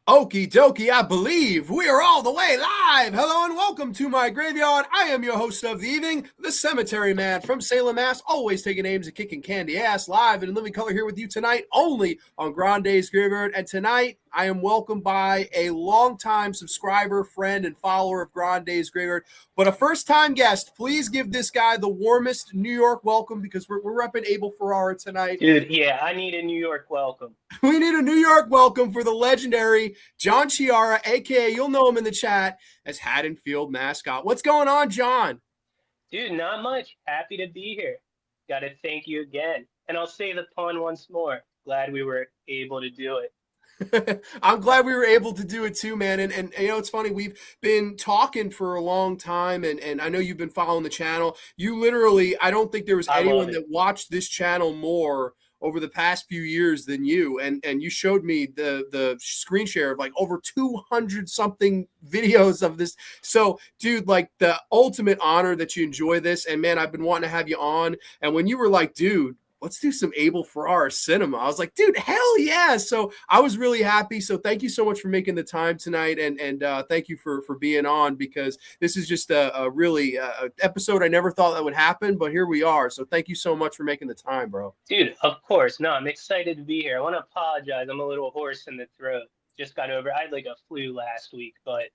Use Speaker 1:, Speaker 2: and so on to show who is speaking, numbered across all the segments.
Speaker 1: Okie dokie, I believe we are all the way live. Hello and welcome to my graveyard. I am your host of the evening, the Cemetery Man from Salem, Mass. Always taking names and kicking candy ass, live and in living color here with you tonight, only on Grande's Graveyard. And tonight, I am welcomed by a longtime subscriber, friend, and follower of Grande's Graveyard, but a first-time guest. Please give this guy the warmest New York welcome because we're repping Able Ferrara tonight.
Speaker 2: Dude, yeah, I need a New York welcome.
Speaker 1: We need a New York welcome for the legendary John Chiara, a.k.a. you'll know him in the chat as Haddonfield Mascot. What's going on, John?
Speaker 2: Dude, not much. Happy to be here. Got to thank you again. And I'll say the pun once more. Glad we were able to do it.
Speaker 1: I'm glad we were able to do it too, man. And you know, it's funny. We've been talking for a long time, and I know you've been following the channel. You literally, I don't think there was anyone that watched this channel more over the past few years than you. And you showed me the screen share of like over 200 something videos of this. So, dude, like the ultimate honor that you enjoy this. And man, I've been wanting to have you on. And when you were like, dude, let's do some Able Ferrara cinema, I was like, dude, hell yeah. So I was really happy. So thank you so much for making the time tonight. And thank you for being on, because this is just a really episode I never thought that would happen, but here we are. So thank you so much for making the time, bro.
Speaker 2: Dude, of course. No, I'm excited to be here. I want to apologize. I'm a little hoarse in the throat. Just got over. I had like a flu last week, but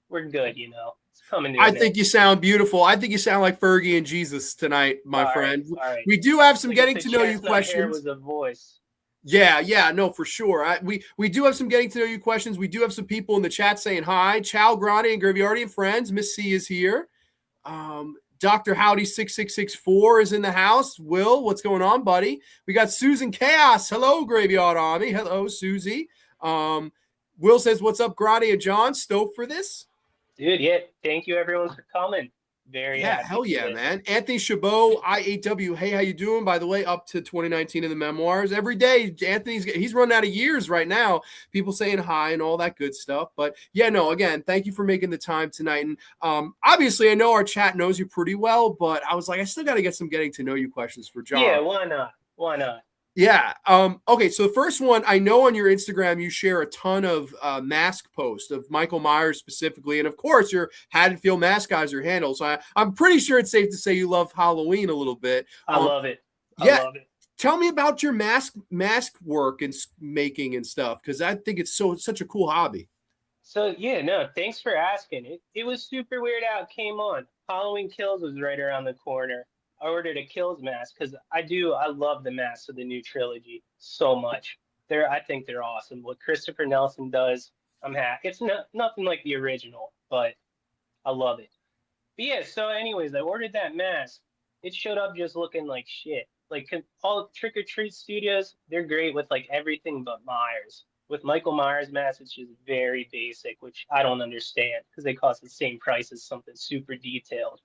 Speaker 2: we're good, you know. It's coming to
Speaker 1: I think you sound beautiful. I think you sound like Fergie and Jesus tonight, my friend.
Speaker 2: All right.
Speaker 1: We do have some getting to know you questions.
Speaker 2: Hair was a voice.
Speaker 1: Yeah, no, for sure. We do have some getting to know you questions. We do have some people in the chat saying hi. Ciao, Grande and Graveyardian friends. Miss C is here. Dr. Howdy 6664 is in the house. Will, what's going on, buddy? We got Susan Chaos. Hello, Graveyard Army. Hello, Susie. Will says, what's up, Grande and John? Stoked for this?
Speaker 2: Dude, yeah. Thank you, everyone, for coming. Very happy.
Speaker 1: Hell yeah, man. Anthony Chabot, I8W. Hey, how you doing? By the way, up to 2019 in the memoirs. Every day, he's running out of years right now. People saying hi and all that good stuff. But yeah, no, again, thank you for making the time tonight. And obviously, I know our chat knows you pretty well, but I was like, I still got to get some getting to know you questions for John.
Speaker 2: Yeah, why not? Why not?
Speaker 1: Yeah. Okay. So the first one, I know on your Instagram, you share a ton of mask posts of Michael Myers specifically. And of course, your Haddonfield Mascot is your handle. So I'm pretty sure it's safe to say you love Halloween a little bit.
Speaker 2: I love it. I love it.
Speaker 1: Tell me about your mask work and making and stuff, because I think it's such a cool hobby.
Speaker 2: So yeah, no, thanks for asking. It was super weird how it came on. Halloween Kills was right around the corner. I ordered a Kills mask because I love the masks of the new trilogy so much. I think they're awesome. What Christopher Nelson does, I'm happy. It's nothing like the original, but I love it. But yeah, so anyways, I ordered that mask. It showed up just looking like shit. Like all Trick or Treat studios, they're great with like everything but Myers. With Michael Myers mask, it's just very basic, which I don't understand because they cost the same price as something super detailed.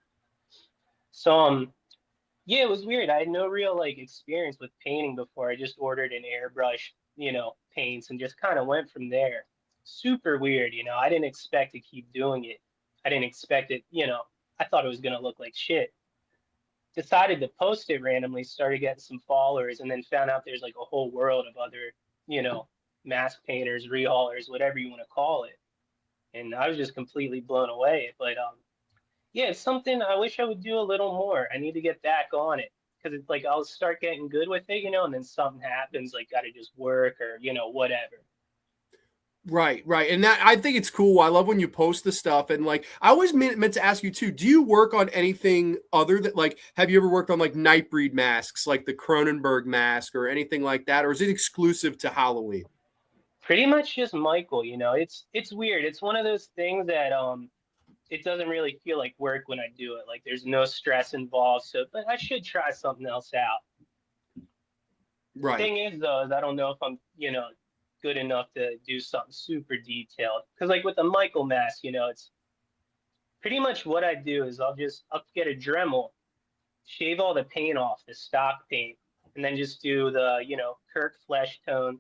Speaker 2: So yeah, it was weird. I had no real like experience with painting before. I just ordered an airbrush, paints and just kind of went from there. Super weird, I didn't expect to keep doing it. I didn't expect it, I thought it was going to look like shit. Decided to post it randomly, started getting some followers, and then found out there's like a whole world of other, mask painters, rehaulers, whatever you want to call it. And I was just completely blown away. But yeah, it's something I wish I would do a little more. I need to get back on it because it's like I'll start getting good with it, and then something happens, like got to just work or, whatever.
Speaker 1: Right. And that, I think it's cool. I love when you post the stuff. And like, I always meant to ask you too, do you work on anything other than like, have you ever worked on like Nightbreed masks, like the Cronenberg mask or anything like that? Or is it exclusive to Halloween?
Speaker 2: Pretty much just Michael, it's weird. It's one of those things that, it doesn't really feel like work when I do it. Like there's no stress involved. So, but I should try something else out.
Speaker 1: Right.
Speaker 2: The thing is, though, is I don't know if I'm, good enough to do something super detailed. Because like with the Michael mask, it's pretty much what I do is I'll get a Dremel, shave all the paint off, the stock paint, and then just do the, Kirk flesh tone,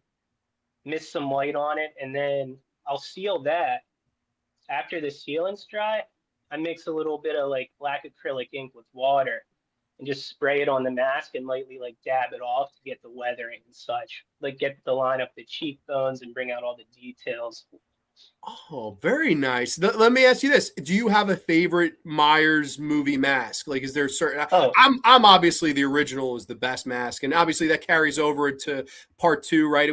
Speaker 2: mist some white on it, and then I'll seal that. After the sealant's dry, I mix a little bit of like black acrylic ink with water and just spray it on the mask and lightly like dab it off to get the weathering and such. Like get to line up the cheekbones and bring out all the details.
Speaker 1: Oh, very nice. Let me ask you this: do you have a favorite Myers movie mask? Like, is there certain?
Speaker 2: Oh,
Speaker 1: I'm obviously the original is the best mask, and obviously that carries over into part two, right? It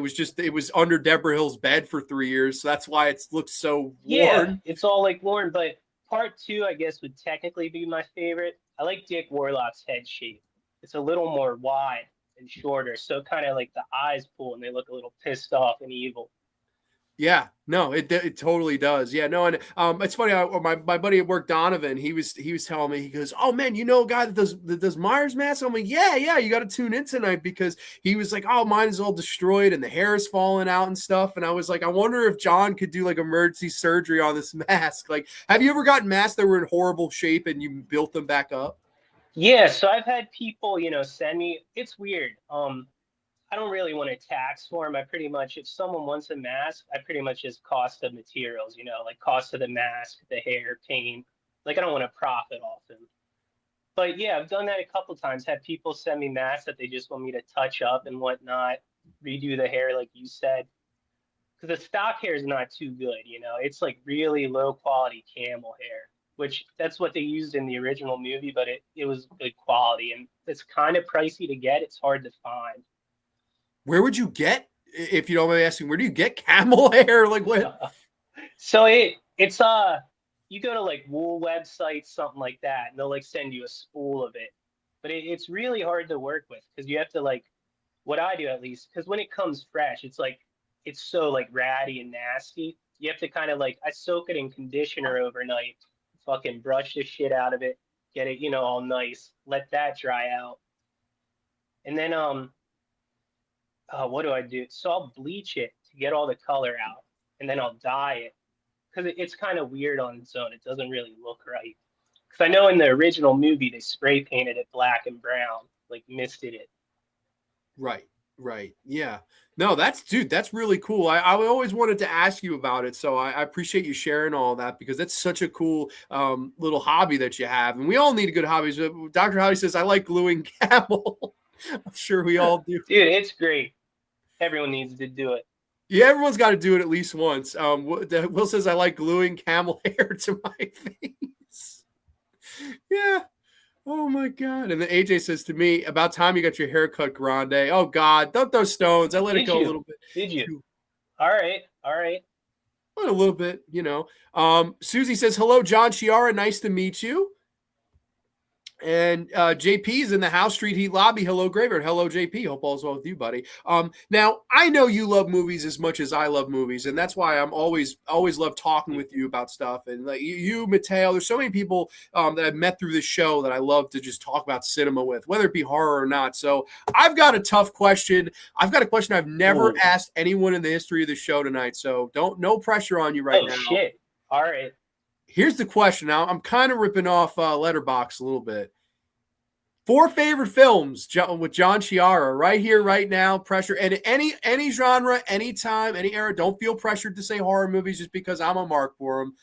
Speaker 1: was under Deborah Hill's bed for 3 years, so that's why it looks so
Speaker 2: yeah,
Speaker 1: worn.
Speaker 2: it's all like Lauren, but part two, I guess, would technically be my favorite. I like Dick Warlock's head shape. It's a little more wide and shorter, so kind of like the eyes pull and they look a little pissed off and evil.
Speaker 1: Yeah, no, it totally does. Yeah, no, and it's funny. My buddy at work, Donovan, he was telling me, he goes, "Oh man, you know a guy that does Myers masks?" I'm like, "Yeah, you got to tune in tonight," because he was like, "Oh, mine is all destroyed and the hair is falling out and stuff." And I was like, "I wonder if John could do like emergency surgery on this mask." Like, have you ever gotten masks that were in horrible shape and you built them back up?
Speaker 2: Yeah, so I've had people, send me. It's weird. I don't really want to tax for them. I pretty much, if someone wants a mask, I pretty much just cost of materials, like cost of the mask, the hair, paint. Like I don't want to profit off them. But yeah, I've done that a couple times. Had people send me masks that they just want me to touch up and whatnot, redo the hair like you said. Because the stock hair is not too good. It's like really low quality camel hair, which that's what they used in the original movie, but it was good quality and it's kind of pricey to get. It's hard to find.
Speaker 1: Where would you get, if you don't mind me asking, where do you get camel hair? Like what?
Speaker 2: So it's you go to like wool websites, something like that, and they'll like send you a spool of it. But it's really hard to work with because you have to like what I do at least, because when it comes fresh, it's like it's so like ratty and nasty. You have to kind of like I soak it in conditioner overnight, fucking brush the shit out of it, get it, all nice, let that dry out. And then what do I do? So I'll bleach it to get all the color out, and then I'll dye it because it's kind of weird on its own. It doesn't really look right. Because I know in the original movie they spray painted it black and brown, like misted it.
Speaker 1: Right, right. Yeah. No, that's really cool. I always wanted to ask you about it. So I appreciate you sharing all that because that's such a cool little hobby that you have. And we all need good hobbies. Dr. Howdy says, I like gluing camel. I'm sure we all do.
Speaker 2: Dude, it's great. Everyone needs to do it.
Speaker 1: Yeah, everyone's got to do it at least once. Will says, I like gluing camel hair to my face. Yeah. Oh my God. And then AJ says to me, about time you got your haircut, Grande. Oh God, don't throw stones. I let it
Speaker 2: Did
Speaker 1: go a
Speaker 2: you?
Speaker 1: little bit.
Speaker 2: Did you? All right. All right.
Speaker 1: A little bit, Susie says, hello, John Chiara. Nice to meet you. And JP's in the House Street Heat lobby. Hello, Graveyard. Hello, JP. Hope all's well with you, buddy. Now I know you love movies as much as I love movies, and that's why I'm always love talking with you about stuff. And like you, Mateo, there's so many people that I've met through this show that I love to just talk about cinema with, whether it be horror or not. So I've got a tough question. I've got a question I've never asked anyone in the history of the show tonight. So no pressure on you right now.
Speaker 2: Oh shit. All right.
Speaker 1: Here's the question. Now, I'm kind of ripping off Letterboxd a little bit. 4 favorite films with John Chiara right here, right now. Pressure and any genre, anytime, any era. Don't feel pressured to say horror movies just because I'm a mark for them.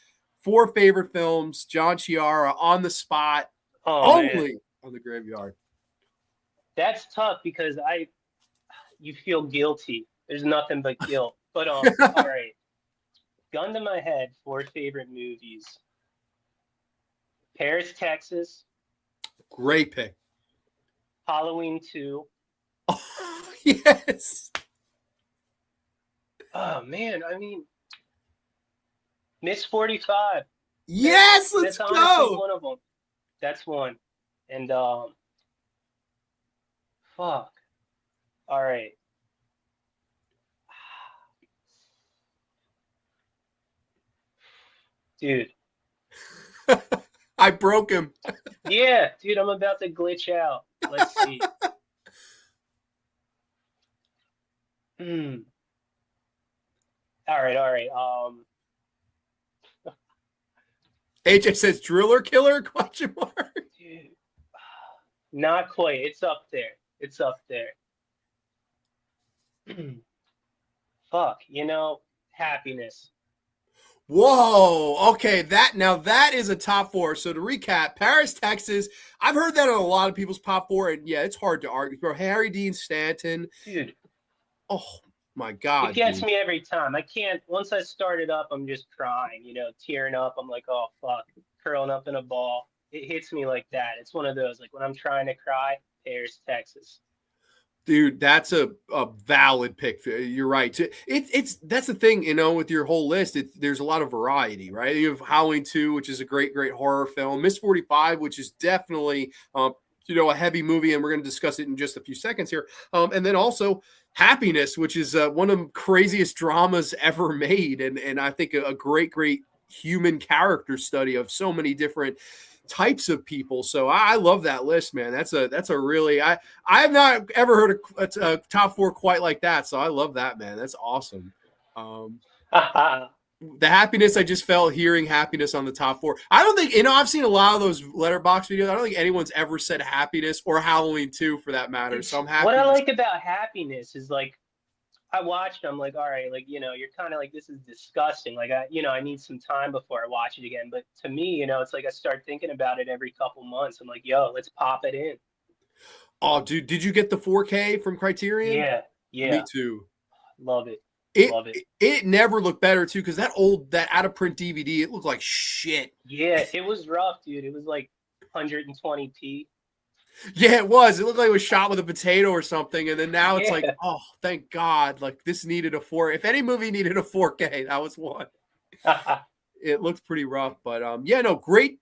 Speaker 1: 4 favorite films, John Chiara on the spot, only man. On the Graveyard.
Speaker 2: That's tough because you feel guilty. There's nothing but guilt. But all right. Gun to my head, 4 favorite movies. Paris, Texas.
Speaker 1: Great pick.
Speaker 2: Halloween 2.
Speaker 1: Oh, yes.
Speaker 2: Oh man, I mean, Miss 45.
Speaker 1: Yes, let's go.
Speaker 2: One of them. That's one. And fuck. All right. Dude.
Speaker 1: I broke him.
Speaker 2: Yeah, dude, I'm about to glitch out. Let's see. All right.
Speaker 1: AJ says driller killer question mark.
Speaker 2: Dude. Not quite. It's up there. Fuck, happiness.
Speaker 1: Whoa. Okay, that is a top 4. So to recap, Paris, Texas. I've heard that on a lot of people's top 4, and yeah, it's hard to argue. Bro, Harry Dean Stanton.
Speaker 2: Dude.
Speaker 1: Oh My God,
Speaker 2: It gets
Speaker 1: dude.
Speaker 2: me every time. I can't. Once I start it up, I'm just crying. Tearing up. I'm like, oh fuck, curling up in a ball. It hits me like that. It's one of those like when I'm trying to cry. There's Texas.
Speaker 1: Dude, that's a valid pick. You're right. It's that's the thing, with your whole list. There's a lot of variety, right? You have Howling 2, which is a great horror film. Miss 45, which is definitely a heavy movie, and we're going to discuss it in just a few seconds here. And then also Happiness, which is one of the craziest dramas ever made, and I think a great human character study of so many different types of people. So I love that list, man. That's a really I have not ever heard a top 4 quite like that. So I love that, man. That's awesome. The Happiness, I just felt hearing Happiness on the top 4. I don't think, I've seen a lot of those Letterboxd videos. I don't think anyone's ever said Happiness or Halloween 2 for that matter. So I'm happy.
Speaker 2: What I like about Happiness is like, I watched, I'm like, all right, like, you're kind of like, this is disgusting. Like, I need some time before I watch it again. But to me, it's like I start thinking about it every couple months. I'm like, yo, let's pop it in.
Speaker 1: Oh, dude, did you get the 4K from Criterion?
Speaker 2: Yeah.
Speaker 1: Me too.
Speaker 2: Love it.
Speaker 1: It never looked better too, because that out of print DVD, it looked like shit.
Speaker 2: Yeah, it was rough, dude. It was like 120p.
Speaker 1: Yeah, it was. It looked like it was shot with a potato or something, and then now it's like, oh, thank God! Like this needed a 4. If any movie needed a 4K, that was one. It looked pretty rough, but great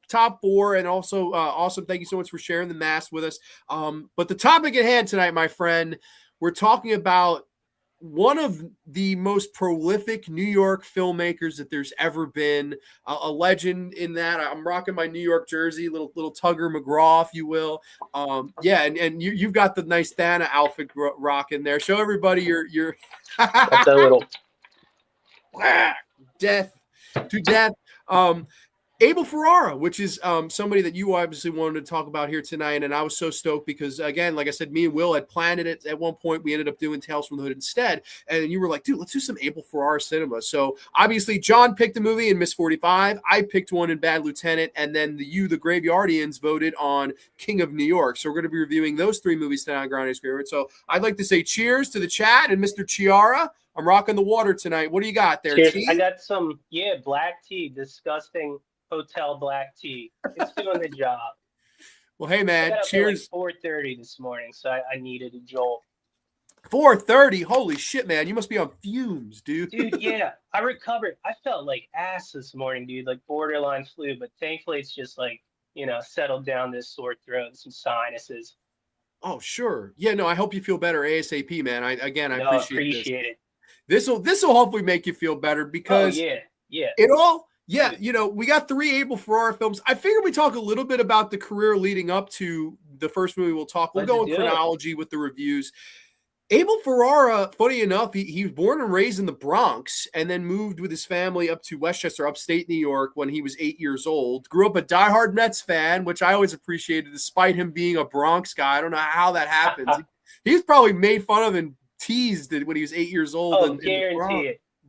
Speaker 1: top 4, and also awesome. Thank you so much for sharing the mask with us. But the topic at hand tonight, my friend, we're talking about one of the most prolific New York filmmakers that there's ever been, a legend in that. I'm rocking my New York jersey, little Tugger McGraw, if you will. And you've got the nice Dana outfit rocking there. Show everybody your
Speaker 2: That's a little
Speaker 1: death to death. Able Ferrara, which is somebody that you obviously wanted to talk about here tonight. And I was so stoked because, again, like I said, me and Will had planned it at one point. We ended up doing Tales from the Hood instead. And you were like, dude, let's do some Able Ferrara cinema. So obviously John picked a movie in Miss 45. I picked one in Bad Lieutenant. And then the Graveyardians voted on King of New York. So we're going to be reviewing those 3 movies tonight on Grande's Graveyard. So I'd like to say cheers to the chat and Mr. Chiara. I'm rocking the water tonight. What do you got there?
Speaker 2: Cheers.
Speaker 1: Tea?
Speaker 2: I got some, black tea, disgusting hotel black tea. It's doing the job.
Speaker 1: Well, hey man, cheers.
Speaker 2: Like 4:30 this morning, so I needed a jolt.
Speaker 1: 4:30, holy shit, man! You must be on fumes, dude.
Speaker 2: Dude, yeah, I recovered. I felt like ass this morning, dude, like borderline flu. But thankfully, it's just like settled down this sore throat, some sinuses.
Speaker 1: Oh sure, yeah. No, I hope you feel better ASAP, man. I appreciate
Speaker 2: it.
Speaker 1: This will hopefully make you feel better because we got 3 Able Ferrara films. I figured we talk a little bit about the career leading up to the first movie we'll talk. We'll go in chronology with the reviews. Abel Ferrara, funny enough, he was born and raised in the Bronx and then moved with his family up to Westchester, upstate New York when he was 8 years old. Grew up a diehard Mets fan, which I always appreciated despite him being a Bronx guy. I don't know how that happens. He's probably made fun of and teased when he was 8 years old.
Speaker 2: Oh,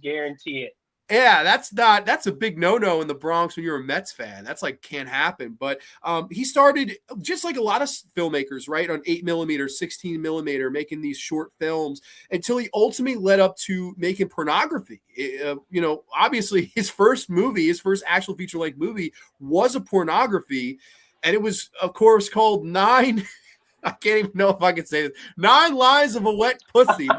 Speaker 2: guarantee it.
Speaker 1: Yeah, that's a big no-no in the Bronx when you're a Mets fan. That's like can't happen. But he started just like a lot of filmmakers, right, on 8mm, 16mm, making these short films until he ultimately led up to making pornography. Obviously his first actual feature-length movie was a pornography, and it was, of course, called Nine. I can't even know if I can say this. 9 Lives of a Wet Pussy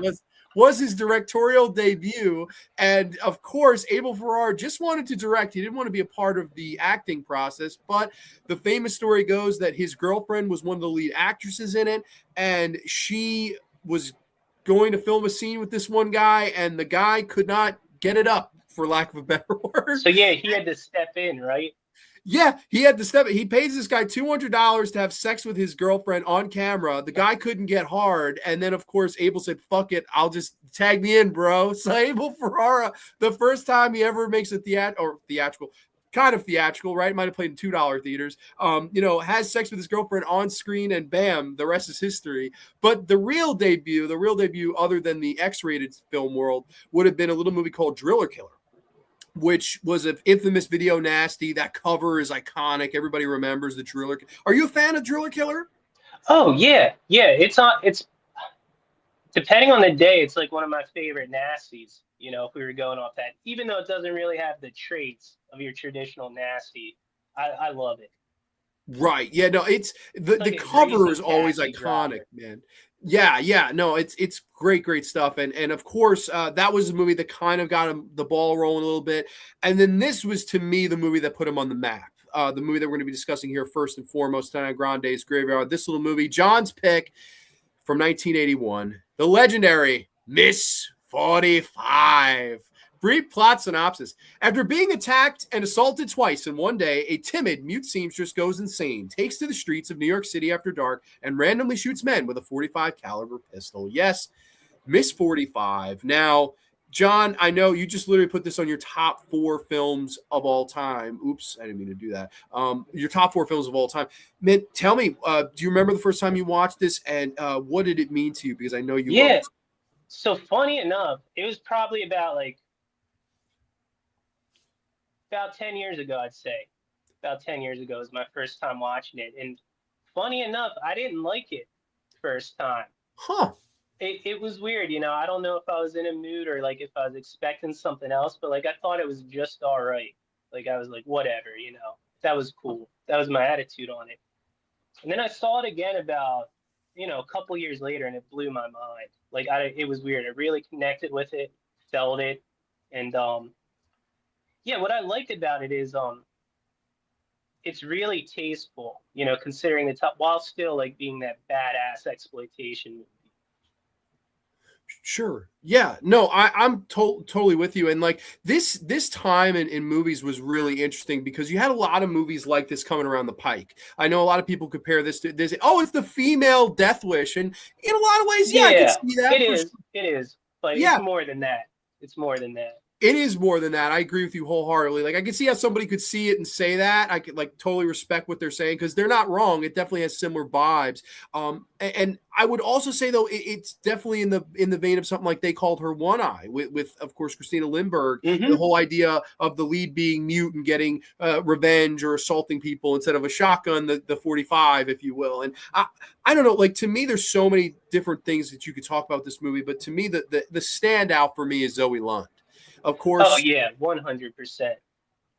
Speaker 1: was his directorial debut. And of course, Able Ferrara just wanted to direct. He didn't want to be a part of the acting process, but the famous story goes that his girlfriend was one of the lead actresses in it. And she was going to film a scene with this one guy, and the guy could not get it up, for lack of a better word.
Speaker 2: So yeah, he had to step in, right?
Speaker 1: Yeah, he had to step in. He pays this guy $200 to have sex with his girlfriend on camera. The guy couldn't get hard. And then, of course, Abel said, fuck it, I'll just tag me in, bro. So Able Ferrara, the first time he ever makes a theatrical, right? Might have played in $2 theaters, has sex with his girlfriend on screen, and bam, the rest is history. But the real debut, other than the X-rated film world, would have been a little movie called Driller Killer, which was an infamous Video Nasty. That cover is iconic. Everybody remembers the Driller. Are you a fan of Driller Killer?
Speaker 2: Oh yeah. It's depending on the day, it's like one of my favorite nasties. You know, if we were going off that, even though it doesn't really have the traits of your traditional nasty, I love it.
Speaker 1: Right. Yeah, no, it's
Speaker 2: It's
Speaker 1: the
Speaker 2: like a
Speaker 1: cover
Speaker 2: greasy
Speaker 1: is always
Speaker 2: taxi
Speaker 1: iconic,
Speaker 2: driver.
Speaker 1: man. Yeah, yeah, no, it's great stuff, and of course that was a movie that kind of got him the ball rolling a little bit, and then this was to me the movie that put him on the map. The movie that we're going to be discussing here first and foremost tonight, Grande's Graveyard. This little movie, John's pick from 1981, the legendary Miss 45. Brief plot synopsis. After being attacked and assaulted twice in one day, a timid mute seamstress goes insane, takes to the streets of New York City after dark, and randomly shoots men with a 45 caliber pistol. Yes, Miss 45. Now, John, I know you just literally put this on your top 4 films of all time. Oops, I didn't mean to do that. Your top 4 films of all time. Man, tell me, do you remember the first time you watched this, and what did it mean to you? Because I know you love
Speaker 2: Yeah.
Speaker 1: it.
Speaker 2: So funny enough, it was probably about 10 years ago, I'd say. About 10 years ago was my first time watching it. And funny enough, I didn't like it first time.
Speaker 1: Huh.
Speaker 2: It was weird, you know. I don't know if I was in a mood or like if I was expecting something else, but like I thought it was just all right. Like I was like, whatever, you know. That was cool. That was my attitude on it. And then I saw it again about, you know, a couple years later, and it blew my mind. Like it was weird. I really connected with it, felt it, and yeah, what I liked about it is it's really tasteful, you know, considering the top while still like being that badass exploitation movie.
Speaker 1: Sure. Yeah. No, I'm totally with you. And like this time in movies was really interesting because you had a lot of movies like this coming around the pike. I know a lot of people compare this to this. Oh, it's the female Death Wish, and in a lot of ways, yeah, I can
Speaker 2: Yeah,
Speaker 1: see that.
Speaker 2: it is, but it's
Speaker 1: Yeah,
Speaker 2: more than that. It's more than that.
Speaker 1: it is more than that. I agree with you wholeheartedly. Like I can see how somebody could see it and say that. I could like totally respect what they're saying because they're not wrong. It definitely has similar vibes. And I would also say though it's definitely in the vein of something like They Called Her One Eye with of course Christina Lindbergh. The whole idea of the lead being mute and getting revenge or assaulting people instead of a shotgun, the 45, if you will. And I don't know. Like to me, there's so many different things that you could talk about this movie, but to me, the standout for me is Zoe Lund. Of
Speaker 2: Oh
Speaker 1: course,
Speaker 2: yeah, 100%.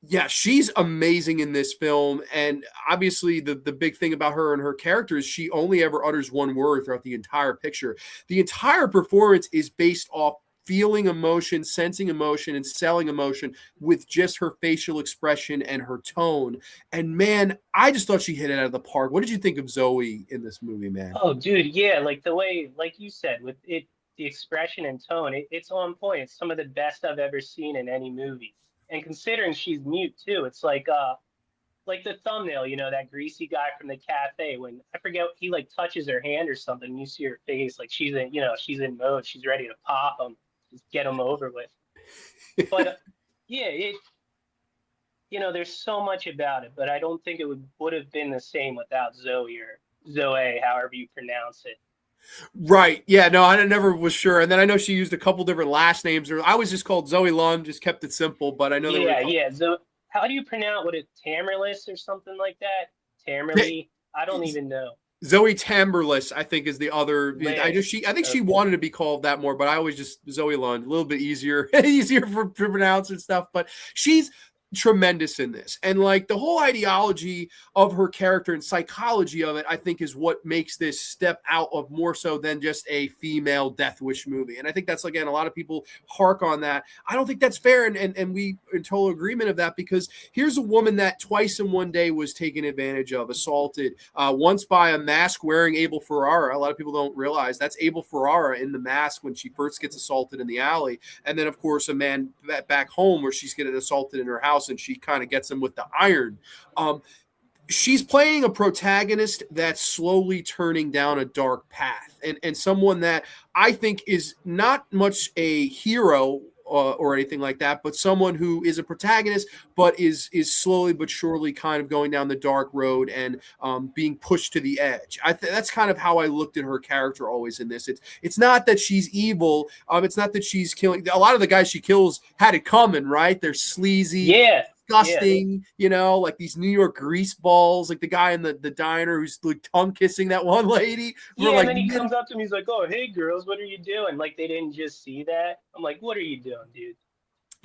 Speaker 1: yeah, she's amazing in this film. And obviously, the big thing about her and her character is she only ever utters one word throughout the entire picture. The entire performance is based off feeling emotion, sensing emotion, and selling emotion with just her facial expression and her tone. And man, I just thought she hit it out of the park. What did you think of Zoe in this movie, man?
Speaker 2: Oh, dude, yeah, like the way, like you said, with it, the expression and tone, it's on point. It's some of the best I've ever seen in any movie. And considering she's mute too, it's like the thumbnail, you know, that greasy guy from the cafe when I forget he like touches her hand or something, and you see her face, like she's in, you know, she's in mode, she's ready to pop him, just get him over with. But yeah, it, you know, there's so much about it, but I don't think it would have been the same without Zoe or Zoe, however you pronounce it.
Speaker 1: Right. Yeah. No, I never was sure. And then I know she used a couple different last names. Or I was just called Zoe Lund, just kept it simple. But I know there were.
Speaker 2: Yeah, yeah. So how do you pronounce what it Tamerlis or something like that? Tamerly? I don't even know.
Speaker 1: Zoe Tamberless, I think, is the other.
Speaker 2: Liz.
Speaker 1: I think she
Speaker 2: Okay.
Speaker 1: wanted to be called that more, but I always just Zoe Lund, a little bit easier, easier for to pronounce and stuff. But she's tremendous in this, and like the whole ideology of her character and psychology of it, I think, is what makes this step out of more so than just a female Death Wish movie. And I think that's again a lot of people hark on that. I don't think that's fair, and we in total agreement of that because here's a woman that twice in one day was taken advantage of, assaulted, once by a mask wearing Able Ferrara. A lot of people don't realize that's Able Ferrara in the mask when she first gets assaulted in the alley, and then of course a man back home where she's getting assaulted in her house and she kind of gets him with the iron. She's playing a protagonist that's slowly turning down a dark path, and someone that I think is not much a hero or anything like that, but someone who is a protagonist, but is slowly but surely kind of going down the dark road and being pushed to the edge. That's kind of how I looked at her character always in this. It's not that she's evil. It's not that she's killing. A lot of the guys she kills had it coming, right? They're sleazy.
Speaker 2: Yeah,
Speaker 1: disgusting, you know, like these New York grease balls, like the guy in the diner who's like tongue kissing that one lady.
Speaker 2: Yeah, and then he comes up to me, he's like, "Oh, hey girls, what are you doing?" Like they didn't just see that. I'm like, "What are you doing, dude?"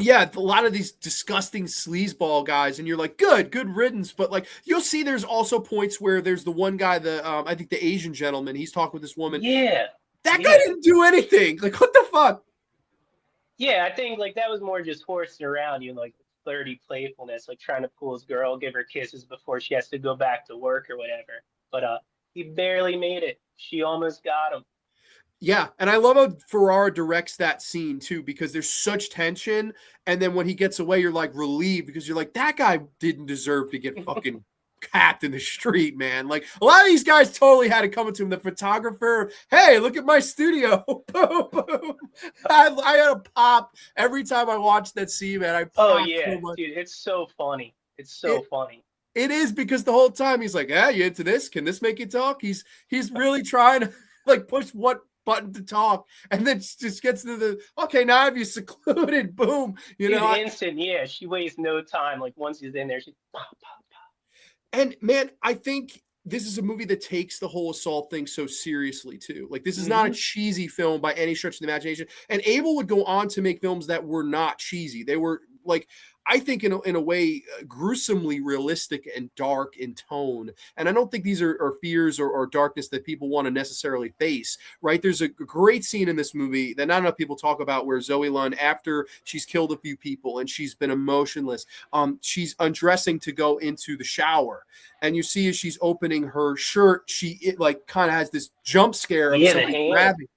Speaker 1: Yeah, a lot of these disgusting sleazeball guys, and you're like, good riddance. But like, you'll see, there's also points where there's the one guy, I think the Asian gentleman, he's talking with this woman.
Speaker 2: Yeah,
Speaker 1: that guy didn't do anything. Like, what the fuck?
Speaker 2: Yeah, I think like that was more just horsing around, like flirty playfulness, like trying to pull his girl, give her kisses before she has to go back to work or whatever. But he barely made it. She almost got him.
Speaker 1: Yeah, and I love how Ferrara directs that scene too, because there's such tension, and then when he gets away, you're like relieved because you're like, that guy didn't deserve to get fucking capped in the street, man. Like a lot of these guys totally had it coming to him. The photographer, hey, look at my studio. Boom, boom. I had a pop every time I watched that scene, man. I
Speaker 2: oh yeah, so dude, it's so funny. It's so funny.
Speaker 1: It is, because the whole time he's like, you into this? Can this make you talk? He's really trying to like push what button to talk, and then just gets to the okay, now I have you secluded. Boom,
Speaker 2: instant. Yeah, she wastes no time. Like once he's in there, she's pop, pop, pop.
Speaker 1: And man, I think this is a movie that takes the whole assault thing so seriously too. Like this is not a cheesy film by any stretch of the imagination. And Abel would go on to make films that were not cheesy. They were like, I think in a way, gruesomely realistic and dark in tone. And I don't think these are fears or darkness that people want to necessarily face, right? There's a great scene in this movie that not enough people talk about where Zoe Lund, after she's killed a few people and she's been emotionless, she's undressing to go into the shower. And you see as she's opening her shirt, it like kind of has this jump scare of somebody grabbing.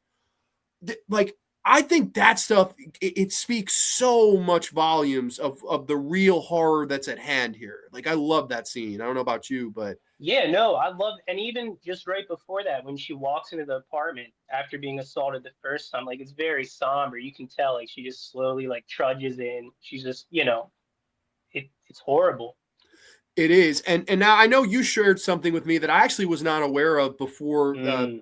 Speaker 1: Like, I think that stuff, it speaks so much volumes of the real horror that's at hand here. Like, I love that scene. I don't know about you, but.
Speaker 2: Yeah, no, I love, and even just right before that, when she walks into the apartment after being assaulted the first time, like, it's very somber. You can tell, like, she just slowly, like, trudges in. She's just, it's horrible.
Speaker 1: It is. And now I know you shared something with me that I actually was not aware of before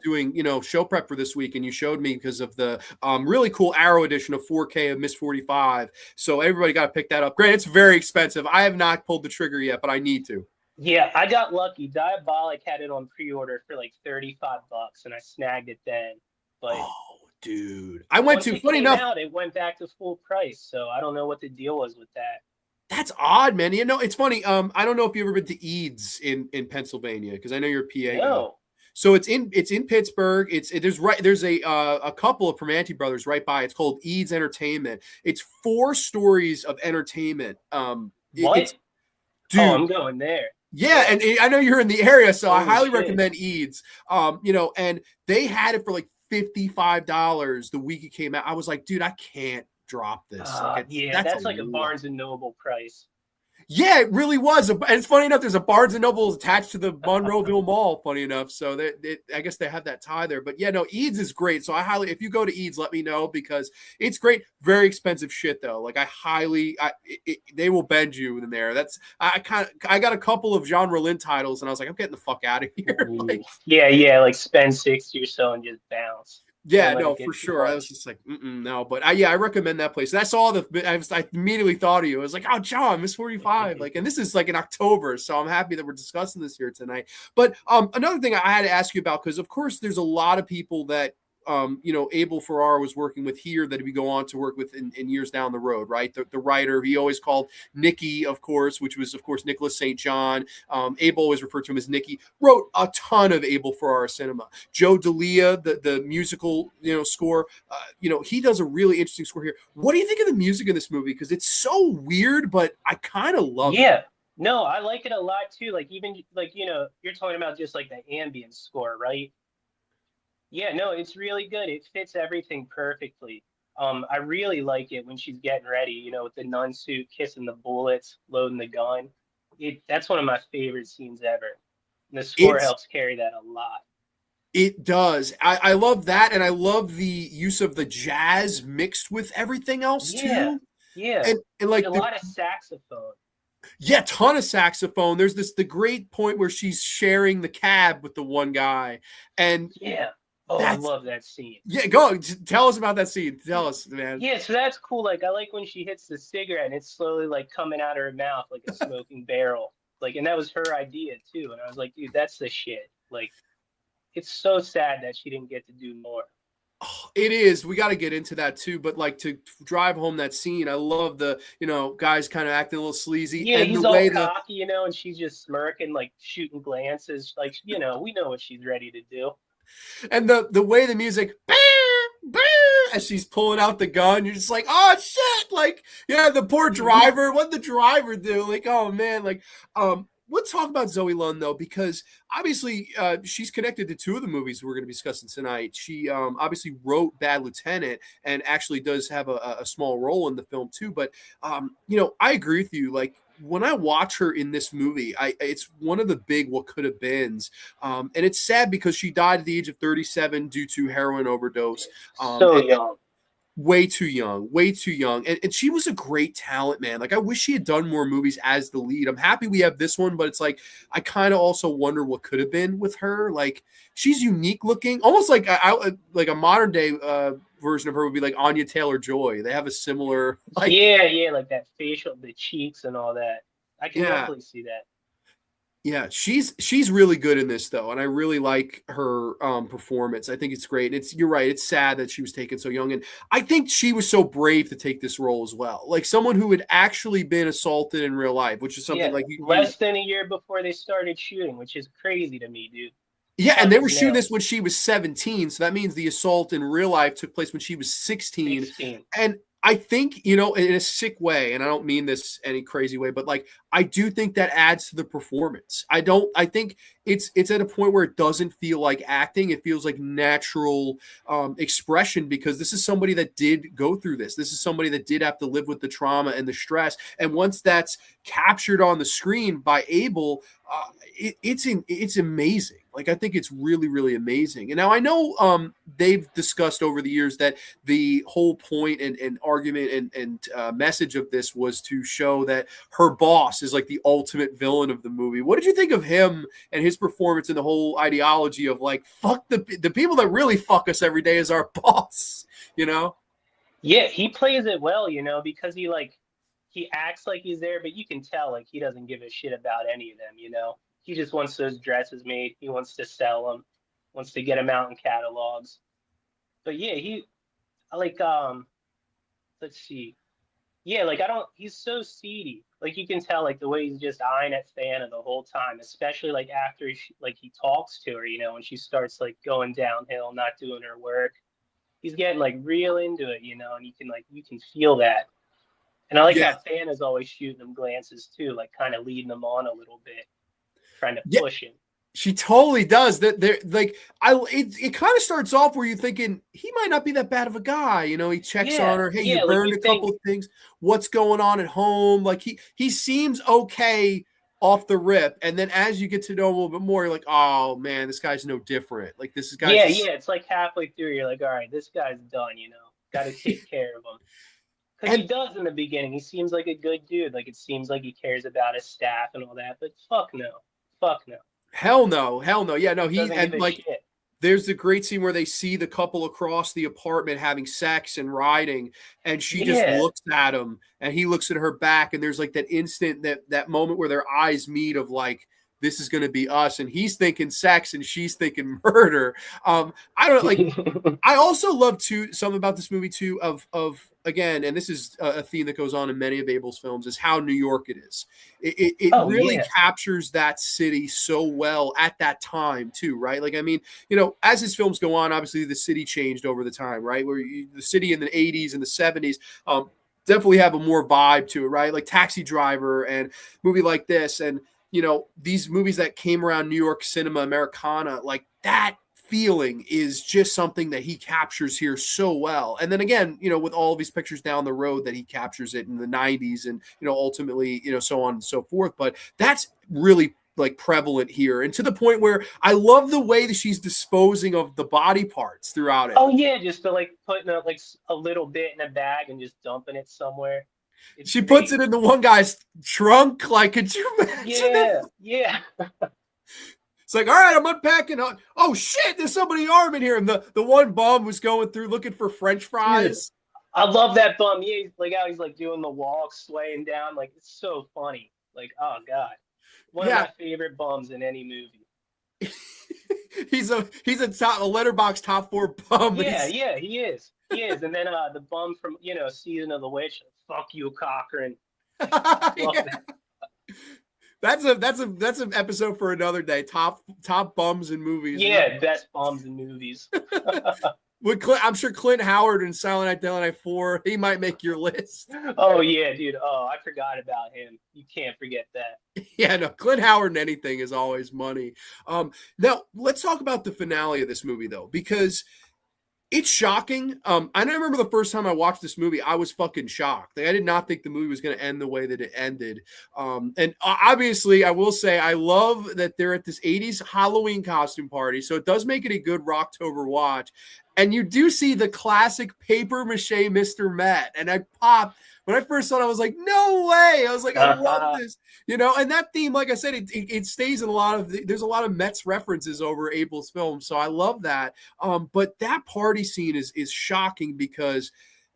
Speaker 1: doing, show prep for this week. And you showed me because of the really cool Arrow edition of 4K of Miss 45. So everybody got to pick that up. Granted, it's very expensive. I have not pulled the trigger yet, but I need to.
Speaker 2: Yeah, I got lucky. Diabolic had it on pre-order for like $35 and I snagged it then. But
Speaker 1: dude. I went to, funny enough,
Speaker 2: it went back to full price. So I don't know what the deal was with that.
Speaker 1: That's odd, man. It's funny. I don't know if you've ever been to Eads in Pennsylvania, because I know you're a PA.
Speaker 2: No.
Speaker 1: So it's in Pittsburgh. There's a couple of Primanti brothers right by. It's called Eads Entertainment. It's 4 stories of entertainment.
Speaker 2: What?
Speaker 1: Dude,
Speaker 2: I'm going there.
Speaker 1: Yeah, and I know you're in the area, so I highly recommend Eads. And they had it for like $55 the week it came out. I was like, dude, I can't drop this.
Speaker 2: That's like a Barnes and Noble price.
Speaker 1: Yeah, it really was. And it's funny enough, there's a Barnes and Noble attached to the Monroeville Mall, funny enough. So I guess they have that tie there. But yeah, no, Eads is great. So if you go to Eads, let me know, because it's great. Very expensive shit though. Like they will bend you in there. I got a couple of Jean Rollin titles and I was like, I'm getting the fuck out of here.
Speaker 2: Like spend $60 or so and just bounce.
Speaker 1: Yeah, no, for sure. I was just like, no, but I recommend that place. That's all I immediately thought of you. I was like, oh, John, Miss 45. Like, and this is like in October, so I'm happy that we're discussing this here tonight. But another thing I had to ask you about, because of course there's a lot of people that Able Ferrara was working with here that he go on to work with in years down the road, right? The writer he always called Nicky, of course, which was, of course, Nicholas St. John. Abel always referred to him as Nicky. Wrote a ton of Able Ferrara cinema. Joe D'Elia, the musical, score, he does a really interesting score here. What do you think of the music in this movie? Because it's so weird, but I kind of love it.
Speaker 2: Yeah. No, I like it a lot too. Like even like, you're talking about just like the ambient score, right? Yeah, no, it's really good. It fits everything perfectly. I really like it when she's getting ready, with the nun suit, kissing the bullets, loading the gun. That's one of my favorite scenes ever. And the score helps carry that a lot.
Speaker 1: It does. I love that, and I love the use of the jazz mixed with everything else too.
Speaker 2: Yeah.
Speaker 1: And like
Speaker 2: a lot of saxophone.
Speaker 1: Yeah, ton of saxophone. There's the great point where she's sharing the cab with the one guy, and
Speaker 2: Oh, I
Speaker 1: That's
Speaker 2: love that scene.
Speaker 1: yeah. Go tell us about that scene. Tell us, man.
Speaker 2: Yeah, so that's cool. Like I like when she hits the cigarette and it's slowly like coming out of her mouth like a smoking barrel. Like, and that was her idea too. And I was like, dude, that's the shit. Like, it's so sad that she didn't get to do more.
Speaker 1: Oh, it is. We got to get into that too. But like to drive home that scene, I love the guys kind of acting a little sleazy
Speaker 2: Yeah,
Speaker 1: and the
Speaker 2: he's all
Speaker 1: way the
Speaker 2: cocky, and she's just smirking, like shooting glances. Like, we know what she's ready to do.
Speaker 1: and the way the music as she's pulling out the gun, you're just like, oh shit, like yeah, the poor driver. What the driver do? Like, oh man, like let's talk about Zoe Lund though, because obviously she's connected to two of the movies we're going to be discussing tonight. She obviously wrote Bad Lieutenant and actually does have a small role in the film too. But I agree with you. Like when I watch her in this movie, it's one of the big what could have beens. And it's sad because she died at the age of 37 due to heroin overdose.
Speaker 2: So young.
Speaker 1: Way too young, way too young. And she was a great talent, man. Like I wish she had done more movies as the lead. I'm happy we have this one, but it's like I kind of also wonder what could have been with her. Like she's unique looking, almost like like a modern day version of her would be like Anya Taylor-Joy. They have a similar like
Speaker 2: Yeah, like that facial, the cheeks and all that. I can
Speaker 1: yeah.
Speaker 2: definitely see that.
Speaker 1: Yeah, she's really good in this though, and I really like her performance. I think it's great. And you're right. It's sad that she was taken so young, and I think she was so brave to take this role as well. Like someone who had actually been assaulted in real life, which is something like
Speaker 2: less than a year before they started shooting, which is crazy to me, dude.
Speaker 1: Yeah, and they were shooting this when she was 17, so that means the assault in real life took place when she was 16. And I think, in a sick way, and I don't mean this any crazy way, but like I do think that adds to the performance. I think it's at a point where it doesn't feel like acting. It feels like natural expression because this is somebody that did go through this. This is somebody that did have to live with the trauma and the stress. And once that's captured on the screen by Abel, it's amazing. Like I think it's really, really amazing. And now I know they've discussed over the years that the whole point and argument and message of this was to show that her boss is like the ultimate villain of the movie. What did you think of him and his performance and the whole ideology of like fuck the people that really fuck us every day is our boss?
Speaker 2: Yeah, he plays it well, because he acts like he's there, but you can tell like he doesn't give a shit about any of them. He just wants those dresses made. He wants to sell them, wants to get them out in catalogs. But yeah, he like let's see. Yeah, like he's so seedy. Like you can tell like the way he's just eyeing at Fana the whole time, especially like after he talks to her, when she starts like going downhill, not doing her work. He's getting like real into it, and you can feel that. And I like how Fana's always shooting them glances too, like kind of leading them on a little bit, trying to push him.
Speaker 1: She totally does. That they're like it kind of starts off where you're thinking he might not be that bad of a guy. He checks on her. Hey, you burned a couple of things. What's going on at home? Like he seems okay off the rip, and then as you get to know a little bit more, you're like, oh man, this guy's no different. Like this guy.
Speaker 2: Yeah. It's like halfway through, you're like, all right, this guy's done. Got to take care of him. Because he does in the beginning. He seems like a good dude. Like it seems like he cares about his staff and all that. But fuck no.
Speaker 1: Hell no. Yeah, no.
Speaker 2: Shit.
Speaker 1: There's the great scene where they see the couple across the apartment having sex and riding, and she just looks at him, and he looks at her back, and there's like that instant that moment where their eyes meet of like, this is going to be us, and he's thinking sex and she's thinking murder. I don't like. I also love something about this movie too of again, and this is a theme that goes on in many of Abel's films, is how New York it is. It really captures that city so well at that time too, right? Like I mean, as his films go on, obviously the city changed over the time, right? Where the city in the 80s and the 70s. Definitely have a more vibe to it, right? Like Taxi Driver and movie like this, and these movies that came around New York cinema Americana, like that feeling is just something that he captures here so well. And then again, with all of these pictures down the road that he captures it in the 90s and, ultimately, so on and so forth. But that's really like prevalent here, and to the point where I love the way that she's disposing of the body parts throughout it.
Speaker 2: Oh yeah, just to like putting like a little bit in a bag and just dumping it somewhere.
Speaker 1: She puts it in the one guy's trunk. Like, could you imagine?
Speaker 2: Yeah.
Speaker 1: It's like, all right, I'm unpacking. Oh shit, there's somebody arm in here. And the one bum was going through looking for French fries.
Speaker 2: Dude, I love that bum. Yeah, he's like how he's like doing the walk, swaying down. Like it's so funny. Like, oh god, one of
Speaker 1: Yeah.
Speaker 2: my favorite bums in any movie.
Speaker 1: he's a top a letterbox top 4 bum.
Speaker 2: Yeah, yeah, he is. He is. And then the bum from Season of the Witch. Fuck you, Cochran. Love that.
Speaker 1: That's an episode for another day. Top bums in movies.
Speaker 2: Yeah, best bums in movies.
Speaker 1: I'm sure Clint Howard in Silent Night, Deadly Night 4, he might make your list.
Speaker 2: Oh yeah, dude. Oh, I forgot about him. You can't forget that.
Speaker 1: Yeah, no, Clint Howard in anything is always money. Now let's talk about the finale of this movie though, because it's shocking. I remember the first time I watched this movie, I was fucking shocked. Like, I did not think the movie was going to end the way that it ended. And obviously, I will say I love that they're at this 80s Halloween costume party. So it does make it a good Rocktober watch. And you do see the classic paper mache Mr. Met. And I popped. When I first saw it, I was like, no way. I was like, I love this. And that theme, like I said, it stays in there's a lot of Mets references over Abel's film. So I love that. But that party scene is shocking because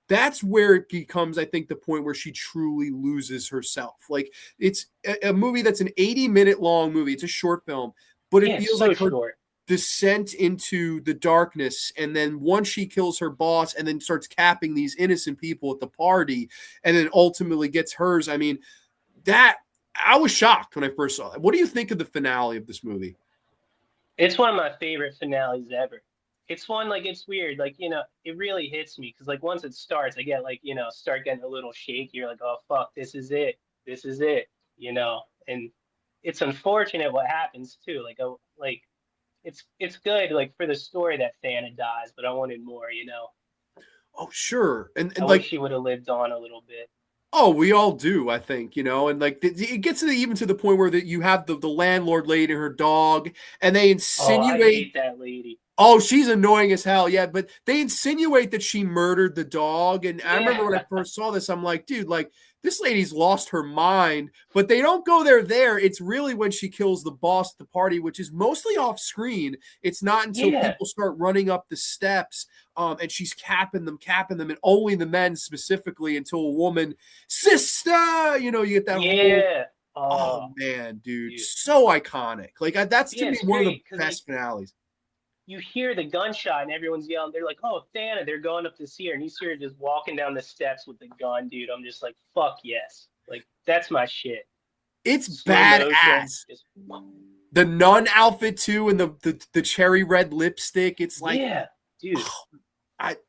Speaker 1: that's where it becomes, I think, the point where she truly loses herself. Like, it's a movie that's an 80-minute long movie. It's a short film, but it feels
Speaker 2: so
Speaker 1: like her
Speaker 2: short.
Speaker 1: Descent into the darkness, and then once she kills her boss and then starts capping these innocent people at the party and then ultimately gets hers. I mean, that I was shocked when I first saw it. What do you think of the finale of this movie?
Speaker 2: It's one of my favorite finales ever. It's one, like, it's weird, like, it really hits me because, like, once it starts, I get, like, start getting a little shaky. You're like, oh fuck, this is it, and it's unfortunate what happens too. Like it's good, like, for the story that Thana dies, but I wanted more.
Speaker 1: Oh, sure. And
Speaker 2: I
Speaker 1: like
Speaker 2: wish she would have lived on a little bit.
Speaker 1: Oh, we all do, I think, and like it gets even to the point where you have the landlord lady and her dog, and they insinuate.
Speaker 2: Oh, I hate that lady.
Speaker 1: Oh, she's annoying as hell. Yeah, but they insinuate that she murdered the dog. And I remember when I first saw this, I'm like, dude, like, this lady's lost her mind. But they don't go there. It's really when she kills the boss at the party, which is mostly off screen. It's not until people start running up the steps and she's capping them, and only the men specifically, until a woman, sister, you get that
Speaker 2: whole,
Speaker 1: oh man, dude, so iconic. Like, that's to me one of the best finales.
Speaker 2: You hear the gunshot and everyone's yelling. They're like, oh, Thana, they're going up to see her. And you see her just walking down the steps with the gun, dude. I'm just like, fuck yes. Like, that's my shit.
Speaker 1: It's badass. The nun outfit too, and the cherry red lipstick. It's like,
Speaker 2: yeah, dude.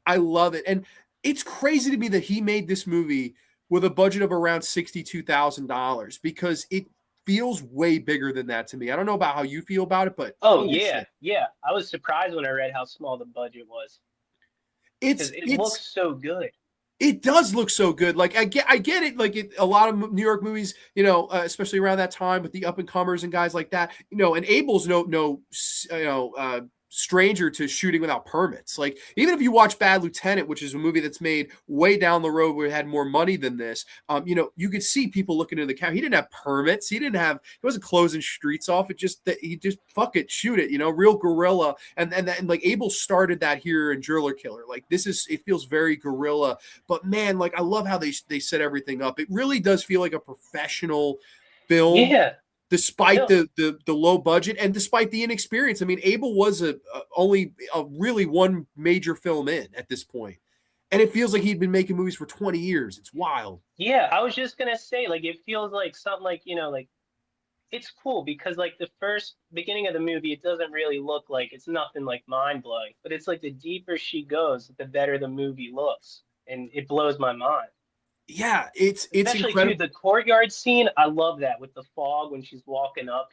Speaker 1: I love it. And it's crazy to me that he made this movie with a budget of around $62,000 because it feels way bigger than that to me. I don't know about how you feel about it, but
Speaker 2: yeah. I was surprised when I read how small the budget was. It looks so good.
Speaker 1: It does look so good. Like, I get it. Like, a lot of New York movies, especially around that time with the up and comers and guys like that, and Abel's no stranger to shooting without permits. Like, even if you watch Bad Lieutenant, which is a movie that's made way down the road where it had more money than this, you could see people looking into the camera. He didn't have permits. He wasn't closing streets off. He just fuck it, shoot it, real guerrilla. And like, Abel started that here in Driller Killer. Like, it feels very guerrilla, but man, like, I love how they set everything up. It really does feel like a professional film.
Speaker 2: Yeah.
Speaker 1: Despite the low budget and despite the inexperience. I mean, Abel was only really one major film in at this point. And it feels like he'd been making movies for 20 years. It's wild.
Speaker 2: Yeah, I was just going to say, like, it feels like something like, like, it's cool because, like, the first beginning of the movie, it doesn't really look like, it's nothing like mind-blowing. But it's like the deeper she goes, the better the movie looks. And it blows my mind.
Speaker 1: Yeah, it's
Speaker 2: especially
Speaker 1: incredible.
Speaker 2: Too, the courtyard scene. I love that with the fog when she's walking up.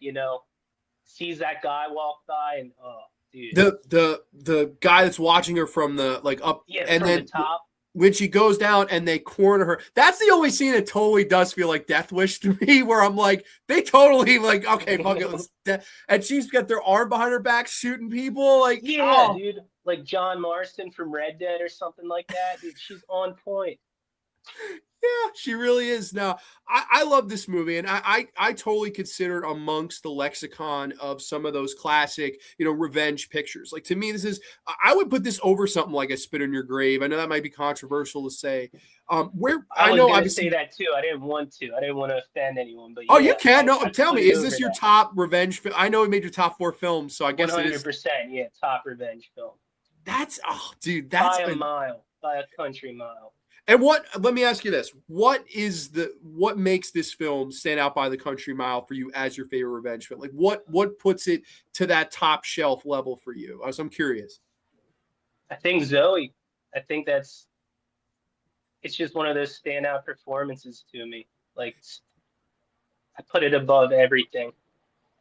Speaker 2: Sees that guy walk by, and oh, dude,
Speaker 1: the guy that's watching her from the up, and
Speaker 2: from
Speaker 1: then
Speaker 2: the top.
Speaker 1: When she goes down and they corner her, that's the only scene that totally does feel like Death Wish to me. Where I'm like, they totally like, okay, fuck it, and she's got their arm behind her back shooting people. Like,
Speaker 2: dude, like John Marston from Red Dead or something like that. Dude, she's on point.
Speaker 1: Yeah, She really is. Now, I love this movie, and I totally consider it amongst the lexicon of some of those classic, revenge pictures. Like, to me, I would put this over something like A Spit on Your Grave. I know that might be controversial to say.
Speaker 2: I was going to say that too. I didn't want to offend anyone, but
Speaker 1: oh, you can. No,
Speaker 2: I'd
Speaker 1: tell me, is this your top revenge film? I know it made your top 4 films, so I guess 100%,
Speaker 2: it is. Yeah, top revenge film.
Speaker 1: Dude, that's
Speaker 2: by a mile, by a country mile.
Speaker 1: And let me ask you this. What makes this film stand out by the country mile for you as your favorite revenge film? Like what puts it to that top shelf level for you? I'm curious.
Speaker 2: I think Zoe. I think it's just one of those standout performances to me. Like, I put it above everything.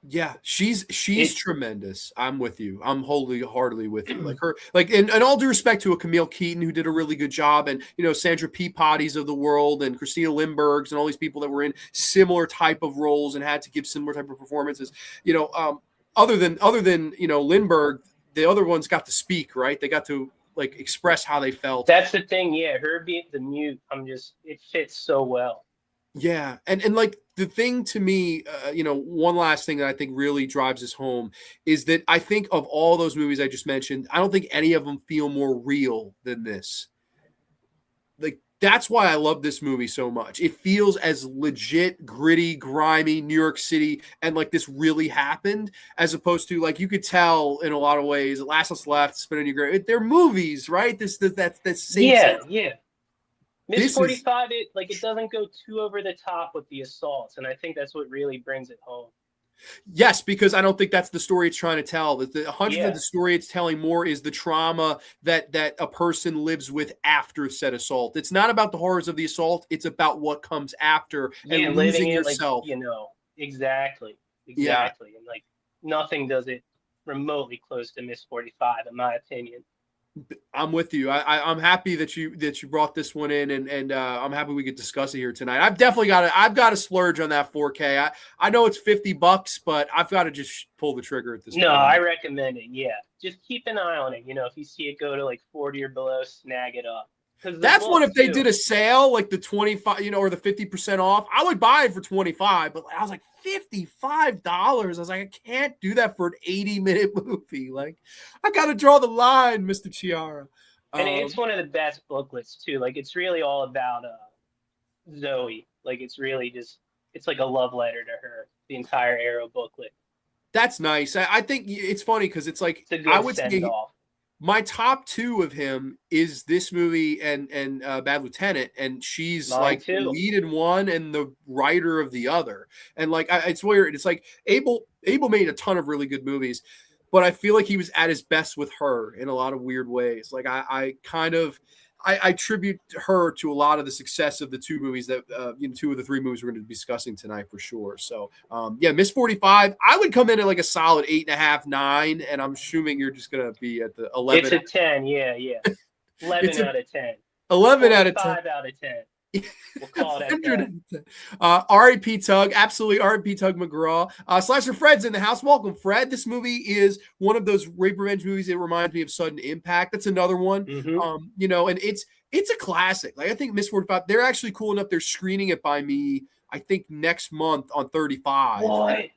Speaker 1: Yeah, she's tremendous. I'm with you. I'm wholeheartedly with you. Like her, in all due respect to a Camille Keaton who did a really good job, and Sandra Peabody's of the world, and Christina Lindbergh's, and all these people that were in similar type of roles and had to give similar type of performances. Other than Lindbergh, the other ones got to speak, right? They got to express how they felt.
Speaker 2: That's the thing. Yeah, her being the mute, it fits so well.
Speaker 1: Yeah. And like the thing to me, one last thing that I think really drives this home is that I think of all those movies I just mentioned, I don't think any of them feel more real than this. Like, that's why I love this movie so much. It feels as legit, gritty, grimy New York City, and like this really happened, as opposed to you could tell in a lot of ways. Last Us Left, Spin on Your Grave. They're movies, right? That's same.
Speaker 2: Yeah. Miss 45, it doesn't go too over the top with the assaults, and I think that's what really brings it home.
Speaker 1: Yes, because I don't think that's the story it's trying to tell. The 100% of the story it's telling more is the trauma that a person lives with after said assault. It's not about the horrors of the assault. It's about what comes after and losing yourself.
Speaker 2: Exactly. Yeah. And nothing does it remotely close to Miss 45, in my opinion.
Speaker 1: I'm with you. I'm happy that you brought this one in, and I'm happy we could discuss it here tonight. I've got to splurge on that 4K. I know it's $50, but I've got to just pull the trigger at this point.
Speaker 2: No, I recommend it. Yeah, just keep an eye on it. If you see it go to 40 or below, snag it up.
Speaker 1: That's one if they did a sale, like the 25, or the 50% off, I would buy it for 25. But I was like, $55. I was like, I can't do that for an 80-minute movie. I got to draw the line, Mr. Chiara.
Speaker 2: And it's one of the best booklets too. It's really all about Zoe. It's really it's like a love letter to her. The entire Arrow booklet.
Speaker 1: That's nice. I think it's funny because it's like
Speaker 2: it's a good send-off.
Speaker 1: My top 2 of him is this movie and Bad Lieutenant, and she's lead in one and the writer of the other. And it's weird. It's like Abel made a ton of really good movies, but I feel like he was at his best with her in a lot of weird ways. I attribute her to a lot of the success of the 2 movies that 2 of the 3 movies we're going to be discussing tonight for sure. So Miss 45, I would come in at a solid 8.5, 9, and I'm assuming you're just going to be at the 11.
Speaker 2: It's a 10, yeah. 11 out of 10.
Speaker 1: 11 out of 10.
Speaker 2: 5 out of 10. We'll call it that.
Speaker 1: R.I.P. Tug, absolutely. R.I.P. Tug McGraw. Slasher Fred's in the house. Welcome, Fred. This movie is one of those rape revenge movies that reminds me of Sudden Impact. That's another one.
Speaker 2: Mm-hmm.
Speaker 1: And it's a classic. I think Miss 45. They're actually cool enough. They're screening it by me, I think, next month on 35.
Speaker 2: What?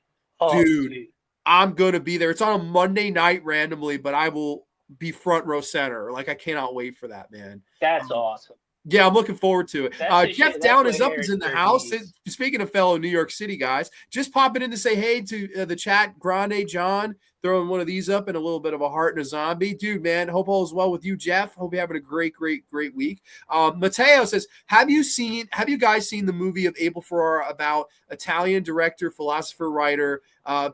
Speaker 1: Dude, I'm gonna be there. It's on a Monday night randomly, but I will be front row center. I cannot wait for that, man.
Speaker 2: That's awesome.
Speaker 1: Yeah, I'm looking forward to it. Jeff Down is up, is in the house. Speaking of fellow New York City guys, just popping in to say hey to the chat. Grande, John, throwing one of these up and a little bit of a heart and a zombie. Dude, man, hope all is well with you, Jeff. Hope you're having a great week. Matteo says, have you guys seen the movie of Able Ferrara about Italian director, philosopher, writer,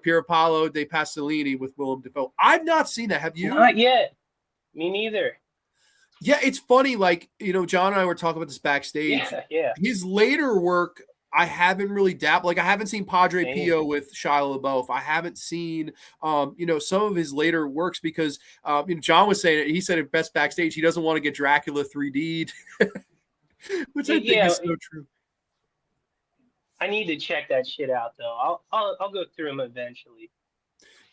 Speaker 1: Pier Paolo de Pasolini with Willem Dafoe? I've not seen that. Have you?
Speaker 2: Not yet. Me neither.
Speaker 1: Yeah, it's funny. John and I were talking about this backstage.
Speaker 2: Yeah.
Speaker 1: His later work, I haven't really dabbled. I haven't seen Padre Pio with Shia LaBeouf. I haven't seen, some of his later works because, John was saying it. He said it best backstage. He doesn't want to get Dracula 3D'd, which I think is so true.
Speaker 2: I need to check that shit out though. I'll go through them eventually.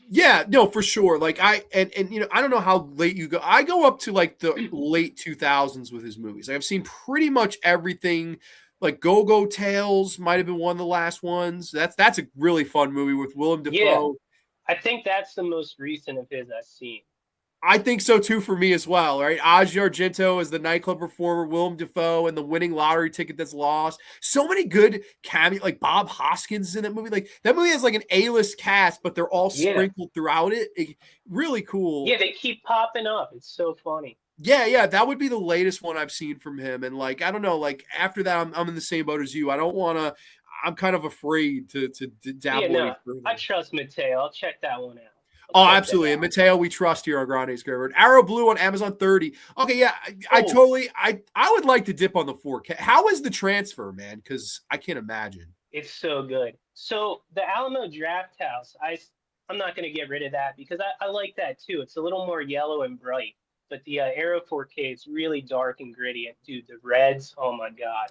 Speaker 1: Yeah, no, for sure. I don't know how late you go. I go up to the late 2000s with his movies. I've seen pretty much everything Like Go-Go Tales might have been one of the last ones. That's a really fun movie with Willem
Speaker 2: Yeah,
Speaker 1: Dafoe.
Speaker 2: I think that's the most recent of his I've seen.
Speaker 1: I think so too for me as well, right? Asia Argento as the nightclub performer, Willem Dafoe and the winning lottery ticket that's lost. So many good cameo, like Bob Hoskins is in that movie. Like that movie has like an A-list cast, but they're all
Speaker 2: Yeah.
Speaker 1: sprinkled throughout it. Really cool.
Speaker 2: Yeah, they keep popping up. It's so funny.
Speaker 1: Yeah, that would be the latest one I've seen from him. And like, I don't know, like after that, I'm in the same boat as you. I don't want to. I'm kind of afraid to
Speaker 2: Yeah,
Speaker 1: dabble any
Speaker 2: no,
Speaker 1: further.
Speaker 2: I trust Mateo. I'll check that one out.
Speaker 1: Oh, absolutely. And Mateo, we trust here on Grande's Graveyard. Arrow Blue on Amazon 30. Okay, yeah, I totally, I would like to dip on the 4K. How is the transfer, man? Because I can't imagine.
Speaker 2: It's so good. So the Alamo Draft House, I'm not going to get rid of that because I like that too. It's a little more yellow and bright. But the Arrow 4K is really dark and gritty. And dude, the reds, oh my God.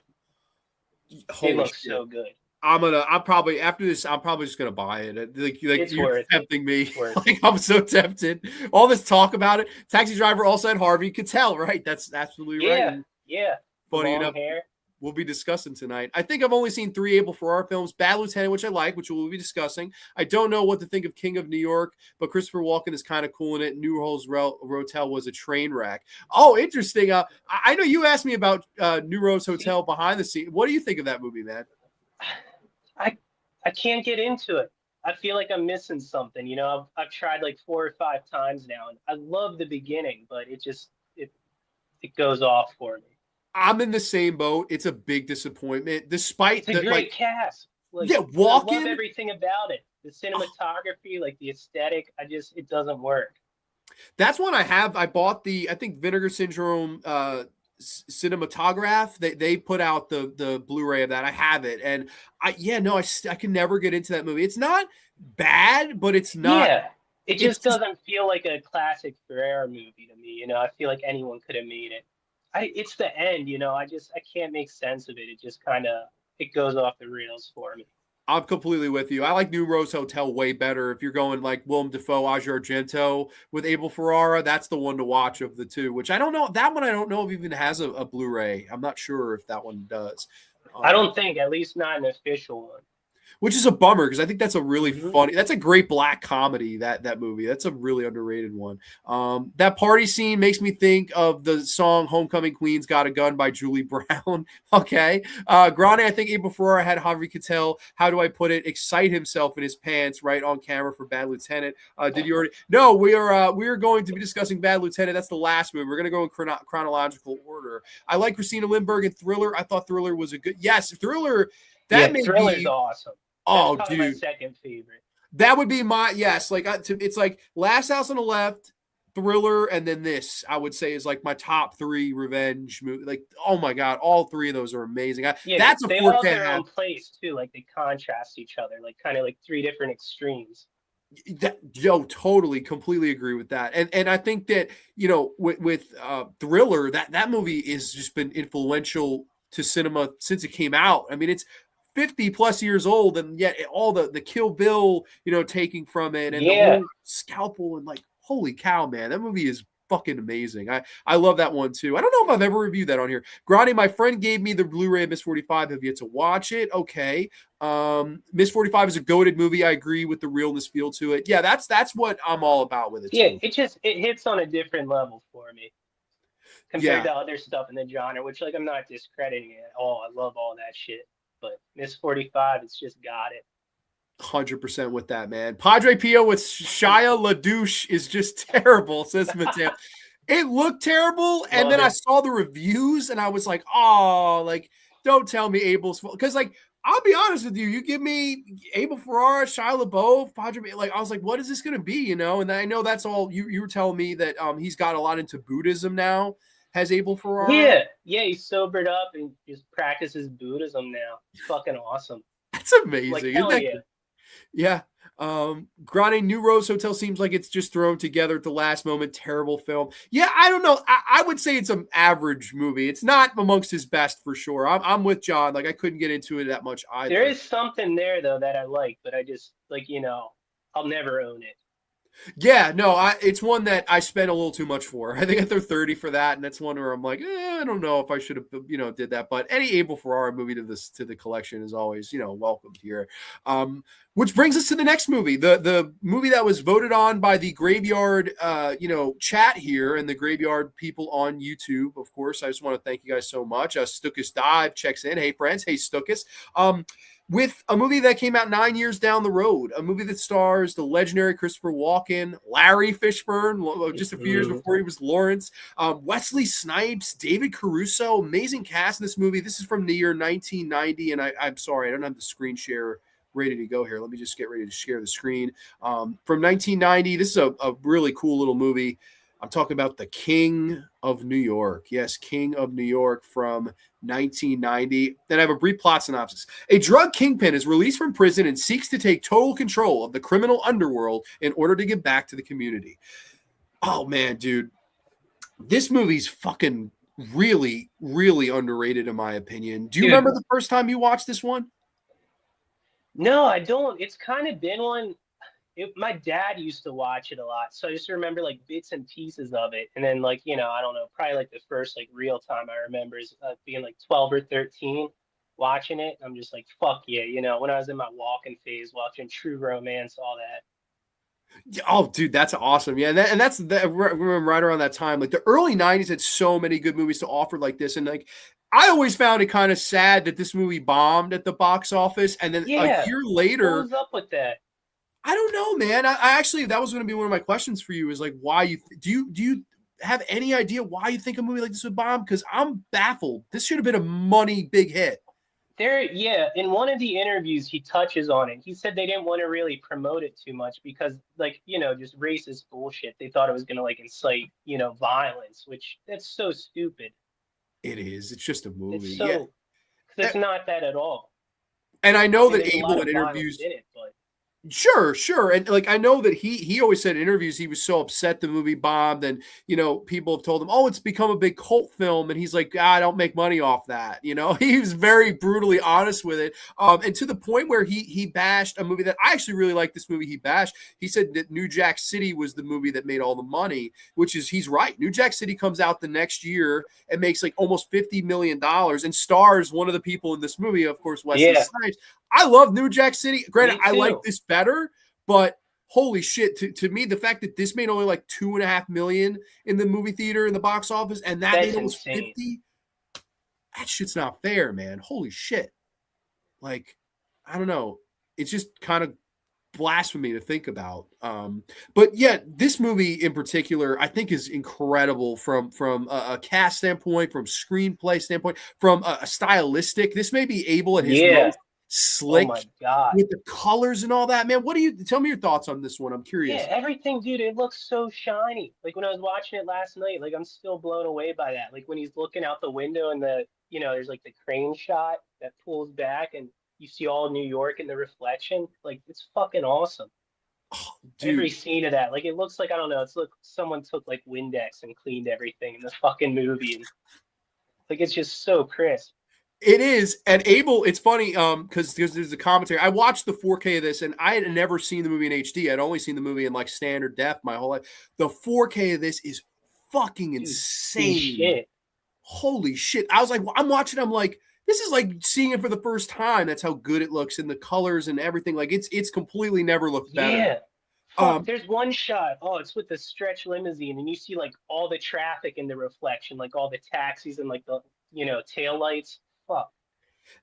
Speaker 2: They look so good.
Speaker 1: I'm probably after this. I'm probably just gonna buy it. Like you're tempting me. Like I'm so tempted. All this talk about it. Taxi Driver also had Harvey Keitel, right? That's absolutely right.
Speaker 2: Yeah.
Speaker 1: Funny enough, we'll be discussing tonight. I think I've only seen 3 Able Ferrara films. Bad Lieutenant, which I like, which we'll be discussing. I don't know what to think of King of New York, but Christopher Walken is kind of cool in it. New Rose Hotel was a train wreck. Oh, interesting. I know you asked me about New Rose Hotel behind the scenes. What do you think of that movie, man?
Speaker 2: I can't get into it. I feel like I'm missing something. You know, I've tried like 4 or 5 times now, and I love the beginning, but it goes off for me.
Speaker 1: I'm in the same boat. It's a big disappointment, despite
Speaker 2: it's a great cast.
Speaker 1: Like, yeah, Walken.
Speaker 2: I love everything about it. The cinematography, like the aesthetic. It doesn't work.
Speaker 1: That's one I have. I bought I think Vinegar Syndrome cinematograph. They put out the Blu-ray of that. I have it, and I can never get into that movie. It's not bad, but it's not.
Speaker 2: Yeah, it just doesn't feel like a classic Ferrara movie to me. You know, I feel like anyone could have made it. It's the end, you know. I can't make sense of it. It just it goes off the rails for me.
Speaker 1: I'm completely with you. I like New Rose Hotel way better. If you're going like Willem Dafoe, Asia Argento with Able Ferrara, that's the one to watch of the two, which I don't know. That one I don't know if even has a Blu-ray. I'm not sure if that one does.
Speaker 2: I don't think, at least not an official one.
Speaker 1: Which is a bummer because I think that's a really funny. That's a great black comedy. That movie. That's a really underrated one. That party scene makes me think of the song "Homecoming Queen's Got a Gun" by Julie Brown. Okay, Grande. I think Able Ferrara had Harvey Keitel. How do I put it? Excite himself in his pants right on camera for Bad Lieutenant. Did you already? No, we are going to be discussing Bad Lieutenant. That's the last movie. We're going to go in chronological order. I like Christina Lindbergh in Thriller. I thought Thriller was a good. Yes, Thriller.
Speaker 2: Thriller's awesome.
Speaker 1: Oh,
Speaker 2: dude, my second favorite.
Speaker 1: That would be it's like Last House on the Left, Thriller, and then this I would say is like my top 3 revenge movie. Like, oh my God, all 3 of those are amazing. That's a 4K.
Speaker 2: They all have their own place too. Like they contrast each other, like kind of like 3 different extremes.
Speaker 1: Totally, completely agree with that. And I think that with Thriller, that movie has just been influential to cinema since it came out. I mean, it's 50 plus years old, and yet all the Kill Bill, taking from it, and the whole scalpel, and like, holy cow, man, that movie is fucking amazing. I love that one too. I don't know if I've ever reviewed that on here. Grande, my friend gave me the Blu-ray of Miss 45. Have yet to watch it. Okay. Miss 45 is a goated movie. I agree with the realness feel to it. Yeah, that's what I'm all about with it.
Speaker 2: Yeah, too. It hits on a different level for me compared to other stuff in the genre, which like I'm not discrediting it at all. I love all that shit. But Miss 45, it's just got it.
Speaker 1: 100% with that, man. Padre Pio with Shia LaDouche is just terrible, says Mateo. It looked terrible, and then I saw the reviews, and I was like, oh, like, don't tell me Abel's fault. Because, like, I'll be honest with you. You give me Able Ferrara, Shia LaBeouf, Padre, like, I was like, what is this going to be, And I know that's all you were telling me that he's got a lot into Buddhism now. Has Able Ferrara?
Speaker 2: Yeah, he's sobered up and just practices Buddhism now. Fucking awesome.
Speaker 1: That's amazing. Like, hell yeah. Grande New Rose Hotel seems like it's just thrown together at the last moment. Terrible film. Yeah, I don't know. I would say it's an average movie. It's not amongst his best for sure. I'm with John. Like, I couldn't get into it that much either.
Speaker 2: There is something there though that I like, but I just like, I'll never own it.
Speaker 1: Yeah, no, it's one that I spent a little too much for. I think I threw 30 for that, and that's one where I'm like, I don't know if I should have, did that. But any Able Ferrara movie to the collection is always, welcomed here. Which brings us to the next movie, the movie that was voted on by the Graveyard, chat here and the Graveyard people on YouTube. Of course, I just want to thank you guys so much. Stuckus Dive checks in. Hey friends, hey Stuckus. With a movie that came out 9 years down the road, a movie that stars the legendary Christopher Walken, Larry Fishburne, just a few years before he was Laurence, Wesley Snipes, David Caruso, amazing cast in this movie. This is from the year 1990, and I'm sorry, I don't have the screen share ready to go here. Let me just get ready to share the screen. From 1990, this is a really cool little movie. I'm talking about The King of New York. Yes, King of New York from 1990. Then I have a brief plot synopsis. A drug kingpin is released from prison and seeks to take total control of the criminal underworld in order to give back to the community. Oh, man, dude. This movie's fucking really, really underrated in my opinion. Do you remember the first time you watched this one?
Speaker 2: No, I don't. It's kind of been one. My dad used to watch it a lot, so I just remember like bits and pieces of it. And then like, I don't know, probably like the first like real time I remember is being like 12 or 13 watching it. I'm just like, fuck yeah, when I was in my Walken phase watching True Romance, all that.
Speaker 1: Oh, dude, that's awesome. Yeah, and that's right around that time. Like the early 90s had so many good movies to offer like this. And like I always found it kind of sad that this movie bombed at the box office. And then a year later,
Speaker 2: what was up with that?
Speaker 1: I don't know, man. I actually, that was going to be one of my questions for you is like, why do you have any idea why you think a movie like this would bomb? Because I'm baffled. This should have been a money big hit.
Speaker 2: In one of the interviews, he touches on it. He said they didn't want to really promote it too much because, like, just racist bullshit. They thought it was going to, like, incite, violence, which that's so stupid.
Speaker 1: It is. It's just a movie.
Speaker 2: It's so, because it's not that at all.
Speaker 1: And I know that Abel in interviews.
Speaker 2: In it, but
Speaker 1: Sure. And like I know that he always said in interviews he was so upset the movie bombed, and people have told him, oh, it's become a big cult film, and he's like, I don't make money off that. He was very brutally honest with it. And to the point where he bashed a movie that I actually really like. This movie he bashed. He said that New Jack City was the movie that made all the money, which is he's right. New Jack City comes out the next year and makes like almost $50 million and stars one of the people in this movie, of course, Wesley Snipes. I love New Jack City. Granted, I like this better, but holy shit, to me, the fact that this made only like $2.5 million in the movie theater in the box office, and that's made almost 50, that shit's not fair, man. Holy shit. Like, I don't know. It's just kind of blasphemy to think about. But yeah, this movie in particular, I think is incredible from a cast standpoint, from screenplay standpoint, from a stylistic. This may be Abel at his most slick with the colors and all that, man. Tell me your thoughts on this one? I'm curious.
Speaker 2: Yeah, everything, dude, it looks so shiny. Like when I was watching it last night, like I'm still blown away by that. Like when he's looking out the window and there's like the crane shot that pulls back and you see all New York in the reflection. Like it's fucking awesome.
Speaker 1: Oh, dude.
Speaker 2: Every scene of that, like it looks like, I don't know, it's like someone took like Windex and cleaned everything in the fucking movie, and like it's just so crisp.
Speaker 1: It is. And Abel, it's funny because there's a commentary. I watched the 4K of this, and I had never seen the movie in HD. I'd only seen the movie in like standard def my whole life. The 4K of this is fucking insane.
Speaker 2: Shit.
Speaker 1: Holy shit. I was like, I'm watching, I'm like, this is like seeing it for the first time. That's how good it looks, and the colors and everything. Like it's completely never looked better.
Speaker 2: Yeah. There's one shot. Oh, it's with the stretch limousine, and you see like all the traffic in the reflection, like all the taxis and like the tail lights. Fuck.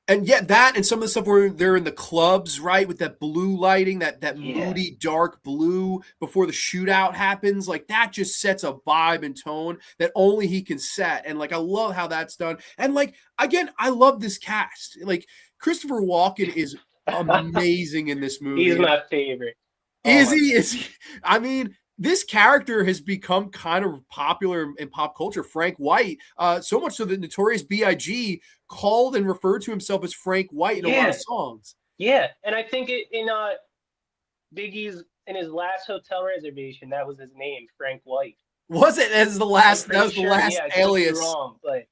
Speaker 1: And yet that and some of the stuff where they're in the clubs, right, with that blue lighting, that moody dark blue before the shootout happens, like that just sets a vibe and tone that only he can set. And like I love how that's done. And like again, I love this cast. Like Christopher Walken is amazing in this movie.
Speaker 2: He's my favorite.
Speaker 1: Is he? I mean, this character has become kind of popular in pop culture. Frank White, so much so that Notorious B.I.G. called and referred to himself as Frank White in a lot of songs.
Speaker 2: Yeah, and I think in Biggie's in his last hotel reservation, that was his name, Frank White.
Speaker 1: Was it as the last? That was the last alias.
Speaker 2: Wrong, but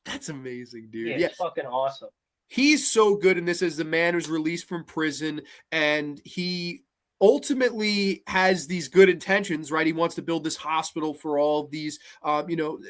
Speaker 1: that's amazing, dude.
Speaker 2: Yeah, it's fucking awesome.
Speaker 1: He's so good in this as the man who's released from prison, and he ultimately has these good intentions, right? He wants to build this hospital for all of these,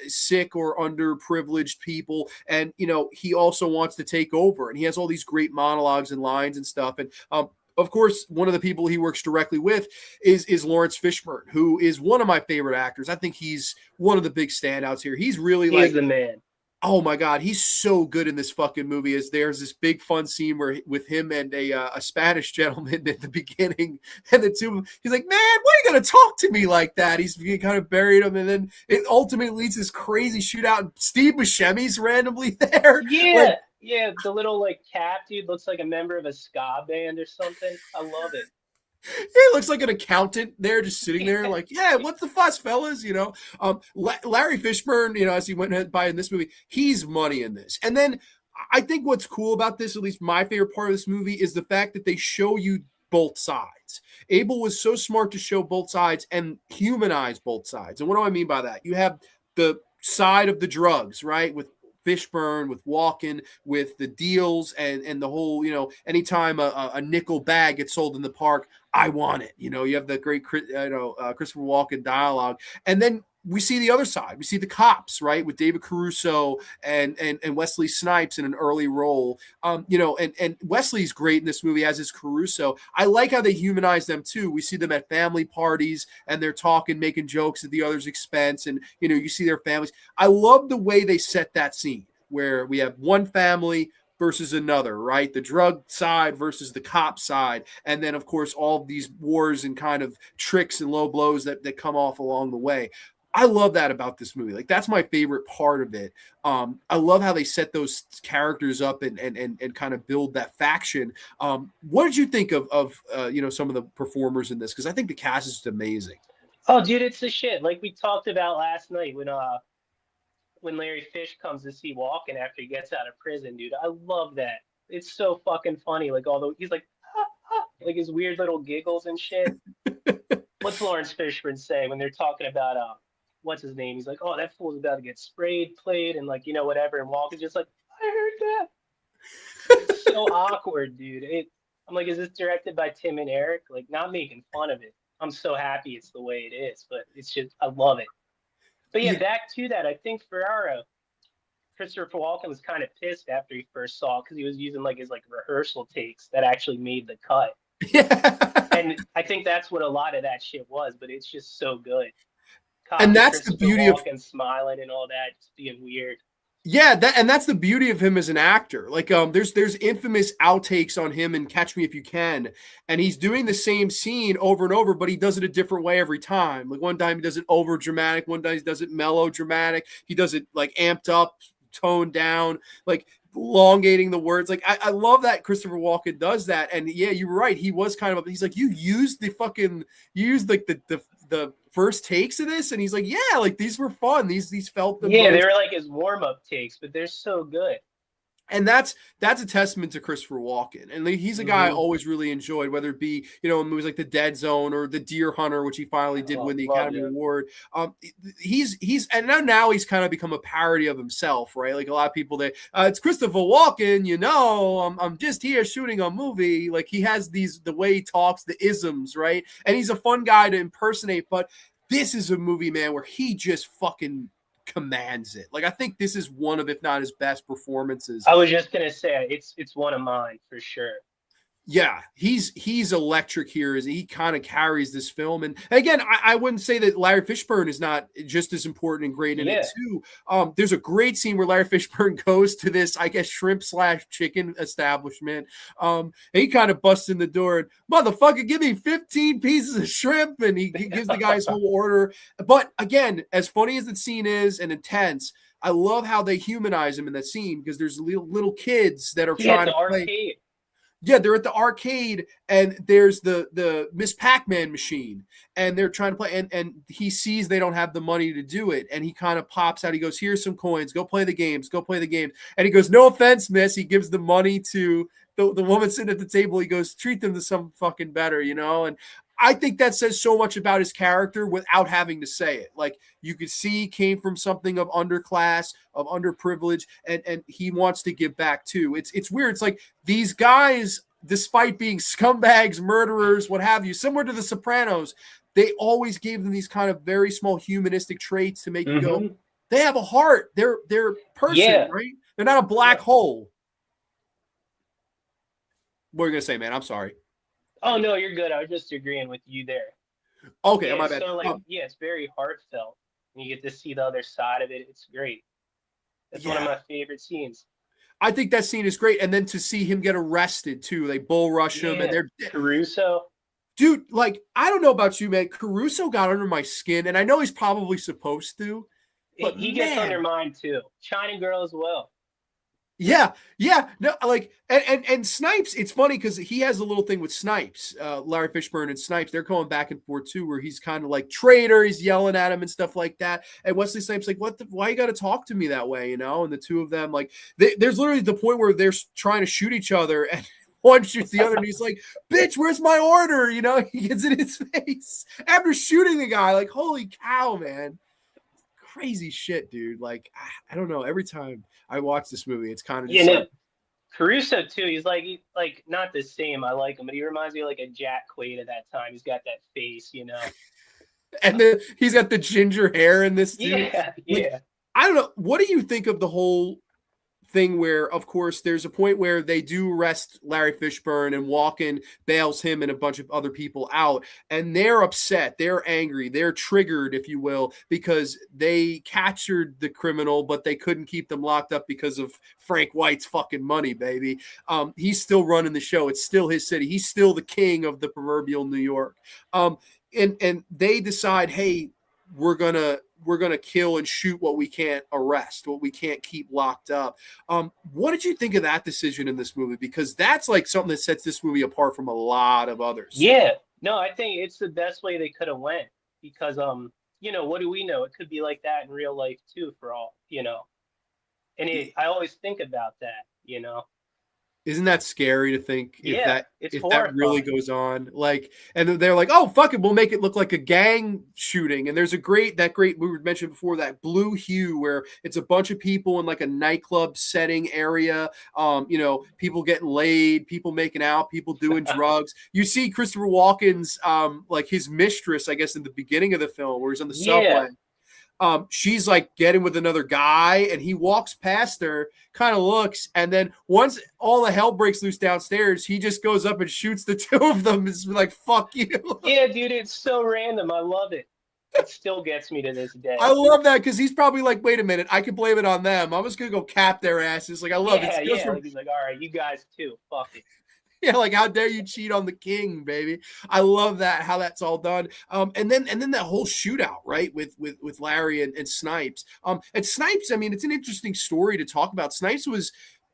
Speaker 1: sick or underprivileged people. And, he also wants to take over, and he has all these great monologues and lines and stuff. And, of course, one of the people he works directly with is Laurence Fishburne, who is one of my favorite actors. I think he's one of the big standouts here. He's really
Speaker 2: He is the man.
Speaker 1: Oh my God, he's so good in this fucking movie. As there's this big fun scene where with him and a Spanish gentleman at the beginning, and the two, he's like, "Man, why are you gonna talk to me like that?" He's kind of buried him, and then it ultimately leads to this crazy shootout. And Steve Buscemi's randomly there.
Speaker 2: Yeah, yeah, the little like cap dude looks like a member of a ska band or something. I love it.
Speaker 1: He looks like an accountant there, just sitting there, like, yeah, what's the fuss, fellas? Larry Fishburne, as he went by in this movie, he's money in this. And then I think what's cool about this, at least my favorite part of this movie, is the fact that they show you both sides. Abel was so smart to show both sides and humanize both sides. And what do I mean by that? You have the side of the drugs, right? With Fishburne, with Walken, with the deals and the whole, anytime a nickel bag gets sold in the park, I want it. You have the great, Christopher Walken dialogue. And then we see the other side. We see the cops, right, with David Caruso and Wesley Snipes in an early role. And Wesley's great in this movie, as is Caruso. I like how they humanize them too. We see them at family parties and they're talking, making jokes at the other's expense, and you see their families. I love the way they set that scene where we have one family versus another, right? The drug side versus the cop side. And then, of course, all of these wars and kind of tricks and low blows that come off along the way. I love that about this movie. Like, that's my favorite part of it. I love how they set those characters up and kind of build that faction. What did you think of some of the performers in this? Because I think the cast is amazing.
Speaker 2: Oh, dude, it's the shit. Like we talked about last night when Larry Fish comes to see Walken after he gets out of prison, dude. I love that. It's so fucking funny. Like, although he's like, like his weird little giggles and shit. What's Laurence Fishburne say when they're talking about what's his name? He's like, oh, that fool's about to get sprayed, played, and like, whatever. And Walken's just like, I heard that. It's so awkward, dude. I'm like, is this directed by Tim and Eric? Like, not making fun of it. I'm so happy it's the way it is, but it's just, I love it. But yeah, back to that. I think Christopher Walken was kind of pissed after he first saw it because he was using like his rehearsal takes that actually made the cut.
Speaker 1: Yeah.
Speaker 2: And I think that's what a lot of that shit was, but it's just so good.
Speaker 1: And that's the beauty of
Speaker 2: Walken smiling and all that, just being weird.
Speaker 1: Yeah, that's the beauty of him as an actor. Like, there's infamous outtakes on him in Catch Me If You Can, and he's doing the same scene over and over, but he does it a different way every time. Like, one time he does it over dramatic, one time he does it mellow dramatic. He does it like amped up, toned down, like elongating the words. Like, I love that Christopher Walken does that. And yeah, you're right. He was kind of, he's like, you used like the first takes of this, and he's like, yeah, like these were fun. These felt the
Speaker 2: yeah,
Speaker 1: most.
Speaker 2: they were like his warm-up takes, but they're so good.
Speaker 1: And that's a testament to Christopher Walken. And he's a guy I always really enjoyed, whether it be, in movies like The Dead Zone or The Deer Hunter, which he finally did win the Academy Award. He's and now he's kind of become a parody of himself, right? Like a lot of people it's Christopher Walken, I'm just here shooting a movie. Like, he has the way he talks, the isms, right? And he's a fun guy to impersonate, but this is a movie, man, where he just fucking commands it. Like, I think this is one of, if not his best performances.
Speaker 2: I was just gonna say it's one of mine for sure.
Speaker 1: Yeah, he's electric here as he kind of carries this film. And again, I wouldn't say that Larry Fishburne is not just as important and great in it too. There's a great scene where Larry Fishburne goes to this, I guess, shrimp/chicken establishment. And he kind of busts in the door and, motherfucker, give me 15 pieces of shrimp. And he gives the guy his whole order. But again, as funny as the scene is and intense, I love how they humanize him in that scene, because there's little kids that are trying to play.
Speaker 2: Arcade.
Speaker 1: Yeah, they're at the arcade, and there's the Miss Pac-Man machine, and they're trying to play, and he sees they don't have the money to do it, and he kind of pops out. He goes, here's some coins. Go play the games. And he goes, no offense, miss. He gives the money to the woman sitting at the table. He goes, treat them to some fucking better, And I think that says so much about his character without having to say it. Like, you could see he came from something of underclass, of underprivileged, and he wants to give back too. It's weird. It's like these guys despite being scumbags, murderers, what have you, similar to the Sopranos, they always gave them these kind of very small humanistic traits to make you go, they have a heart. They're person, right? They're not a black hole. What are you gonna say, man? I'm sorry.
Speaker 2: Oh no, you're good. I was just agreeing with you there.
Speaker 1: Okay,
Speaker 2: Yeah,
Speaker 1: my bad.
Speaker 2: so like, yeah, it's very heartfelt. And you get to see the other side of it. It's great. That's one of my favorite scenes.
Speaker 1: I think that scene is great, and then to see him get arrested too, they bull rush him, and they're
Speaker 2: Caruso.
Speaker 1: Dude, like, I don't know about you, man. Caruso got under my skin, and I know he's probably supposed to, but
Speaker 2: he gets under mine too. China Girl as well.
Speaker 1: Yeah, no, like, and Snipes. It's funny because he has a little thing with Snipes, Larry Fishburne and Snipes. They're going back and forth too, where he's kind of like traitor. He's yelling at him and stuff like that. And Wesley Snipes like, why you got to talk to me that way, you know? And the two of them, like, there's literally the point where they're trying to shoot each other, and one shoots the other, and he's like, "Bitch, where's my order?" You know, he gets in his face after shooting the guy. Like, holy cow, man. Crazy shit, dude. Like, I don't know. Every time I watch this movie, it's kind of just like,
Speaker 2: Caruso too. He's like not the same. I like him, but he reminds me of like a Jack Quaid at that time. He's got that face, you know.
Speaker 1: And then he's got the ginger hair in this too.
Speaker 2: Yeah.
Speaker 1: I don't know. What do you think of the whole thing where, of course, there's a point where they do arrest Larry Fishburne and Walken bails him and a bunch of other people out, and they're upset, they're angry, they're triggered, if you will, because they captured the criminal, but they couldn't keep them locked up because of Frank White's fucking money, baby. He's still running the show. It's still his city. He's still the king of the proverbial New York. And they decide, hey, we're gonna kill and shoot what we can't arrest, what we can't keep locked up. What did you think of that decision in this movie? Because that's like something that sets this movie apart from a lot of others.
Speaker 2: Yeah, no, I think it's the best way they could have went because you know, what do we know? It could be like that in real life too, for all you know. And I always think about that, you know.
Speaker 1: Isn't that scary to think if that really goes on? Like, and they're like, oh, fuck it, we'll make it look like a gang shooting. And there's that great we mentioned before, that blue hue where it's a bunch of people in like a nightclub setting area. You know, people getting laid, people making out, people doing drugs. You see Christopher Walken's like his mistress, I guess, in the beginning of the film where he's on the subway. She's like getting with another guy, and he walks past her, kind of looks, and then once all the hell breaks loose downstairs, he just goes up and shoots the two of them. It's like, fuck you.
Speaker 2: Yeah, dude, it's so random. I love it. It still gets me to this day.
Speaker 1: I love that because he's probably like, wait a minute, I can blame it on them. I'm just gonna go cap their asses. Like, I love it.
Speaker 2: Yeah. He's like, all right, you guys too. Fuck it.
Speaker 1: Yeah, like, how dare you cheat on the king, baby? I love that, how that's all done. And then that whole shootout, right, with Larry and Snipes. And Snipes, I mean, it's an interesting story to talk about. Snipes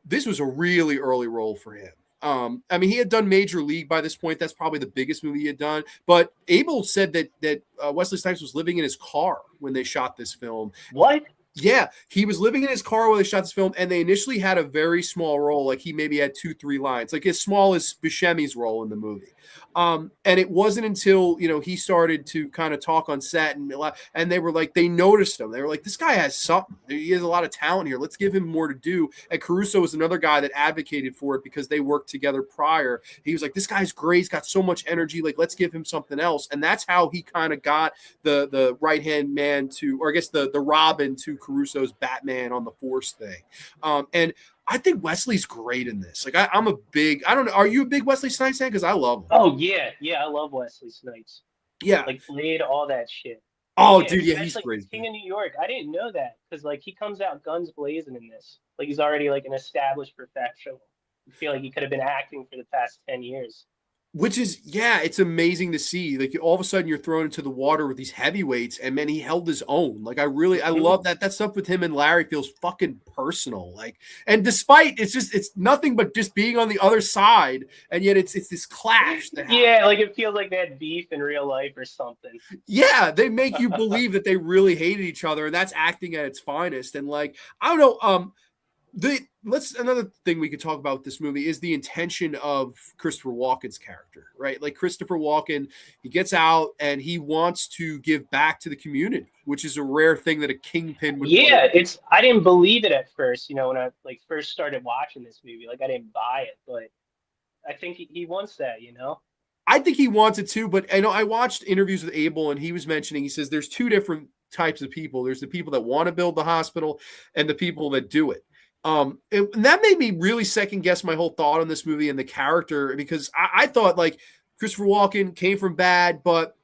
Speaker 1: this was a really early role for him. I mean, he had done Major League by this point. That's probably the biggest movie he had done. But Abel said that Wesley Snipes was living in his car when they shot this film.
Speaker 2: What?
Speaker 1: Yeah, he was living in his car while they shot this film, and they initially had a very small role. Like, he maybe had 2-3 lines, like as small as Buscemi's role in the movie. And it wasn't until, you know, he started to kind of talk on set, and they were like, they noticed him. They were like, this guy has something. He has a lot of talent here. Let's give him more to do. And Caruso was another guy that advocated for it because they worked together prior. He was like, this guy's great. He's got so much energy. Like, let's give him something else. And that's how he kind of got the right-hand man to, or I guess the Robin to Caruso's Batman on the Force thing. And I think Wesley's great in this. Like, I don't know. Are you a big Wesley Snipes fan? Because I love him.
Speaker 2: Oh, yeah. I love Wesley Snipes.
Speaker 1: Yeah.
Speaker 2: Like, Blade, all that shit.
Speaker 1: Oh, dude, yeah, he's
Speaker 2: like
Speaker 1: crazy.
Speaker 2: King of New York. I didn't know that because, like, he comes out guns blazing in this. Like, he's already, like, an established professional. I feel like he could have been acting for the past 10 years.
Speaker 1: Which is, yeah, it's amazing to see. Like, all of a sudden you're thrown into the water with these heavyweights, and man, he held his own. Like, I love that. That stuff with him and Larry feels fucking personal. Like, and despite it's nothing but just being on the other side, and yet it's this clash.
Speaker 2: Yeah, like it feels like they had beef in real life or something.
Speaker 1: Yeah, they make you believe that they really hated each other, and that's acting at its finest. And like, I don't know, another thing we could talk about with this movie is the intention of Christopher Walken's character, right? Like, Christopher Walken, he gets out and he wants to give back to the community, which is a rare thing that a kingpin would.
Speaker 2: Yeah, I didn't believe it at first, you know, when I like first started watching this movie. Like, I didn't buy it, but I think he wants that, you know?
Speaker 1: I think he wants it too, but I know I watched interviews with Abel, and he was mentioning, he says there's two different types of people. There's the people that want to build the hospital and the people that do it. And that made me really second guess my whole thought on this movie and the character, because I thought like Christopher Walken came from bad, but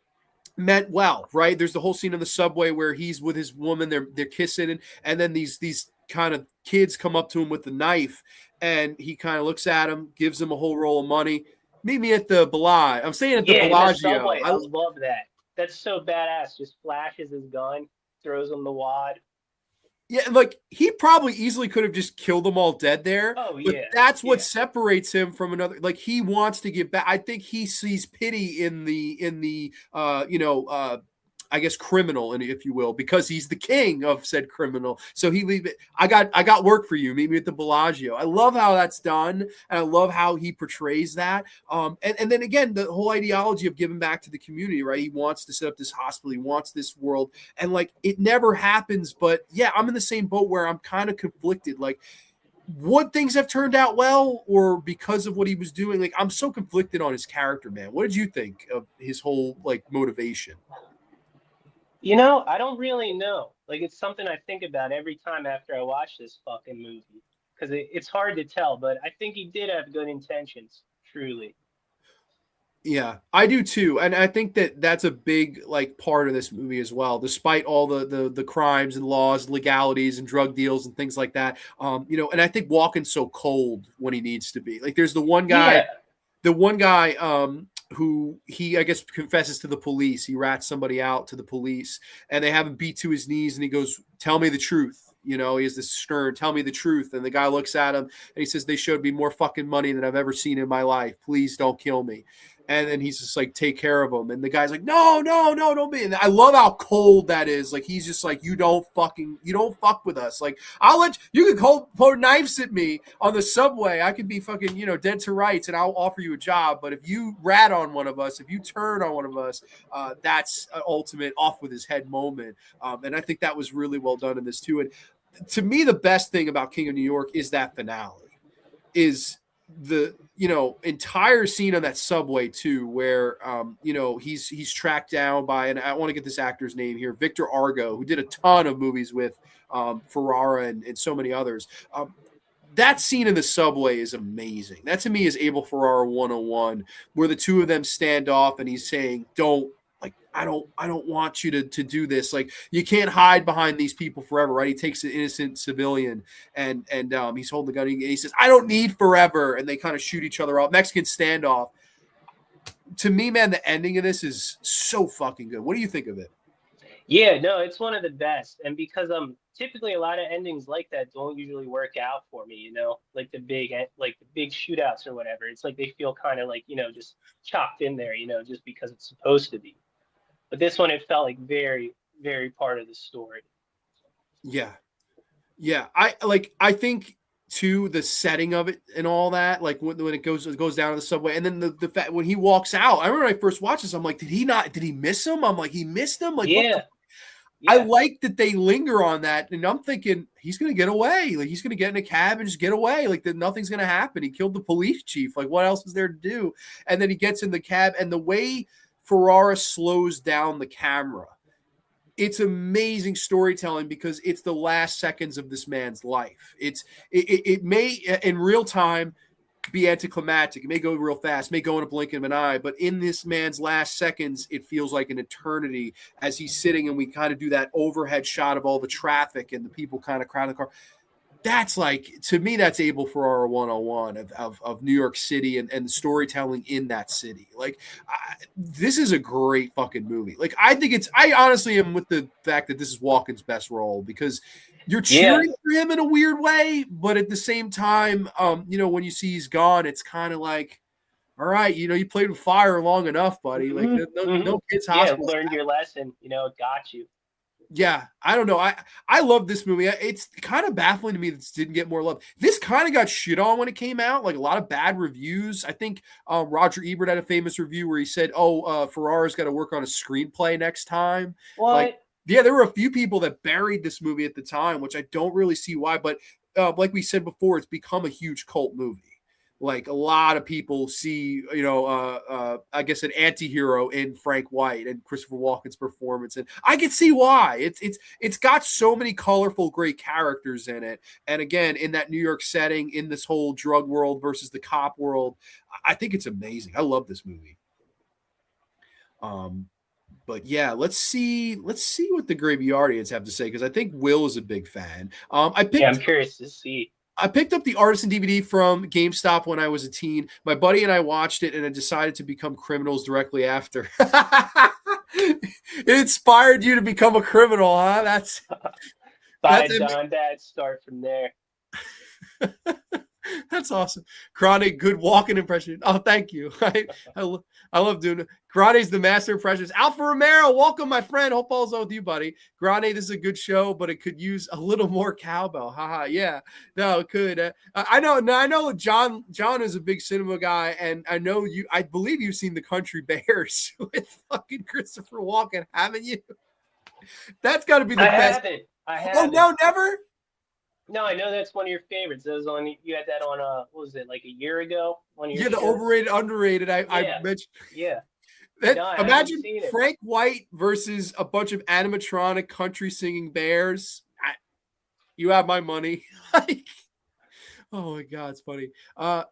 Speaker 1: meant well, right? There's the whole scene in the subway where he's with his woman, they're kissing, and then these kind of kids come up to him with the knife, and he kind of looks at him, gives them a whole roll of money. Meet me at the Bellagio. I'm saying at the
Speaker 2: Yeah, in the
Speaker 1: Bellagio.
Speaker 2: subway. I love that. That's so badass. Just flashes his gun, throws him the wad.
Speaker 1: Yeah, like he probably easily could have just killed them all dead there.
Speaker 2: Oh
Speaker 1: But
Speaker 2: yeah.
Speaker 1: that's what separates him from another. Like he wants to get back. I think he sees pity in the I guess criminal, if you will, because he's the king of said criminal. So he leave it. I got work for you. Meet me at the Bellagio. I love how that's done, and I love how he portrays that. And then again, the whole ideology of giving back to the community, right? He wants to set up this hospital. He wants this world, and like it never happens. But yeah, I'm in the same boat where I'm kind of conflicted. Like, would things have turned out well, or because of what he was doing? Like, I'm so conflicted on his character, man. What did you think of his whole like motivation?
Speaker 2: You know, I don't really know. Like, it's something I think about every time after I watch this fucking movie. Because it's hard to tell, but I think he did have good intentions, truly.
Speaker 1: Yeah, I do too, and I think that that's a big like part of this movie as well. Despite all the crimes and laws, legalities, and drug deals and things like that, and I think Walken's so cold when he needs to be. Like, there's
Speaker 2: Yeah.
Speaker 1: the one guy who he I guess confesses to the police. He rats somebody out to the police, and they have him beat to his knees, and he goes, "Tell me the truth." He has this stern, "Tell me the truth." And the guy looks at him and he says, "They showed me more fucking money than I've ever seen in my life. Please don't kill me." And then he's just like, "Take care of him." And the guy's like, "No, no, no, don't be." And I love how cold that is. Like, he's just like, you don't fuck with us. Like, you can pour knives at me on the subway. I could be fucking, dead to rights, and I'll offer you a job. But if you rat on one of us, if you turn on one of us, that's an ultimate off with his head moment. And I think that was really well done in this too. And to me, the best thing about King of New York is that finale, is the entire scene on that subway too, where he's tracked down by, and I want to get this actor's name here, Victor Argo, who did a ton of movies with Ferrara and so many others. That scene in the subway is amazing. That to me is Able Ferrara 101, where the two of them stand off and he's saying, I don't want you to do this. Like, you can't hide behind these people forever, right? He takes an innocent civilian and he's holding the gun. And he says, "I don't need forever." And they kind of shoot each other off. Mexican standoff. To me, man, the ending of this is so fucking good. What do you think of it?
Speaker 2: Yeah, no, it's one of the best. And because typically a lot of endings like that don't usually work out for me, like the big shootouts or whatever. It's like they feel kind of like, just chopped in there, just because it's supposed to be. But this one, it felt like very, very part of the story.
Speaker 1: Yeah. I think too, the setting of it and all that, like when it goes down to the subway, and then the fact when he walks out. I remember when I first watched this, I'm like, did he miss him? I'm like, he missed him? Like,
Speaker 2: yeah.
Speaker 1: I like that they linger on that, and I'm thinking he's gonna get away. Like, he's gonna get in a cab and just get away. Like, that nothing's gonna happen. He killed the police chief. Like, what else is there to do? And then he gets in the cab, and the way Ferrara slows down the camera, it's amazing storytelling, because it's the last seconds of this man's life. It may in real time be anticlimactic. It may go real fast, may go in a blink of an eye, but in this man's last seconds, it feels like an eternity as he's sitting, and we kind of do that overhead shot of all the traffic and the people kind of crowding the car. That's like, to me, that's Able Ferrara 101 of New York City and the storytelling in that city. Like, this is a great fucking movie. Like, I honestly am with the fact that this is Walken's best role, because you're cheering for him in a weird way, but at the same time, when you see he's gone, it's kind of like, all right, you played with fire long enough, buddy. Like, no kids hospital.
Speaker 2: Yeah, learned your lesson. It got you.
Speaker 1: Yeah, I don't know. I love this movie. It's kind of baffling to me that this didn't get more love. This kind of got shit on when it came out, like a lot of bad reviews. I think Roger Ebert had a famous review where he said, Ferrara's got to work on a screenplay next time.
Speaker 2: What?
Speaker 1: Like, yeah, there were a few people that buried this movie at the time, which I don't really see why. But like we said before, it's become a huge cult movie. like a lot of people see, I guess an anti-hero in Frank White and Christopher Walken's performance. And I can see why. It's got so many colorful, great characters in it. And again, in that New York setting, in this whole drug world versus the cop world, I think it's amazing. I love this movie. But yeah, let's see what the Graveyardians have to say, because I think Will is a big fan.
Speaker 2: I'm curious to see.
Speaker 1: I picked up the Artisan DVD from GameStop when I was a teen. My buddy and I watched it, and I decided to become criminals directly after. It inspired you to become a criminal, huh? That's
Speaker 2: Don Dad, start from there.
Speaker 1: That's awesome. Grande, good Walken impression. Oh, thank you. I love doing it. Grande's the master impressions. Alpha Romero, welcome, my friend. Hope all's well with you, buddy. Grande, this is a good show, but it could use a little more cowbell. Haha, yeah. No, it could. I know John is a big cinema guy, and I believe you've seen The Country Bears with fucking Christopher Walken, haven't you? That's got to be the best.
Speaker 2: I haven't.
Speaker 1: Oh, no, never?
Speaker 2: No, I know that's one of your favorites. That was on. You had that on. What was it, like a year ago?
Speaker 1: The overrated, underrated. I mentioned.
Speaker 2: Yeah.
Speaker 1: Imagine Frank White versus a bunch of animatronic country singing bears. You have my money. Oh my God, it's funny.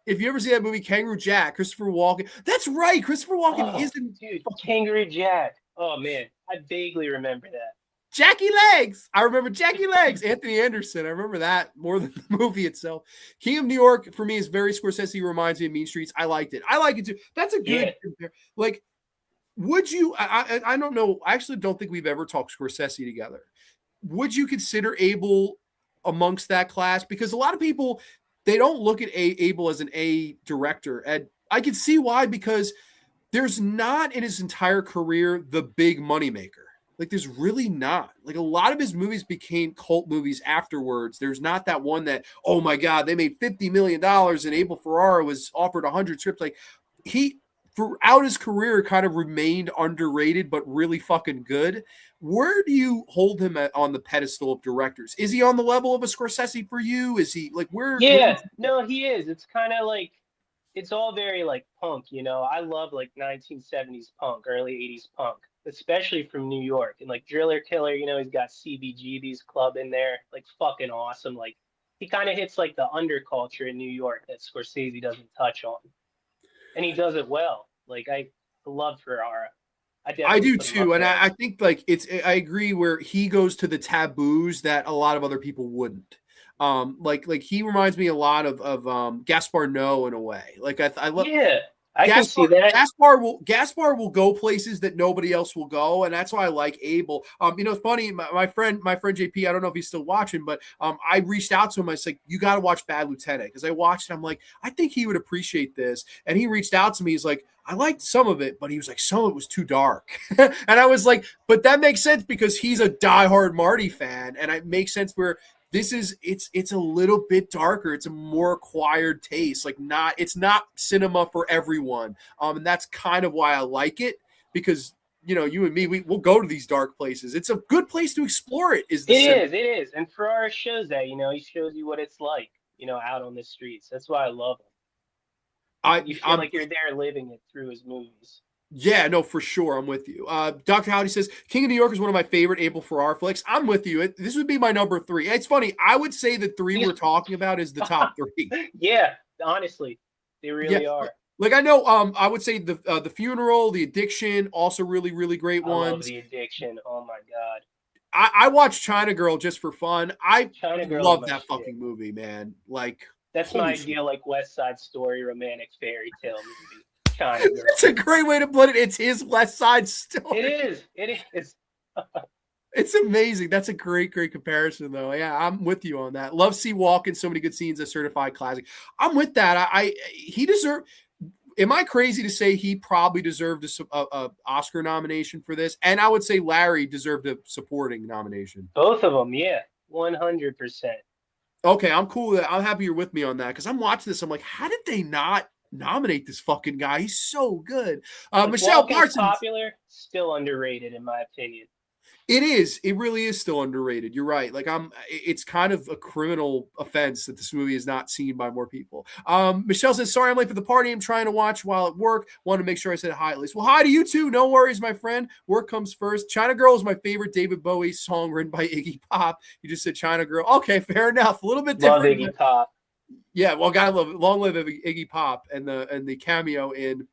Speaker 1: If you ever see that movie Kangaroo Jack, Christopher Walken. That's right, Christopher Walken isn't.
Speaker 2: Dude, Kangaroo Jack. Oh man, I vaguely remember that.
Speaker 1: Jackie Legs. I remember Jackie Legs. Anthony Anderson. I remember that more than the movie itself. King of New York for me is very Scorsese. Reminds me of Mean Streets. I liked it. I like it too. That's a good compare. Like, would you? I don't know. I actually don't think we've ever talked Scorsese together. Would you consider Abel amongst that class? Because a lot of people, they don't look at Abel as an A director, and I can see why. Because there's not in his entire career the big moneymaker. Like, there's really not. Like, a lot of his movies became cult movies afterwards. There's not that one that, oh my God, they made $50 million and Able Ferrara was offered 100 scripts. Like, he, throughout his career, kind of remained underrated, but really fucking good. Where do you hold him on the pedestal of directors? Is he on the level of a Scorsese for you? Is he, like, where?
Speaker 2: Yeah, no, he is. It's kind of like, it's all very, like, punk, you know? I love, like, 1970s punk, early 80s punk. Especially from New York, and like Driller Killer, you know, he's got CBGB's club in there, like fucking awesome. Like, he kind of hits like the underculture in New York that Scorsese doesn't touch on, and he does it well. Like, I love Ferrara.
Speaker 1: I do too, and I think like I agree where he goes to the taboos that a lot of other people wouldn't. Like he reminds me a lot of Gaspar Noé in a way. Like I love.
Speaker 2: Yeah. I can see that.
Speaker 1: Gaspar will go places that nobody else will go, and that's why I like Abel. It's funny. My friend JP. I don't know if he's still watching, but I reached out to him. I was like, "You got to watch Bad Lieutenant," because I watched it. I'm like, I think he would appreciate this. And he reached out to me. He's like, I liked some of it, but he was like, some of it was too dark. And I was like, but that makes sense because he's a diehard Marty fan, and it makes sense where. It's a little bit darker. It's a more acquired taste. Like, it's not cinema for everyone. And that's kind of why I like it, because you and me, we'll go to these dark places. It's a good place to explore it. It
Speaker 2: is. And Ferrara shows that, he shows you what it's like, out on the streets. That's why I love him. You feel like you're there living it through his movies.
Speaker 1: Yeah, no, for sure. I'm with you. Dr. Howdy says, King of New York is one of my favorite Able Ferrara flicks. I'm with you. This would be my number 3. It's funny. I would say the 3 we're talking about is the top 3.
Speaker 2: Yeah, honestly. They really are.
Speaker 1: Like, I know, I would say the Funeral, The Addiction, also really, really great ones.
Speaker 2: I love The Addiction. Oh, my God.
Speaker 1: I watched China Girl just for fun. I love that fucking movie, man. Like,
Speaker 2: that's my ideal, like, West Side Story romantic fairy tale movie.
Speaker 1: That's a great way to put it. It's his West Side Story.
Speaker 2: It is.
Speaker 1: It's amazing. That's a great comparison, though. Yeah, I'm with you on that. Love see Walken. So many good scenes. A certified classic. I'm with that. He deserved. Am I crazy to say he probably deserved a Oscar nomination for this? And I would say Larry deserved a supporting nomination.
Speaker 2: Both of them, yeah, 100%.
Speaker 1: Okay, I'm cool with that. I'm happy you're with me on that because I'm watching this. I'm like, how did they not nominate this fucking guy? He's so good. Michelle Parsons,
Speaker 2: popular, still underrated in my opinion.
Speaker 1: It is. It really is still underrated. You're right. Like it's kind of a criminal offense that this movie is not seen by more people. Michelle says, sorry, I'm late for the party. I'm trying to watch while at work. Want to make sure I said hi at least. Well, hi to you too. No worries, my friend. Work comes first. China Girl is my favorite David Bowie song written by Iggy Pop. You just said China Girl. Okay, fair enough. A little bit different.
Speaker 2: Love Iggy Pop.
Speaker 1: Yeah, well, gotta love it. Long live Iggy Pop and the cameo in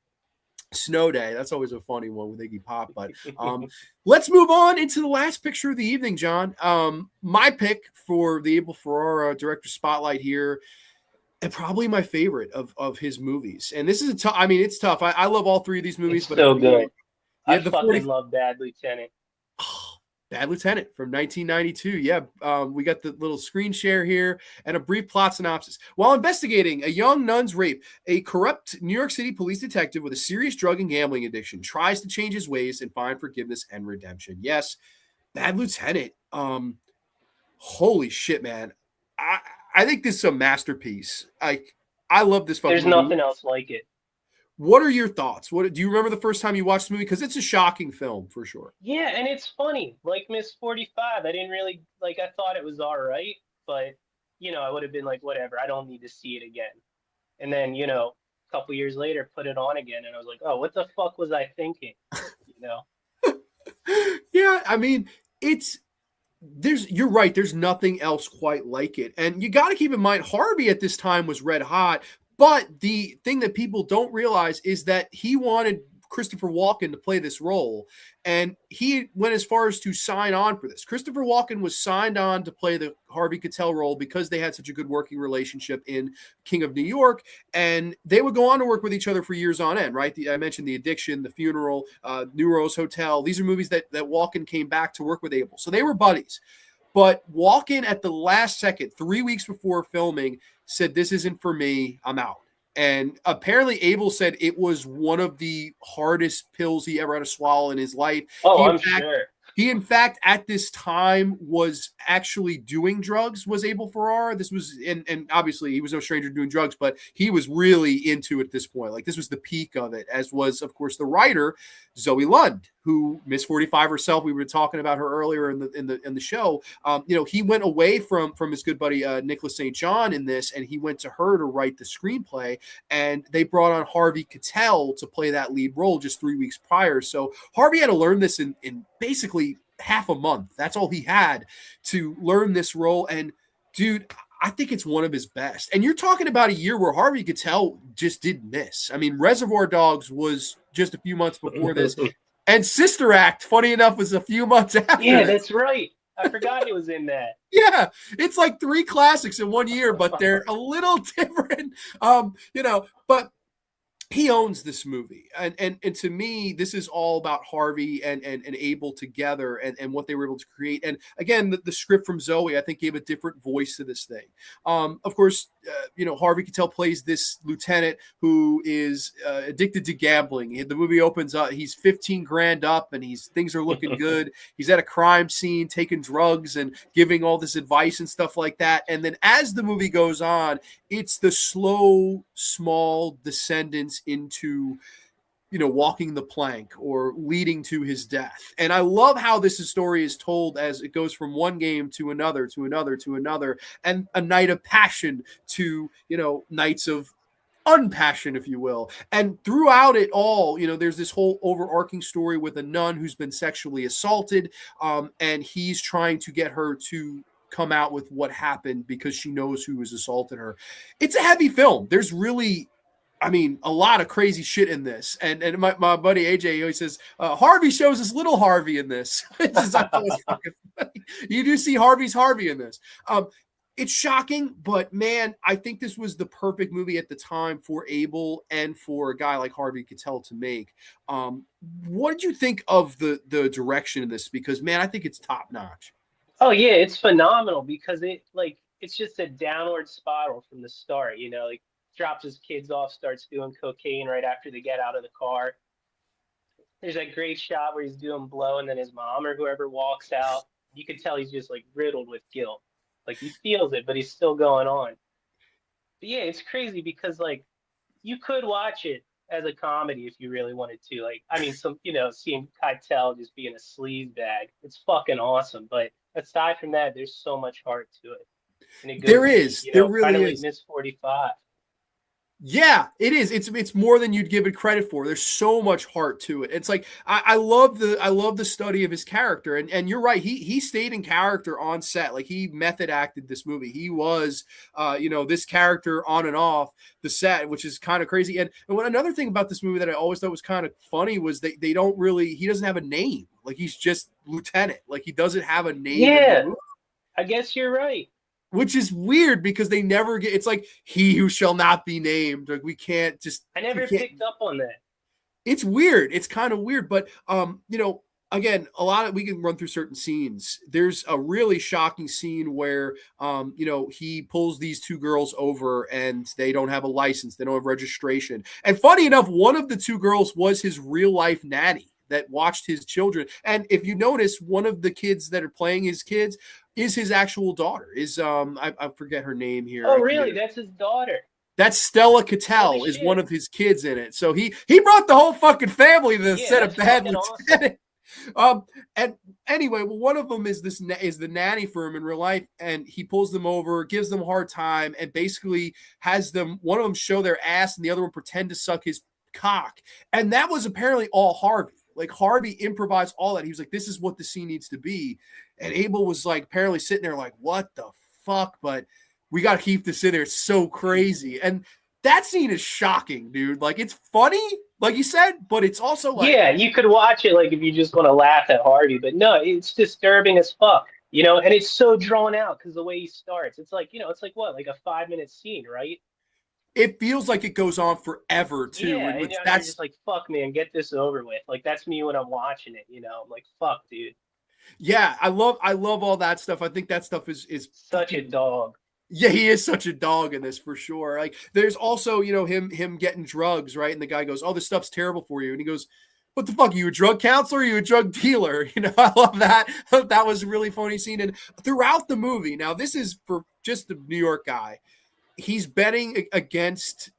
Speaker 1: Snow Day. That's always a funny one with Iggy Pop. But let's move on into the last picture of the evening, John. My pick for the Able Ferrara director spotlight here, and probably my favorite of his movies. And this is a tough. I mean, it's tough. I love all three of these movies,
Speaker 2: It's
Speaker 1: but
Speaker 2: so good.
Speaker 1: Yeah,
Speaker 2: I fucking love Bad Lieutenant.
Speaker 1: Bad Lieutenant from 1992. Yeah, we got the little screen share here and a brief plot synopsis. While investigating a young nun's rape, a corrupt New York City police detective with a serious drug and gambling addiction tries to change his ways and find forgiveness and redemption. Yes, Bad Lieutenant. Holy shit, man. I think this is a masterpiece. I love this fucking
Speaker 2: movie. There's nothing else like it.
Speaker 1: What are your thoughts? What do you remember the first time you watched the movie? Because it's a shocking film for sure.
Speaker 2: Yeah, and it's funny. Like Miss 45, I didn't really like. I thought it was all right, but I would have been like, whatever. I don't need to see it again. And then a couple years later, put it on again, and I was like, oh, what the fuck was I thinking?
Speaker 1: Yeah, I mean, you're right. There's nothing else quite like it, and you got to keep in mind, Harvey at this time was red hot. But the thing that people don't realize is that he wanted Christopher Walken to play this role, and he went as far as to sign on for this. Christopher Walken was signed on to play the Harvey Keitel role because they had such a good working relationship in King of New York, and they would go on to work with each other for years on end, right? I mentioned The Addiction, The Funeral, New Rose Hotel. These are movies that Walken came back to work with Abel. So they were buddies. But Walken at the last second, 3 weeks before filming, said, this isn't for me, I'm out. And apparently Abel said it was one of the hardest pills he ever had to swallow in his life.
Speaker 2: I'm sure.
Speaker 1: He, in fact, at this time was actually doing drugs, was Able Ferrara. This was, and obviously he was no stranger to doing drugs, but he was really into it at this point. Like, this was the peak of it, as was, of course, the writer, Zoe Lund, who Miss 45 herself. We were talking about her earlier in the show. He went away from his good buddy Nicholas St. John in this, and he went to her to write the screenplay. And they brought on Harvey Keitel to play that lead role just 3 weeks prior. So Harvey had to learn this in basically half a month. That's all he had to learn this role. And dude, I think it's one of his best. And you're talking about a year where Harvey Keitel just didn't miss. I mean, Reservoir Dogs was just a few months before this. And Sister Act, funny enough, was a few months after.
Speaker 2: Yeah, that's right. I forgot it was in that.
Speaker 1: Yeah, it's like 3 classics in 1 year, but they're a little different. But he owns this movie. And to me, this is all about Harvey and Abel together and what they were able to create. And again, the script from Zoe, I think, gave a different voice to this thing. Of course, Harvey Keitel plays this lieutenant who is addicted to gambling. The movie opens up, he's 15 grand up and things are looking good. He's at a crime scene, taking drugs and giving all this advice and stuff like that. And then as the movie goes on, it's the slow, small descendants into walking the plank or leading to his death. And I love how this story is told as it goes from one game to another, to another, to another, and a night of passion to, nights of unpassion, if you will. And throughout it all, there's this whole overarching story with a nun who's been sexually assaulted, and he's trying to get her to come out with what happened because she knows who has assaulted her. It's a heavy film. There's really, a lot of crazy shit in this. And my buddy AJ always says, Harvey shows us little Harvey in this. You do see Harvey's Harvey in this. It's shocking, but man, I think this was the perfect movie at the time for Abel and for a guy like Harvey Keitel to make. What did you think of the direction of this? Because man, I think it's top notch.
Speaker 2: Oh yeah, it's phenomenal because it's just a downward spiral from the start, drops his kids off, starts doing cocaine right after they get out of the car. There's that great shot where he's doing blow and then his mom or whoever walks out. You can tell he's just riddled with guilt. He feels it, but he's still going on. But yeah, it's crazy because you could watch it as a comedy if you really wanted to. Like, I mean, some, seeing Keitel just being a sleaze bag, it's fucking awesome. But aside from that, there's so much heart to it, and it goes
Speaker 1: There
Speaker 2: deep.
Speaker 1: is. There
Speaker 2: Kind
Speaker 1: really
Speaker 2: of like
Speaker 1: is.
Speaker 2: Miss 45.
Speaker 1: Yeah, it is. It's more than you'd give it credit for. There's so much heart to it. It's like I love the study of his character, and you're right. He stayed in character on set. Like he method acted this movie. He was this character on and off the set, which is kind of crazy. And another thing about this movie that I always thought was kind of funny was they don't really, he doesn't have a name. Like he's just Lieutenant. Like he doesn't have a name in the
Speaker 2: Yeah,
Speaker 1: movie.
Speaker 2: I guess you're right.
Speaker 1: Which is weird because they never get, it's like he who shall not be named. Like we can't.
Speaker 2: I never picked up on that.
Speaker 1: It's weird. It's kind of weird, but again, we can run through certain scenes. There's a really shocking scene where he pulls these two girls over and they don't have a license, they don't have registration. And funny enough, one of the two girls was his real life nanny that watched his children. And if you notice, one of the kids that are playing his kids is his actual daughter. I forget her name here.
Speaker 2: Oh, really? That's his daughter.
Speaker 1: That's Stella Keitel is one of his kids in it. So he brought the whole fucking family to the set of Bad Lieutenant. Awesome. And anyway, one of them is the nanny for him in real life, and he pulls them over, gives them a hard time, and basically has one of them show their ass and the other one pretend to suck his cock. And that was apparently all Harvey. Like Harvey improvised all that. He was like, this is what the scene needs to be. And Abel was like apparently sitting there like, what the fuck? But we got to keep this in there. It's so crazy. And that scene is shocking, dude. Like it's funny, like you said, but it's also like,
Speaker 2: yeah, you could watch it like if you just want to laugh at Harvey, but no, it's disturbing as fuck, and it's so drawn out because the way he starts, it's like, it's like what, like a 5-minute scene, right?
Speaker 1: It feels like it goes on forever too.
Speaker 2: Yeah, and that's just like, fuck, man, get this over with. Like that's me when I'm watching it. I'm like, fuck, dude.
Speaker 1: Yeah, I love all that stuff. I think that stuff is
Speaker 2: such a dog.
Speaker 1: Yeah, he is such a dog in this for sure. Like there's also, him getting drugs, right? And the guy goes, "Oh, this stuff's terrible for you." And he goes, "What the fuck? Are you a drug counselor? Are you a drug dealer?" I love that. That was a really funny scene. And throughout the movie, now this is for just the New York guy. He's betting against,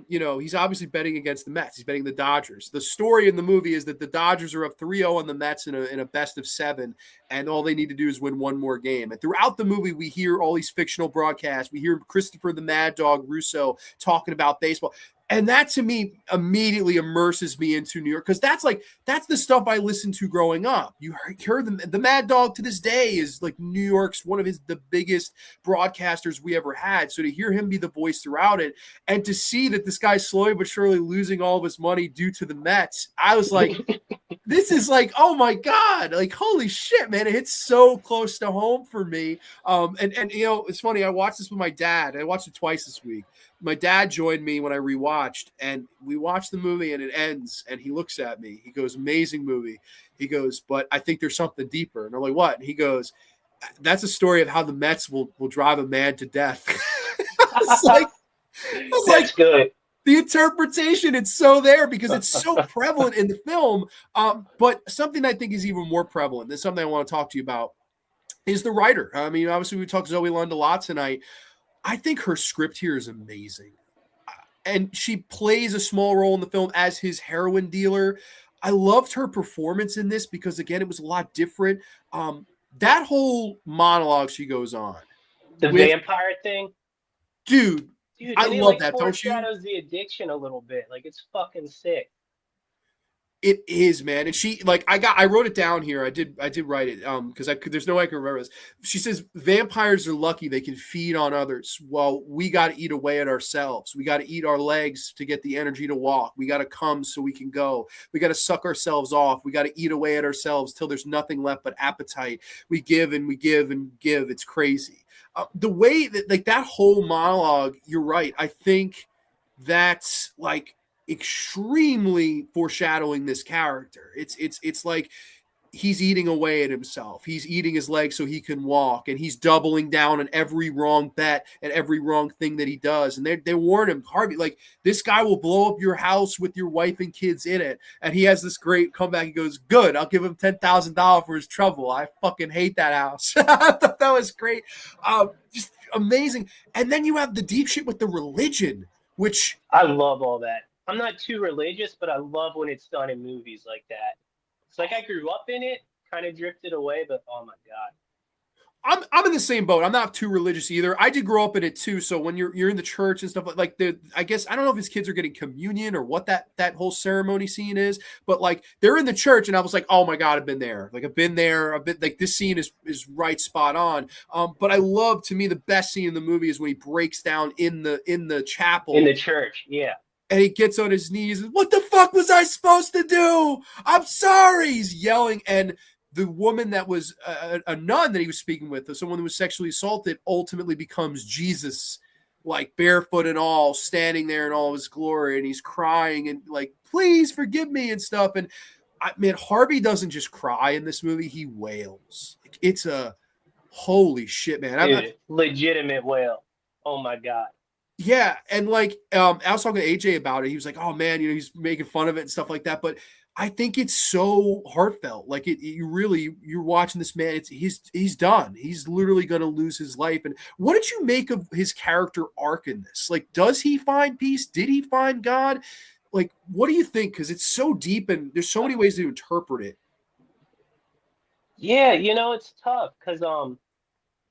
Speaker 1: he's obviously betting against the Mets. He's betting the Dodgers. The story in the movie is that the Dodgers are up 3-0 on the Mets in a best of 7, and all they need to do is win one more game. And throughout the movie, we hear all these fictional broadcasts. We hear Christopher the Mad Dog Russo talking about baseball. And that to me immediately immerses me into New York, because that's the stuff I listened to growing up. You heard the Mad Dog to this day is like New York's one of the biggest broadcasters we ever had. So to hear him be the voice throughout it, and to see that this guy's slowly but surely losing all of his money due to the Mets, I was like, this is like, oh my God, like holy shit, man! It hits so close to home for me. And it's funny. I watched this with my dad. I watched it twice this week. My dad joined me when I rewatched, and we watched the movie, and it ends, and he looks at me. He goes, "Amazing movie." He goes, "But I think there's something deeper." And I'm like, "What?" And he goes, "That's a story of how the Mets will drive a man to death." I was like,
Speaker 2: good.
Speaker 1: The interpretation, it's so there because it's so prevalent in the film. But something I think is even more prevalent, that's something I want to talk to you about, is the writer. I mean, obviously we talked Zoe Lund a lot tonight. I think her script here is amazing. And she plays a small role in the film as his heroin dealer. I loved her performance in this because, again, it was a lot different. That whole monologue she goes on.
Speaker 2: The vampire thing?
Speaker 1: Dude, I love that, don't you? It
Speaker 2: foreshadows the addiction a little bit. Like, it's fucking sick.
Speaker 1: It is, man. And she, like, I wrote it down here. I did write it because there's no way I can remember this. She says vampires are lucky they can feed on others. Well, we got to eat away at ourselves. We got to eat our legs to get the energy to walk. We got to come so we can go. We got to suck ourselves off. We got to eat away at ourselves till there's nothing left but appetite. We give and we give and give. It's crazy. The way that, like, that whole monologue, you're right. I think that's like extremely foreshadowing this character. It's like he's eating away at himself. He's eating his legs so he can walk, and he's doubling down on every wrong bet and every wrong thing that he does. And they warn him, Harvey, like, this guy will blow up your house with your wife and kids in it. And he has this great comeback. He goes, "Good, I'll give him $10,000 for his trouble. I fucking hate that house." I thought that was great. Just amazing. And then you have the deep shit with the religion, which
Speaker 2: I love all that. I'm not too religious, but I love when it's done in movies like that. It's like I grew up in it, kind of drifted away, but oh my God.
Speaker 1: I'm in the same boat. I'm not too religious either. I did grow up in it too. So when you're in the church and stuff like the, I guess I don't know if his kids are getting communion or what that whole ceremony scene is, but like they're in the church and I was like, oh my God, I've been there. Like I've been there. I've been like this scene is right spot on. But I love, to me, the best scene in the movie is when he breaks down in the
Speaker 2: In
Speaker 1: chapel
Speaker 2: the church, yeah.
Speaker 1: and he gets on his knees and, what the fuck was I supposed to do? I'm sorry. He's yelling. And the woman that was a nun that he was speaking with, someone who was sexually assaulted, ultimately becomes Jesus, like barefoot and all, standing there in all of his glory. And he's crying and like, please forgive me and stuff. And man, Harvey doesn't just cry in this movie. He wails. It's a holy shit, man.
Speaker 2: Dude, legitimate wail. Oh my God.
Speaker 1: Yeah, and like I was talking to AJ about it. He was like, "Oh man, he's making fun of it and stuff like that." But I think it's so heartfelt. Like you're watching this man. He's done. He's literally going to lose his life. And what did you make of his character arc in this? Like, does he find peace? Did he find God? Like, what do you think? Because it's so deep and there's so many ways to interpret it.
Speaker 2: Yeah, it's tough because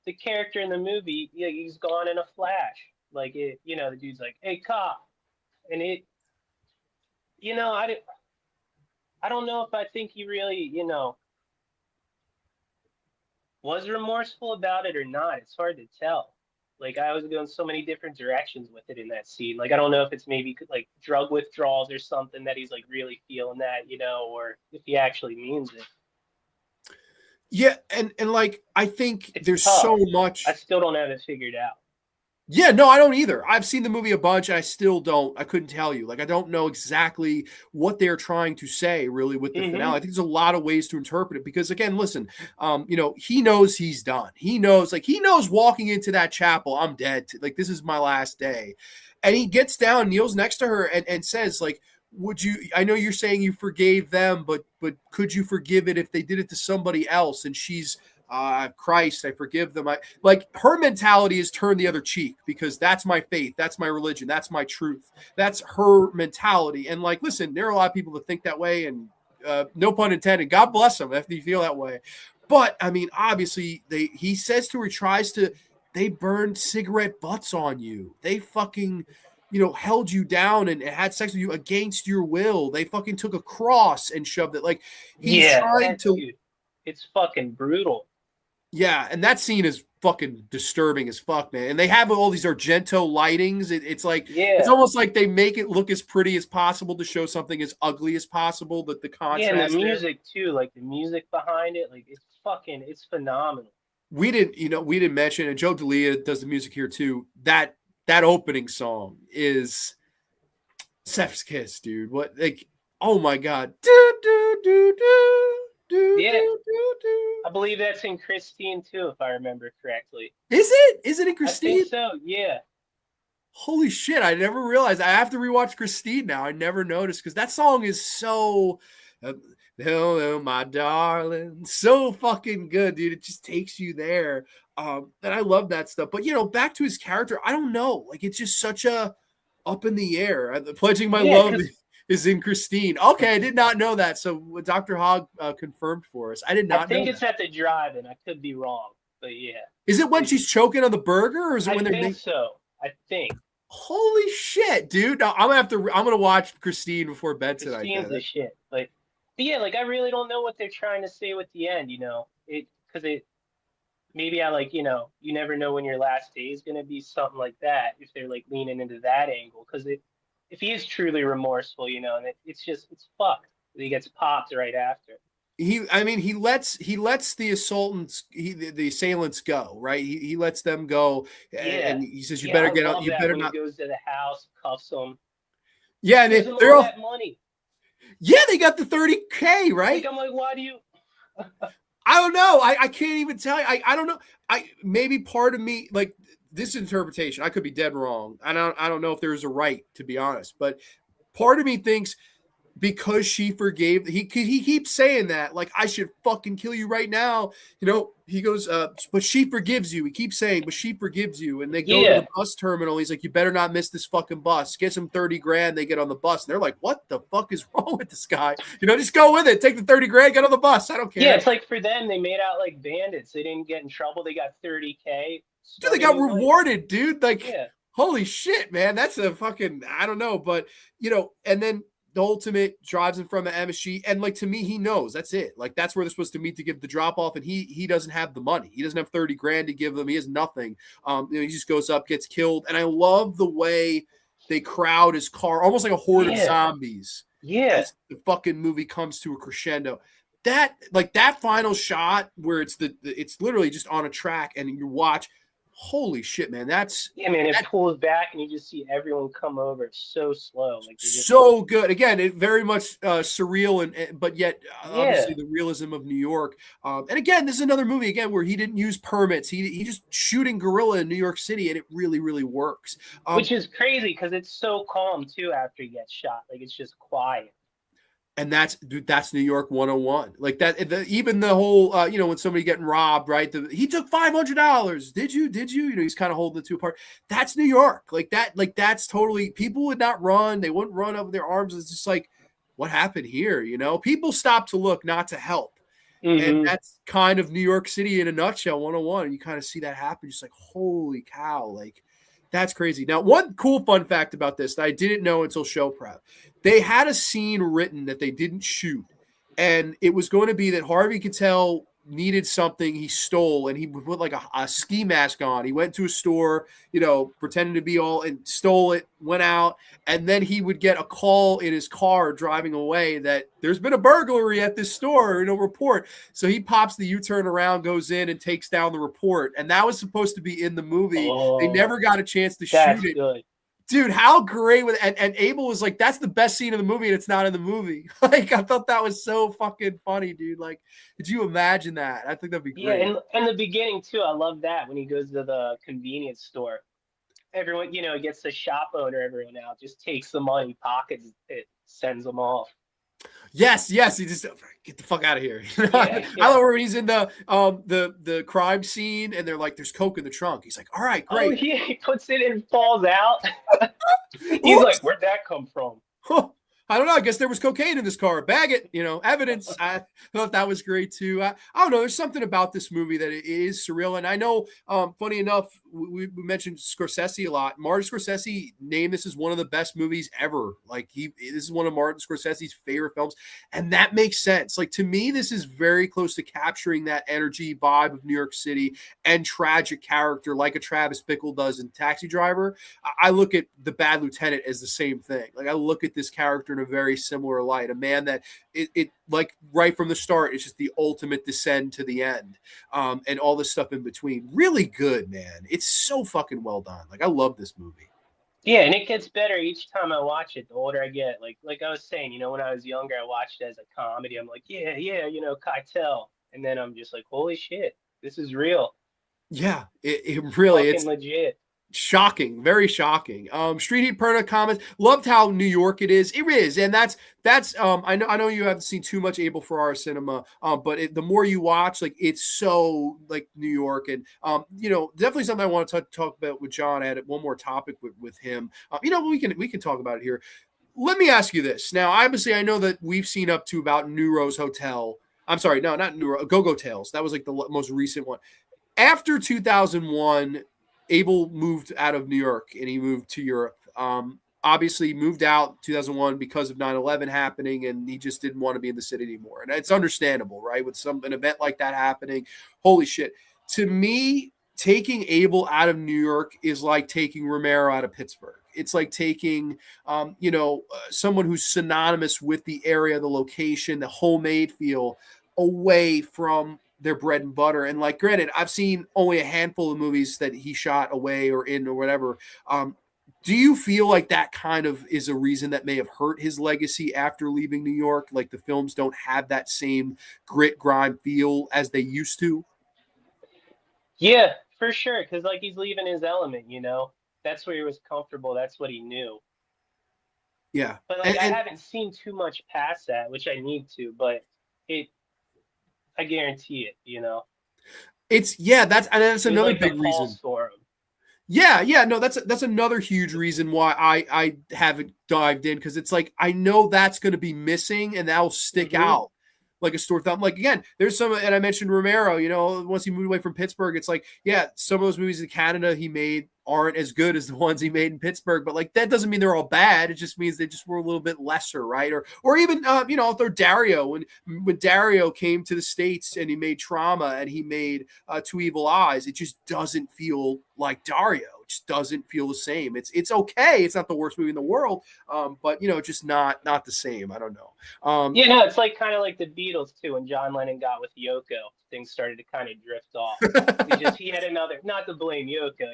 Speaker 2: the character in the movie, yeah, he's gone in a flash. Like the dude's like, "Hey, cop," and I don't know if I think he really, was remorseful about it or not. It's hard to tell. Like I was going so many different directions with it in that scene. Like I don't know if it's maybe like drug withdrawals or something that he's like really feeling that, or if he actually means it.
Speaker 1: Yeah, and like I think
Speaker 2: It's
Speaker 1: there's
Speaker 2: tough.
Speaker 1: so much.
Speaker 2: I still don't have it figured out.
Speaker 1: Yeah, no, I don't either. I've seen the movie a bunch and I still don't. I couldn't tell you. Like, I don't know exactly what they're trying to say really with the finale. I think there's a lot of ways to interpret it because, again, listen, he knows he's done. He knows walking into that chapel, I'm dead. Like, this is my last day. And he gets down, kneels next to her and says, like, I know you're saying you forgave them, but could you forgive it if they did it to somebody else? And she's, Christ, I forgive them. Like her mentality is turn the other cheek because that's my faith, that's my religion, that's my truth, that's her mentality. And like, listen, there are a lot of people that think that way, and no pun intended. God bless them if they feel that way. But I mean, obviously, he says to her, they burned cigarette butts on you. They fucking, held you down and had sex with you against your will. They fucking took a cross and shoved it. Like he's trying to.
Speaker 2: Dude, it's fucking brutal.
Speaker 1: Yeah, and that scene is fucking disturbing as fuck, man. And they have all these Argento lightings. It's like it's almost like they make it look as pretty as possible to show something as ugly as possible. That the contrast.
Speaker 2: Yeah, and the music too, like the music behind it, like it's phenomenal.
Speaker 1: We didn't mention, and Joe D'Elia does the music here too. That opening song is Chef's Kiss, dude. What, like, oh my God. Do, do, do, do.
Speaker 2: Yeah, I believe that's in Christine too, if I remember correctly.
Speaker 1: Is it? Is it in Christine?
Speaker 2: I think so. Yeah.
Speaker 1: Holy shit! I never realized. I have to rewatch Christine now. I never noticed because that song is so, hello, my darling, so fucking good, dude. It just takes you there, and I love that stuff. But back to his character, I don't know. Like it's just such a up in the air. Pledging my love is in Christine. Okay, I did not know that. So Dr. Hogg confirmed for us. I did not know.
Speaker 2: I think it's at the drive-in. I could be wrong, but yeah.
Speaker 1: Is it when she's choking on the burger, or is it when they're?
Speaker 2: I think so. I think.
Speaker 1: Holy shit, dude! I'm gonna watch Christine before bed tonight.
Speaker 2: Christine's the shit. But yeah, like I really don't know what they're trying to say with the end. Maybe I you never know when your last day is gonna be, something like that. If they're like leaning into that angle, because if he is truly remorseful, and it's fucked. He gets popped right after.
Speaker 1: He lets the assailants go, right? He lets them go, and he says, "You better get out. You better not."
Speaker 2: He goes to the house, cuffs them.
Speaker 1: Yeah, and they're all
Speaker 2: that money.
Speaker 1: Yeah, they got the $30K, right?
Speaker 2: Like, I'm like, why do you?
Speaker 1: I don't know. I can't even tell you. I don't know. Maybe part of me, like this interpretation, I could be dead wrong. I don't know if there's a right, to be honest, but part of me thinks because she forgave. He keeps saying that, like, I should fucking kill you right now. He goes, but she forgives you. He keeps saying, but she forgives you. And they go to the bus terminal. He's like, you better not miss this fucking bus. Get some 30 grand. They get on the bus. And they're like, what the fuck is wrong with this guy? Just go with it. Take the 30 grand, get on the bus. I don't care.
Speaker 2: Yeah, it's like for them, they made out like bandits. They didn't get in trouble. They got 30K.
Speaker 1: Dude, they got rewarded, dude. Like, holy shit, man. That's a fucking, I don't know. But, and then the ultimate drives in front of MSG. And, like, to me, he knows that's it. Like, that's where they're supposed to meet to give the drop off. And he doesn't have the money. He doesn't have 30 grand to give them. He has nothing. He just goes up, gets killed. And I love the way they crowd his car, almost like a horde of zombies.
Speaker 2: Yeah.
Speaker 1: As the fucking movie comes to a crescendo. That final shot where it's literally just on a track and you watch. Holy shit, man!
Speaker 2: It pulls back and you just see everyone come over. It's so slow, like
Speaker 1: so good. Again, it very much surreal but yet obviously the realism of New York. And again, this is another movie where he didn't use permits. He just shooting guerrilla in New York City, and it really, really works.
Speaker 2: Which is crazy because it's so calm too after he gets shot. Like it's just quiet.
Speaker 1: And that's New York 101. Like that, even the whole, when somebody getting robbed, right? He took $500. Did you? He's kind of holding the two apart. That's New York. That's totally, people would not run. They wouldn't run up their arms. It's just like, what happened here? People stop to look, not to help. Mm-hmm. And that's kind of New York City in a nutshell, 101. And you kind of see that happen. Just like, holy cow. Like, that's crazy. Now, one cool fun fact about this that I didn't know until show prep. They had a scene written that they didn't shoot, and it was going to be that Harvey Keitel needed something he stole, and he would put like a ski mask on. He went to a store, pretending to be all, and stole it, went out, and then he would get a call in his car driving away that there's been a burglary at this store, report. So he pops the U-turn around, goes in, and takes down the report. And that was supposed to be in the movie. They never got a chance to shoot it. Good. Dude, how great with and Abel was like, that's the best scene in the movie, and it's not in the movie. Like, I thought that was so fucking funny, dude. Like, could you imagine that? I think that'd be great.
Speaker 2: Yeah, and the beginning too, I love that when he goes to the convenience store. Everyone, gets the shop owner, everyone out, just takes the money, pockets it, sends them off.
Speaker 1: Yes, he just get the fuck out of here. I love when he's in the crime scene and they're like, "There's coke in the trunk." He's like, "All right, great."
Speaker 2: Oh, he puts it and falls out. He's like, "Where'd that come from?"
Speaker 1: I don't know. I guess there was cocaine in this car. Bag it, evidence. I thought that was great too. I don't know. There's something about this movie that it is surreal. And I know, funny enough, we mentioned Scorsese a lot. Martin Scorsese named this as one of the best movies ever. Like this is one of Martin Scorsese's favorite films. And that makes sense. Like to me, this is very close to capturing that energy vibe of New York City and tragic character like a Travis Bickle does in Taxi Driver. I look at the Bad Lieutenant as the same thing. Like I look at this character in a very similar light, a man that it like right from the start, it's just the ultimate descend to the end, and all this stuff in between. Really good, man. It's so fucking well done. Like I love this movie.
Speaker 2: Yeah, and it gets better each time I watch it. The older I get, like I was saying, when I was younger, I watched it as a comedy. I'm like, yeah, Keitel, and then I'm just like, holy shit, this is real.
Speaker 1: Yeah, it really
Speaker 2: it's legit.
Speaker 1: Shocking, very shocking. Street Heat Perna comments, loved how New York it is. It is, and that's I know you haven't seen too much Able Ferrara cinema, but the more you watch, like it's so like New York, and definitely something I want to talk about with John. I had one more topic with him. We can talk about it here. Let me ask you this. Now, obviously, I know that we've seen up to about New Rose Hotel. I'm sorry, no, not New Rose, Go-Go Tales. That was like the most recent one. After 2001. Abel moved out of New York and he moved to Europe. Obviously moved out 2001 because of 9/11 happening, and he just didn't want to be in the city anymore. And it's understandable, right? With an event like that happening, holy shit. To me, taking Abel out of New York is like taking Romero out of Pittsburgh. It's like taking, someone who's synonymous with the area, the location, the homemade feel away from their bread and butter. And like, granted, I've seen only a handful of movies that he shot away or in or whatever. Do you feel like that kind of is a reason that may have hurt his legacy after leaving New York? Like the films don't have that same grit, grime feel as they used to?
Speaker 2: Yeah, for sure. Cause like he's leaving his element, that's where he was comfortable. That's what he knew.
Speaker 1: Yeah.
Speaker 2: But like I haven't seen too much past that, which I need to, but it I guarantee it, you know.
Speaker 1: That's
Speaker 2: It was
Speaker 1: another
Speaker 2: like the
Speaker 1: big reason.
Speaker 2: pulse for him.
Speaker 1: Yeah, no, that's another huge reason why I haven't dived in, because it's like I know that's going to be missing and that'll stick out like a sore thumb. Like again, there's some, and I mentioned Romero. You know, once he moved away from Pittsburgh, it's like some of those movies in Canada he made aren't as good as the ones he made in Pittsburgh, but like that doesn't mean they're all bad. It just means they just were a little bit lesser, right? Or even throw Dario, when Dario came to the States and he made Trauma and he made Two Evil Eyes, it just doesn't feel like Dario. It just doesn't feel the same. It's okay. It's not the worst movie in the world, but just not the same. I don't know.
Speaker 2: No, it's like kind of like the Beatles too. When John Lennon got with Yoko, things started to kind of drift off. He had another, not to blame Yoko,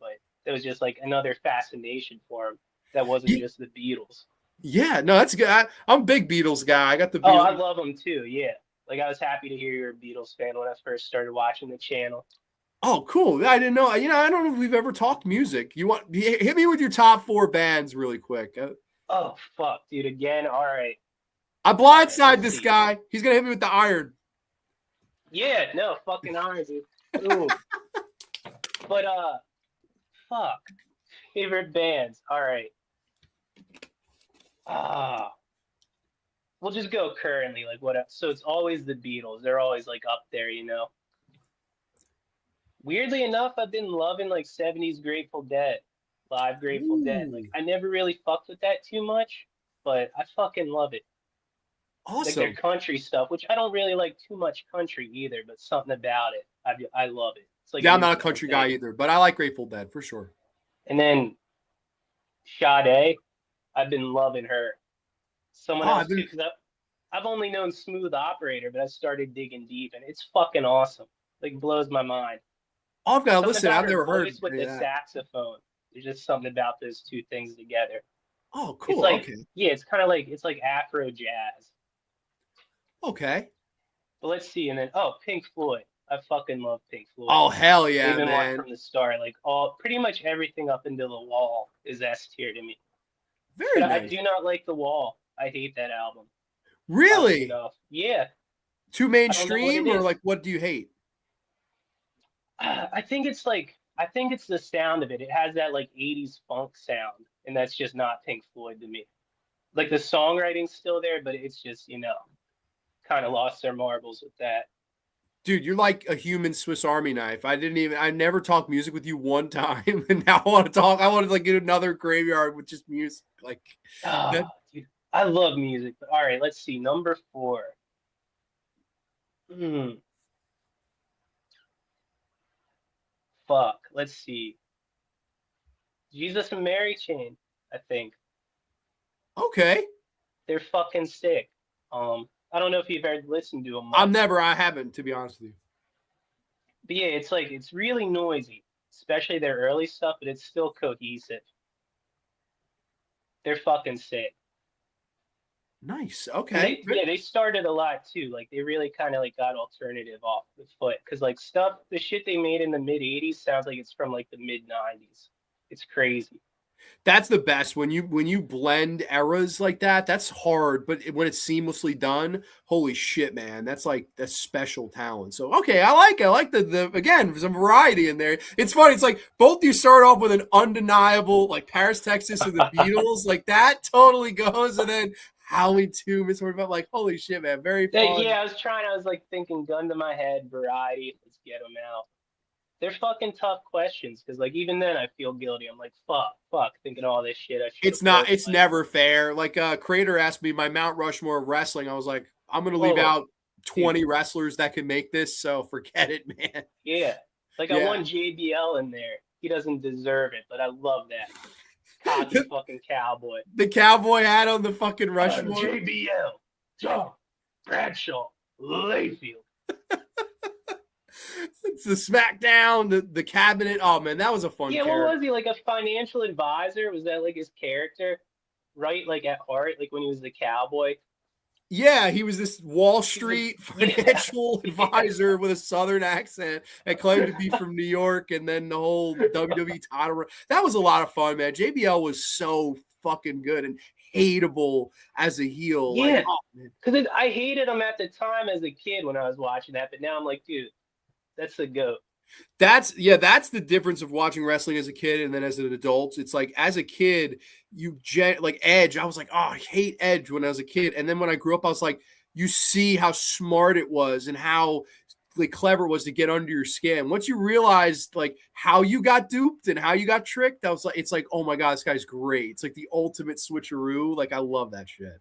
Speaker 2: but it was just like another fascination for him that wasn't just the Beatles.
Speaker 1: Yeah, no, that's good. I'm a big Beatles guy. I got the Beatles.
Speaker 2: Oh, I love them too. Yeah, like I was happy to hear you're a Beatles fan when I first started watching the channel.
Speaker 1: Oh, cool. I didn't know. I don't know if we've ever talked music. Hit me with your top 4 bands really quick.
Speaker 2: Oh, fuck, dude. Again? All right.
Speaker 1: I blindside this guy. He's going to hit me with the iron.
Speaker 2: Yeah, no, fucking iron, dude. Ooh. But, fuck. Favorite bands. All right. We'll just go currently. Like, what? So it's always the Beatles. They're always, like, up there, Weirdly enough, I've been loving, like, 70s Grateful Dead. Live Grateful Dead. Like, I never really fucked with that too much, but I fucking love it.
Speaker 1: Awesome.
Speaker 2: Like their country stuff, which I don't really like too much country either, but something about it, I love it. It's like
Speaker 1: I'm not a country guy either, but I like Grateful Dead for sure.
Speaker 2: And then Sade, I've been loving her. Someone else too, because I've only known Smooth Operator, but I started digging deep, and it's fucking awesome. Like blows my mind.
Speaker 1: Oh, I've got to listen. I've never heard
Speaker 2: with the saxophone. There's just something about those two things together.
Speaker 1: Oh, cool.
Speaker 2: It's like,
Speaker 1: okay.
Speaker 2: Yeah, it's kind of like Afro jazz.
Speaker 1: Okay.
Speaker 2: But let's see, and then Pink Floyd. I fucking love Pink Floyd.
Speaker 1: Oh hell yeah,
Speaker 2: Even
Speaker 1: man!
Speaker 2: From the start, like pretty much everything up until The Wall is S tier to me.
Speaker 1: Very nice.
Speaker 2: I do not like The Wall. I hate that album.
Speaker 1: Really?
Speaker 2: Yeah.
Speaker 1: Too mainstream, or like what do you hate?
Speaker 2: I think it's the sound of it. It has that like 80s funk sound, and that's just not Pink Floyd to me. Like the songwriting's still there, but it's just, kind of lost their marbles with that.
Speaker 1: Dude, you're like a human Swiss Army knife. I never talked music with you one time, and now I want to talk. I want to like get another graveyard with just music. Like,
Speaker 2: dude, I love music. But all right, let's see. Number 4. Fuck. Let's see. Jesus and Mary Chain, I think.
Speaker 1: Okay.
Speaker 2: They're fucking sick. I don't know if you've ever listened to them.
Speaker 1: I haven't, to be honest with you.
Speaker 2: But yeah, it's really noisy, especially their early stuff, but it's still cohesive. They're fucking sick.
Speaker 1: Nice. Okay.
Speaker 2: They started a lot too. Like they really kind of like got alternative off the foot, because like the shit they made in the mid 80s sounds like it's from like the mid 90s. It's crazy.
Speaker 1: That's the best when you blend eras like that. That's hard, but when it's seamlessly done, holy shit, man, that's special talent. So okay, I like the again, some variety in there. It's funny. It's like both you start off with an undeniable like Paris, Texas, or the Beatles, like that totally goes, and then Howling Tomb is sort of like holy shit, man, very fun.
Speaker 2: Yeah, I was like thinking gun to my head, variety. Let's get them out. They're fucking tough questions, because like even then I feel guilty. I'm like fuck, thinking all this shit.
Speaker 1: It's never fair. Like Crater asked me my Mount Rushmore of wrestling. I was like, I'm gonna leave out 20 wrestlers that can make this, so forget it, man.
Speaker 2: Yeah, like I want JBL in there. He doesn't deserve it, but I love that. Cocky fucking cowboy.
Speaker 1: The cowboy hat on the fucking Rushmore.
Speaker 2: JBL, John Bradshaw, Layfield.
Speaker 1: It's the SmackDown, the cabinet. Oh man, that was a fun.
Speaker 2: Yeah, what was he, like a financial advisor? Was that like his character, right? Like at heart, like when he was the cowboy.
Speaker 1: Yeah, he was this Wall Street financial advisor with a Southern accent and claimed to be from New York, and then the whole WWE title. That was a lot of fun, man. JBL was so fucking good, and hateable as a heel.
Speaker 2: Yeah,
Speaker 1: Like,
Speaker 2: because I hated him at the time as a kid when I was watching that, but now I'm like, dude, that's the GOAT.
Speaker 1: that's the difference of watching wrestling as a kid and then as an adult. It's like as a kid, like Edge. I was like, oh, I hate Edge when I was a kid, and then when I grew up, I was like, you see how smart it was and how like clever it was to get under your skin. Once you realized like how you got duped and how you got tricked, I was like, it's like, oh my god, this guy's great. It's like the ultimate switcheroo. Like I love that shit.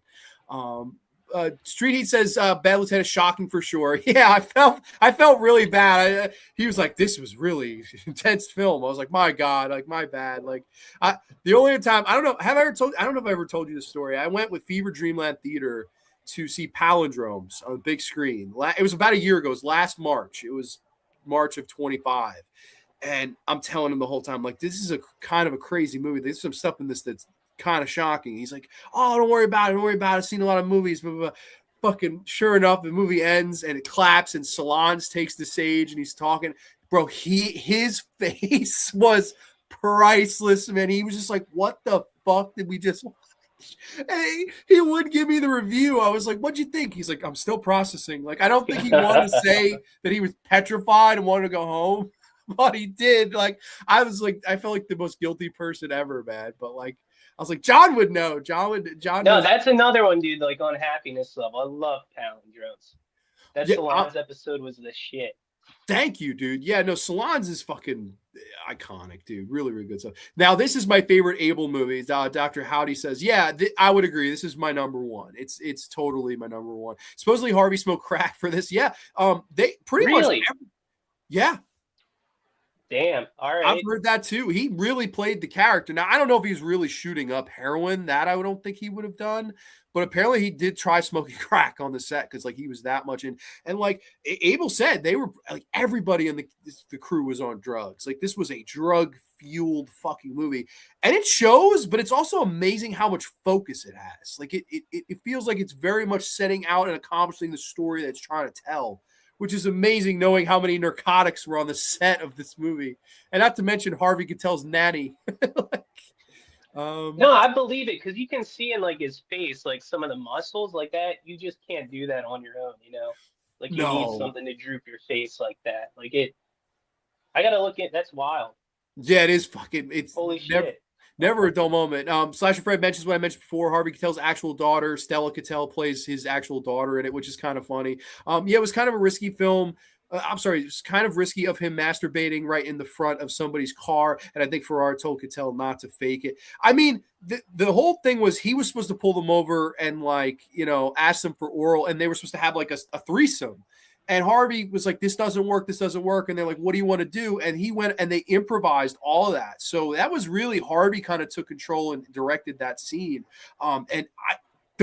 Speaker 1: Street Heat says Bad Lieutenant shocking for sure. Yeah, I felt really bad. He was like, this was really intense film. I was like, my god, like my bad. Like the only time I don't know if I ever told you the story. I went with Fever Dreamland Theater to see Palindromes on the big screen. It was about a year ago. It was last March. It was March of 25. And I'm telling him the whole time, like, this is a kind of a crazy movie. There's some stuff in this that's kind of shocking. He's like, oh, don't worry about it. Don't worry about it. I've seen a lot of movies. Blah, blah, blah. Fucking sure enough, the movie ends and it claps and Solange takes the stage and he's talking. Bro, his face was priceless, man. He was just like, what the fuck did we just watch? Hey, he would give me the review. I was like, what'd you think? He's like, I'm still processing. Like, I don't think he wanted to say that he was petrified and wanted to go home, but he did. Like, I was like, I felt like the most guilty person ever, man. But like, I was like, John would know. John
Speaker 2: No,
Speaker 1: knows.
Speaker 2: that's another one, dude. Like on Happiness Level, I love Palindromes. That Solange episode was the shit.
Speaker 1: Thank you, dude. Yeah, no, Solange is fucking iconic, dude. Really, really good stuff. Now, this is my favorite Able movie. Dr. Howdy says, yeah, I would agree. This is my number one. It's totally my number one. Supposedly Harvey smoked crack for this. Yeah, they pretty much. Yeah.
Speaker 2: Damn. All right.
Speaker 1: I've heard that too. He really played the character. Now, I don't know if he's really shooting up heroin. That I don't think he would have done. But apparently he did try smoking crack on the set because like he was that much in. And like Abel said, they were like everybody in the crew was on drugs. Like this was a drug fueled fucking movie. And it shows, but it's also amazing how much focus it has. Like it feels like it's very much setting out and accomplishing the story that it's trying to tell, which is amazing knowing how many narcotics were on the set of this movie. And not to mention Harvey Keitel's nanny.
Speaker 2: No, I believe it because you can see in like his face, like some of the muscles like that. You just can't do that on your own, you know? Like you need something to droop your face like that. Like I gotta look at that's wild.
Speaker 1: Yeah, it is fucking
Speaker 2: holy shit.
Speaker 1: Never a dull moment. Slasher Fred mentions what I mentioned before. Harvey Keitel's actual daughter, Stella Keitel, plays his actual daughter in it, which is kind of funny. Yeah, it was kind of a risky film. It was kind of risky of him masturbating right in the front of somebody's car. And I think Ferrara told Keitel not to fake it. I mean, the whole thing was he was supposed to pull them over and like, you know, ask them for oral. And they were supposed to have like a threesome. And Harvey was like, this doesn't work. This doesn't work. And they're like, what do you want to do? And he went and they improvised all of that. So that was really Harvey kind of took control and directed that scene. The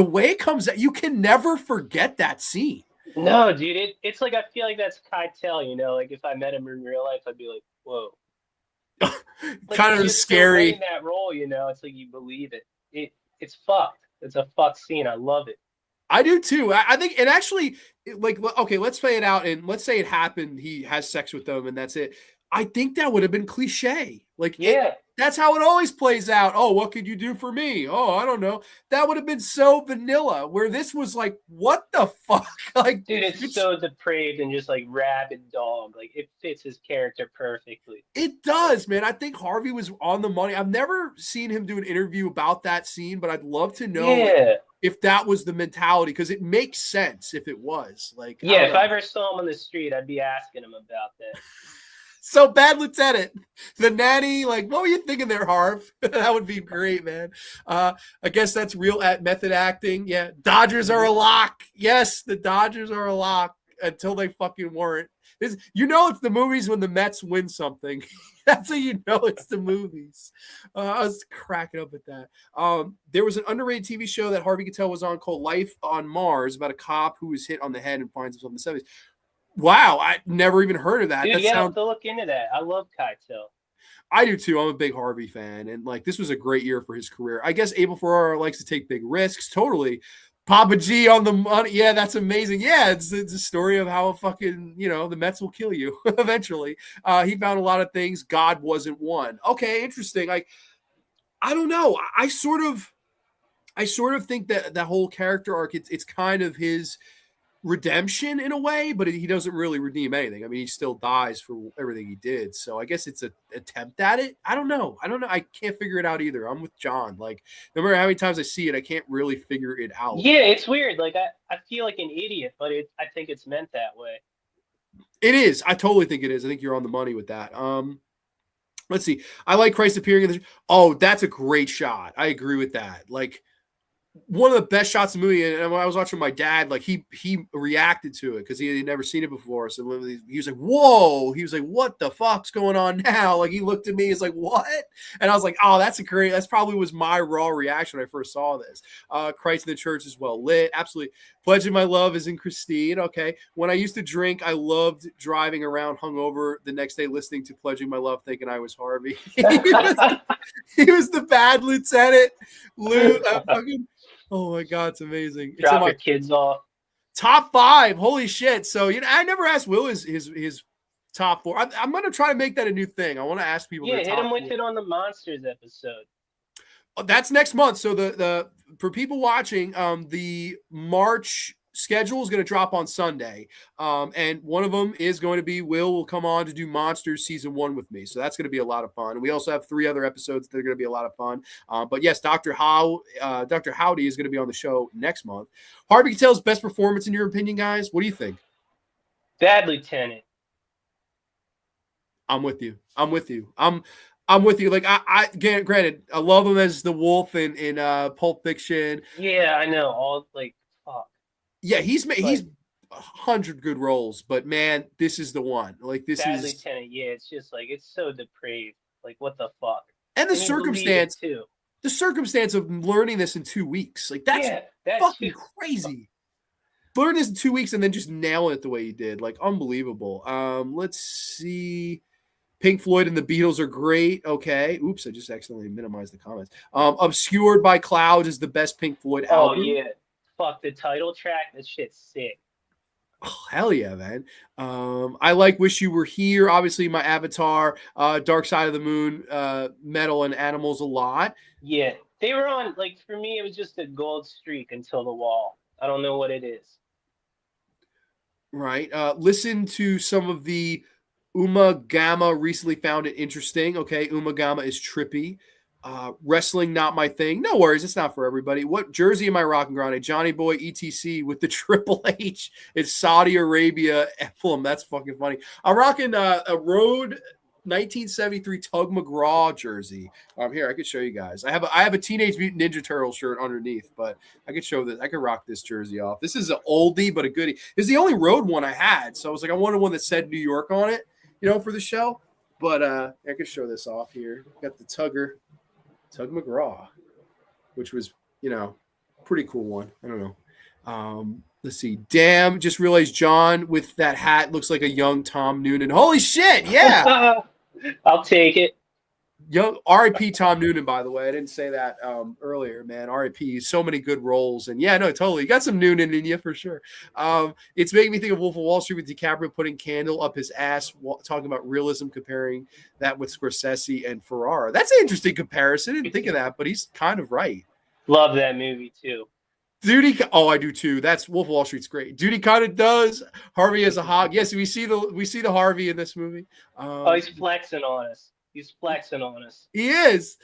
Speaker 1: way it comes out, you can never forget that scene.
Speaker 2: No, dude, it's like I feel like that's Keitel, you know, like if I met him in real life, I'd be like, whoa. Like,
Speaker 1: kind of scary.
Speaker 2: In that role, you know, it's like you believe it. It's fucked. It's a fucked scene. I love it.
Speaker 1: I do too. I think, and actually, like, okay, let's play it out, and let's say it happened. He has sex with them, and that's it. I think that would have been cliche. Like,
Speaker 2: yeah,
Speaker 1: that's how it always plays out. Oh, what could you do for me? Oh, I don't know. That would have been so vanilla. Where this was like, what the fuck? Like,
Speaker 2: dude, it's so depraved and just like rabid dog. Like, it fits his character perfectly.
Speaker 1: It does, man. I think Harvey was on the money. I've never seen him do an interview about that scene, but I'd love to know if that was the mentality, because it makes sense if it was. Like,
Speaker 2: yeah, if I ever saw him on the street, I'd be asking him about that.
Speaker 1: So Bad Lieutenant, the nanny, like, what were you thinking there, Harv? That would be great, man. I guess that's real method acting. Yeah, Dodgers are a lock. Yes, the Dodgers are a lock until they fucking weren't. You know it's the movies when the Mets win something. That's how you know it's the movies. I was cracking up at that. There was an underrated TV show that Harvey Keitel was on called Life on Mars about a cop who was hit on the head and finds himself in the 70s. Wow, I never even heard of that.
Speaker 2: Dude, you have to look into that. I love Keitel.
Speaker 1: I do too. I'm a big Harvey fan, and like this was a great year for his career. I guess Able Ferrara likes to take big risks. Totally. Papa G on the money. Yeah, that's amazing. Yeah, it's a story of how fucking, you know, the Mets will kill you eventually. He found a lot of things. God wasn't one. Okay, interesting. Like, I don't know. I sort of think that that whole character arc, it's kind of his redemption in a way, but he doesn't really redeem anything. I mean, he still dies for everything he did. So I guess it's an attempt at it. I don't know. I can't figure it out either. I'm with John. Like, no matter how many times I see it, I can't really figure it out.
Speaker 2: Yeah, it's weird. Like I feel like an idiot, but I think it's meant that way.
Speaker 1: It is. I totally think it is. I think you're on the money with that. Let's see. I like Christ appearing in the. Oh, that's a great shot. I agree with that. Like, one of the best shots in the movie, and when I was watching my dad, like he reacted to it because he had never seen it before. So he was like, "Whoa!" He was like, "What the fuck's going on now?" Like he looked at me, he's like, "What?" And I was like, "Oh, that's a great." That's probably was my raw reaction when I first saw this. Christ in the Church is well lit, absolutely. Pledging My Love is in Christine. Okay, when I used to drink, I loved driving around hungover the next day, listening to Pledging My Love, thinking I was Harvey. He was the bad lieutenant. Fucking. Oh my God, it's amazing.
Speaker 2: Drop your kids off.
Speaker 1: Top 5. Holy shit. So, I never asked Will his top 4. I'm going to try to make that a new thing. I want to ask people.
Speaker 2: Yeah, hit him with it on the Monsters episode.
Speaker 1: Oh, that's next month. So the for people watching, the March schedule is going to drop on Sunday. And one of them is going to be will come on to do Monsters season 1 with me. So that's going to be a lot of fun. And we also have 3 other episodes that are going to be a lot of fun. But yes, Dr. Howdy is going to be on the show next month. Harvey Keitel's best performance in your opinion, guys? What do you think?
Speaker 2: Bad Lieutenant.
Speaker 1: I'm with you. I'm with you. Like granted, I love him as the wolf in Pulp Fiction.
Speaker 2: Yeah, I know. All like fuck.
Speaker 1: Yeah, he's 100 good roles, but man, this is the one. Like this
Speaker 2: Bad
Speaker 1: is
Speaker 2: Lieutenant. Yeah, it's just like it's so depraved. Like what the fuck?
Speaker 1: And the circumstance too. The circumstance of learning this in 2 weeks, like that's fucking crazy. Learn this in 2 weeks and then just nail it the way he did, like unbelievable. Let's see. Pink Floyd and the Beatles are great. Okay. Oops, I just accidentally minimized the comments. Obscured by Clouds is the best Pink Floyd album.
Speaker 2: Oh yeah. Fuck the title track. That shit's sick.
Speaker 1: Oh, hell yeah, man. I like Wish You Were Here. Obviously, my Avatar, Dark Side of the Moon, Metal and Animals a lot.
Speaker 2: Yeah. They were on, like, for me, it was just a gold streak until The Wall. I don't know what it is.
Speaker 1: Right. Listen to some of the Uma Gamma recently found it interesting. Okay. Uma Gamma is trippy. Wrestling, not my thing. No worries. It's not for everybody. What jersey am I rocking, Grande? Johnny Boy ETC with the Triple H. It's Saudi Arabia emblem. That's fucking funny. I'm rocking a Road 1973 Tug McGraw jersey. Here, I could show you guys. I have a Teenage Mutant Ninja Turtle shirt underneath, but I could show this. I could rock this jersey off. This is an oldie, but a goodie. This is the only road one I had. So I was like, I wanted one that said New York on it, for the show. But I could show this off here. Got the Tug McGraw, which was, pretty cool one. I don't know. Let's see. Damn, just realized John with that hat looks like a young Tom Noonan. Holy shit, yeah.
Speaker 2: I'll take it.
Speaker 1: Young R.I.P. Tom Noonan, by the way. I didn't say that earlier, man. R.I.P. So many good roles. And yeah, no, totally. You got some Noonan in you for sure. It's making me think of Wolf of Wall Street with DiCaprio putting candle up his ass, talking about realism, comparing that with Scorsese and Ferrara. That's an interesting comparison. I didn't think of that, but he's kind of right.
Speaker 2: Love that movie too.
Speaker 1: I do too. That's Wolf of Wall Street's great. Duty kind of does. Harvey as a hog. Yes, we see the Harvey in this movie.
Speaker 2: He's flexing on us. He
Speaker 1: is.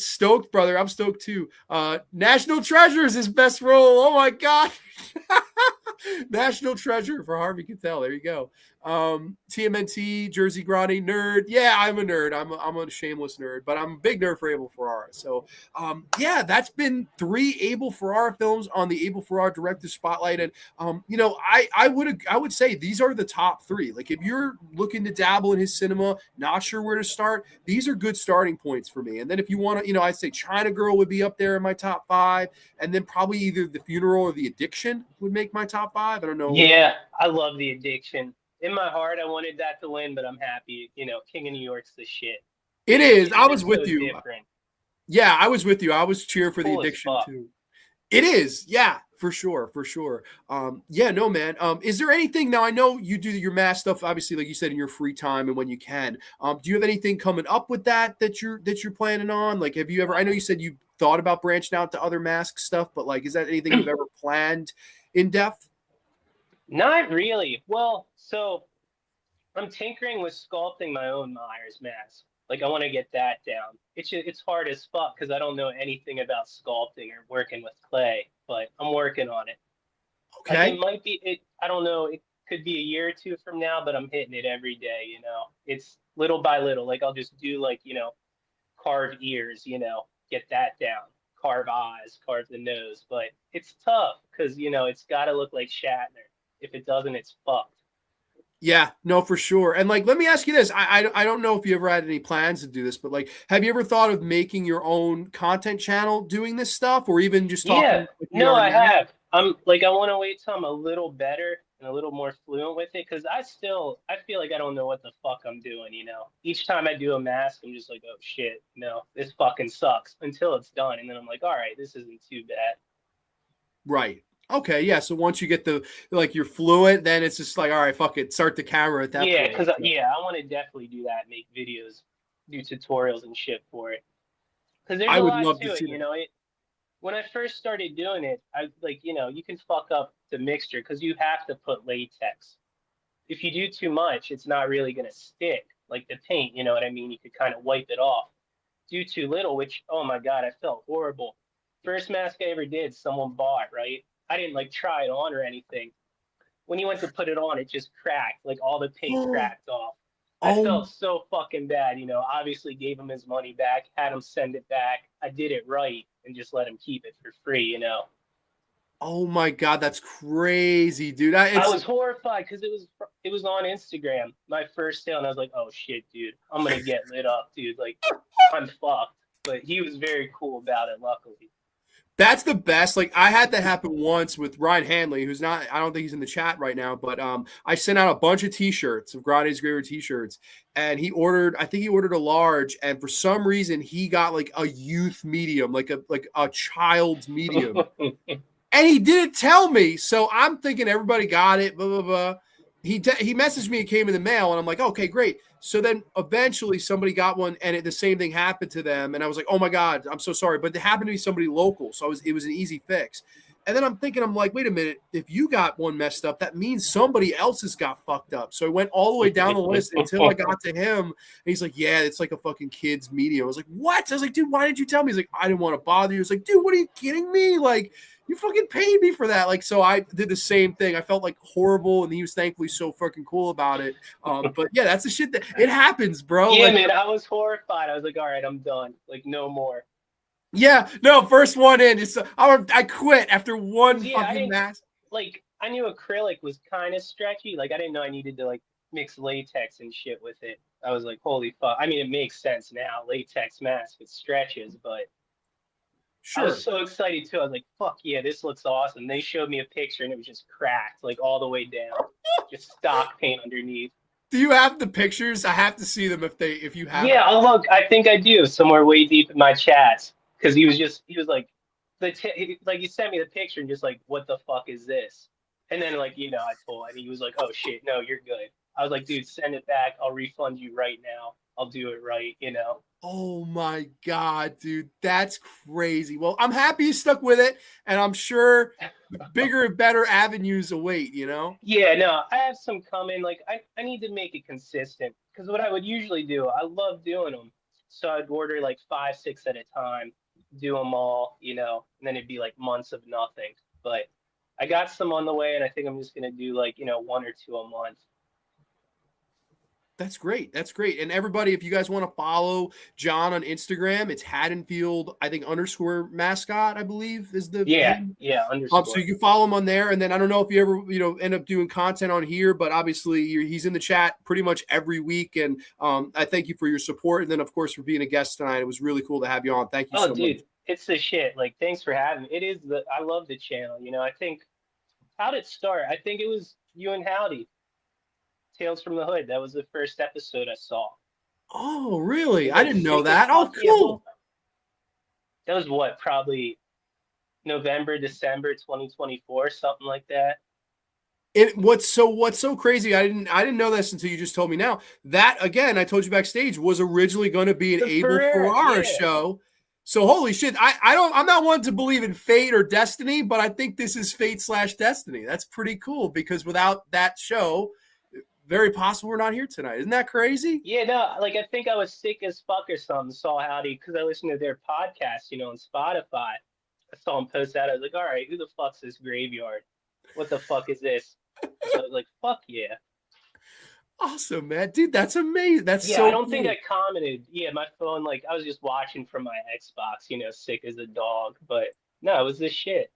Speaker 1: Stoked, brother. I'm stoked too. National Treasure is his best role. Oh my God. National Treasure for Harvey Keitel. There you go. TMNT, Jersey Grande, nerd. Yeah, I'm a nerd. I'm a shameless nerd, but I'm a big nerd for Able Ferrara. So, that's been 3 Able Ferrara films on the Able Ferrara Director Spotlight. And, I would say these are the top 3. Like if you're looking to dabble in his cinema, not sure where to start, these are good starting points for me. And then if you want to, I'd say China Girl would be up there in my top 5. And then probably either The Funeral or The Addiction would make my top 5. I don't know.
Speaker 2: Yeah, I love The Addiction. In my heart, I wanted that to win, but I'm happy. King of New York's the shit.
Speaker 1: It is. I was with
Speaker 2: so
Speaker 1: you.
Speaker 2: Different.
Speaker 1: Yeah, I was with you. I was cheering for The Addiction too. It is. Yeah, for sure. Yeah, no, man. Is there anything now? I know you do your math stuff, obviously, like you said, in your free time and when you can. Do you have anything coming up with that you're planning on? Like, have you ever? I know you said you thought about branching out to other mask stuff, but like, is that anything you've ever planned in depth?
Speaker 2: Not really. Well, so I'm tinkering with sculpting my own Myers mask. Like I want to get that down. It's hard as fuck because I don't know anything about sculpting or working with clay, but I'm working on it. Like
Speaker 1: Okay.
Speaker 2: it might be it. I don't know. It could be a year or two from now, but I'm hitting it every day. It's little by little. Like I'll just do like carve ears. Get that down. Carve eyes. Carve the nose. But it's tough because it's got to look like Shatner. If it doesn't, it's fucked.
Speaker 1: Yeah, no, for sure. And like, let me ask you this. I don't know if you ever had any plans to do this, but like, have you ever thought of making your own content channel doing this stuff, or even just
Speaker 2: Yeah,
Speaker 1: talking like we
Speaker 2: no,
Speaker 1: are
Speaker 2: I
Speaker 1: now?
Speaker 2: have. I'm like I want to wait till I'm a little better and a little more fluent with it because I feel like I don't know what the fuck I'm doing. Each time I do a mask, I'm just like, oh shit, no, this fucking sucks until it's done, and then I'm like, all right, this isn't too bad.
Speaker 1: Right. Okay. Yeah. So once you get you're fluent, then it's just like, all right, fuck it, start the camera at that
Speaker 2: Yeah,
Speaker 1: point.
Speaker 2: because yeah, I want to definitely do that, make videos, do tutorials and shit for it. Because there's
Speaker 1: I
Speaker 2: a
Speaker 1: would
Speaker 2: lot
Speaker 1: love to
Speaker 2: to it,
Speaker 1: see that.
Speaker 2: when I first started doing it, I like, you can fuck up the mixture because you have to put latex. If you do too much, it's not really gonna stick. Like the paint, you know what I mean? You could kind of wipe it off. Do too little, which oh my God, I felt horrible. First mask I ever did, someone bought, right? I didn't like try it on or anything. When you went to put it on, it just cracked, like all the paint cracked off. I
Speaker 1: Oh,
Speaker 2: felt so fucking bad. Obviously gave him his money back, had him send it back. I did it right and just let him keep it for free.
Speaker 1: oh my God, that's crazy, dude.
Speaker 2: I
Speaker 1: It's
Speaker 2: was horrified because it was on Instagram, my first sale, and I was like, oh shit, dude, I'm gonna get lit up, dude. Like, I'm fucked. But he was very cool about it, luckily.
Speaker 1: That's the best. Like I had that happen once with Ryan Hanley, who's not. I don't think he's in the chat right now, but I sent out a bunch of T-shirts of Grande's Graver T-shirts, and he ordered. I think he ordered a large, and for some reason he got like a youth medium, like a child's medium. And he didn't tell me. So I'm thinking everybody got it, blah, blah, blah. He messaged me, it came in the mail, and I'm like, okay, great. So then eventually somebody got one, and the same thing happened to them. And I was like, oh my God, I'm so sorry. But it happened to be somebody local. So it was an easy fix. And then I'm thinking, I'm like, wait a minute, if you got one messed up, that means somebody else has got fucked up. So I went all the way down the list until I got to him. And he's like, yeah, it's like a fucking kid's medium. I was like, what? I was like, dude, why did you tell me? He's like, I didn't want to bother you. I was like, dude, what are you kidding me? Like, you fucking paid me for that. Like, so I did the same thing. I felt like horrible, and he was thankfully so fucking cool about it. But yeah, that's the shit that it happens, bro.
Speaker 2: Yeah,
Speaker 1: Like,
Speaker 2: man, I was horrified. I was like, all right, I'm done. Like, no more.
Speaker 1: yeah, no, first one in. I quit after one
Speaker 2: Yeah, I
Speaker 1: fucking
Speaker 2: didn't
Speaker 1: mask.
Speaker 2: like. I knew acrylic was kind of stretchy. Like, I didn't know I needed to like mix latex and shit with it. I was like, holy fuck. I mean, it makes sense now. Latex mask, it stretches, but I was
Speaker 1: Sure.
Speaker 2: so excited too. I was like, fuck yeah, this looks awesome. They showed me a picture and it was just cracked, like all the way down. Just stock paint underneath.
Speaker 1: Do you have the pictures? I have to see them if you have
Speaker 2: Yeah,
Speaker 1: them.
Speaker 2: oh look, I think I do somewhere way deep in my chats. Because he was like, like he sent me the picture and just like, what the fuck is this? And then like, I told, and he was like, oh shit, no, you're good. I was like, dude, send it back. I'll refund you right now. I'll do it right.
Speaker 1: Oh my God, dude. That's crazy. Well, I'm happy you stuck with it, and I'm sure bigger and better avenues await, you know?
Speaker 2: Yeah, no, I have some coming. Like, I need to make it consistent because what I would usually do, I love doing them. So I'd order like 5, 6 at a time, do them all, and then it'd be like months of nothing. But I got some on the way, and I think I'm just gonna do like, 1 or 2 a month.
Speaker 1: That's great. That's great. And everybody, if you guys want to follow John on Instagram, it's Haddonfield, I think _ mascot, I believe is the
Speaker 2: Yeah,
Speaker 1: handle.
Speaker 2: yeah,
Speaker 1: So
Speaker 2: underscore.
Speaker 1: you can follow him on there. And then I don't know if you ever, end up doing content on here, but obviously he's in the chat pretty much every week. And I thank you for your support. And then, of course, for being a guest tonight. It was really cool to have you on. Thank you
Speaker 2: Oh,
Speaker 1: so much.
Speaker 2: dude, it's the shit. Like, thanks for having me. I love the channel. I think, how did it start? I think it was you and Howdy, Tales from the Hood. That was the first episode I saw.
Speaker 1: Oh,
Speaker 2: It
Speaker 1: really?
Speaker 2: was
Speaker 1: I
Speaker 2: like
Speaker 1: didn't know
Speaker 2: sick as
Speaker 1: that. Oh,
Speaker 2: fuck. Yeah,
Speaker 1: cool.
Speaker 2: that was what, probably November, December 2024, something like that.
Speaker 1: What's so crazy? I didn't know this until you just told me now. That again, I told you backstage was originally going to be an
Speaker 2: The
Speaker 1: Able
Speaker 2: Ferrara,
Speaker 1: Ferrara
Speaker 2: yeah.
Speaker 1: show. So holy shit, I'm not one to believe in fate or destiny, but I think this is fate/destiny. That's pretty cool because without that show, very possible we're not here tonight. Isn't that crazy?
Speaker 2: Yeah, no, like I think I was sick as fuck or something. Saw Howdy because I listened to their podcast, on Spotify. I saw him post that. I was like, all right, who the fuck's this Graveyard? What the fuck is this? So I was like, fuck yeah.
Speaker 1: Awesome, man. Dude, that's amazing. That's
Speaker 2: Yeah,
Speaker 1: so
Speaker 2: I don't think
Speaker 1: cool.
Speaker 2: I commented. Yeah, my phone, like, I was just watching from my Xbox, sick as a dog. But no, it was this shit.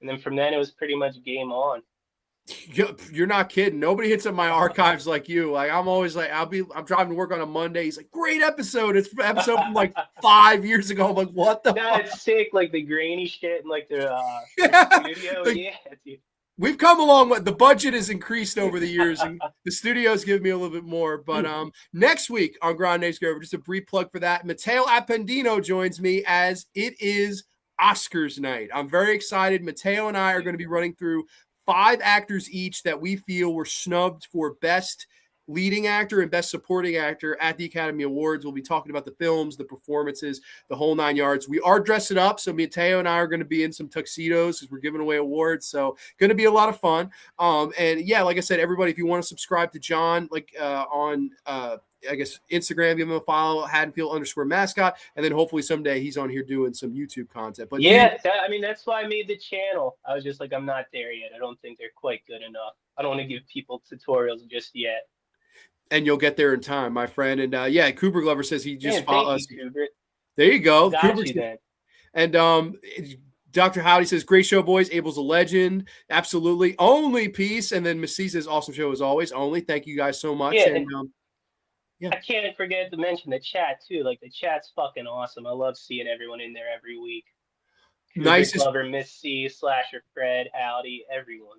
Speaker 2: And then from then, it was pretty much game on.
Speaker 1: You're not kidding. Nobody hits up my archives like you. Like I'm always like, I'm driving to work on a Monday. He's like, great episode. It's an episode from like 5 years ago. I'm like, what the
Speaker 2: No,
Speaker 1: fuck?
Speaker 2: it's sick, like the grainy shit and like the studio. Yeah, dude.
Speaker 1: We've come along. The budget has increased over the years, and the studios give me a little bit more. But next week on Grande's Grove, just a brief plug for that. Matteo Appendino joins me as it is Oscars night. I'm very excited. Matteo and I are going to be running through 5 actors each that we feel were snubbed for Best Leading Actor and Best Supporting Actor at the Academy Awards. We'll be talking about the films, the performances, the whole 9 yards. We are dressing up, so Matteo and I are going to be in some tuxedos because we're giving away awards. So going to be a lot of fun. And yeah, like I said, everybody, if you want to subscribe to John, on I guess Instagram, give him a follow, Haddonfield_mascot, and then hopefully someday he's on here doing some YouTube content. But
Speaker 2: yeah, that's why I made the channel. I was just like, I'm not there yet. I don't think they're quite good enough. I don't want to give people tutorials just yet.
Speaker 1: And you'll get there in time, my friend. And yeah, Cooper Glover says he just followed us.
Speaker 2: Cooper.
Speaker 1: There you go.
Speaker 2: Got you then.
Speaker 1: And Dr. Howdy says, great show, boys. Abel's a legend. Absolutely. Only peace. And then Miss C says, awesome show as always. Only. Thank you guys so much.
Speaker 2: Yeah,
Speaker 1: and
Speaker 2: yeah. I can't forget to mention the chat too. Like the chat's fucking awesome. I love seeing everyone in there every week. Nicest Glover, Miss C, Slasher, Fred, Howdy, everyone.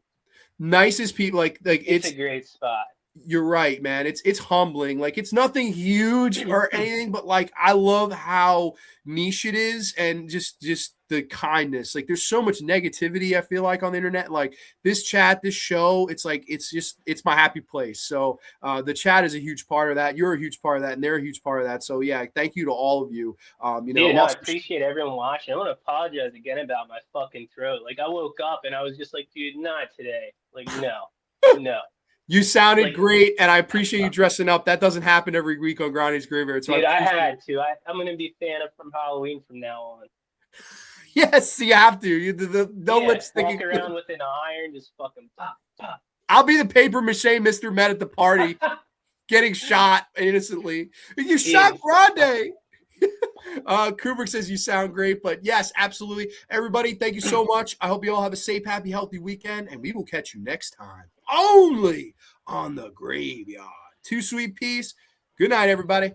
Speaker 1: Nicest people. Like
Speaker 2: it's a great spot.
Speaker 1: You're right, man. It's humbling. Like it's nothing huge or anything, but like I love how niche it is and just the kindness. Like there's so much negativity I feel like on the internet. Like this chat, this show, it's like it's my happy place. So the chat is a huge part of that. You're a huge part of that, and they're a huge part of that. So yeah, thank you to all of you.
Speaker 2: I appreciate everyone watching. I want to apologize again about my fucking throat. Like I woke up and I was just like, dude, not today. Like no.
Speaker 1: You sounded great, and I appreciate you dressing up. That doesn't happen every week on Grande's Graveyard. So
Speaker 2: dude, I had to. I'm going to be fan of from Halloween from now on.
Speaker 1: Yes, you have to. No lipstick.
Speaker 2: Walk around with an iron, just fucking pop, pop.
Speaker 1: I'll be the paper mache Mr. Met at the party, getting shot innocently. You shot Grande. Kubrick says you sound great, but yes, absolutely. Everybody, thank you so much. I hope you all have a safe, happy, healthy weekend, and we will catch you next time only on the Graveyard. Too sweet peace. Good night, everybody.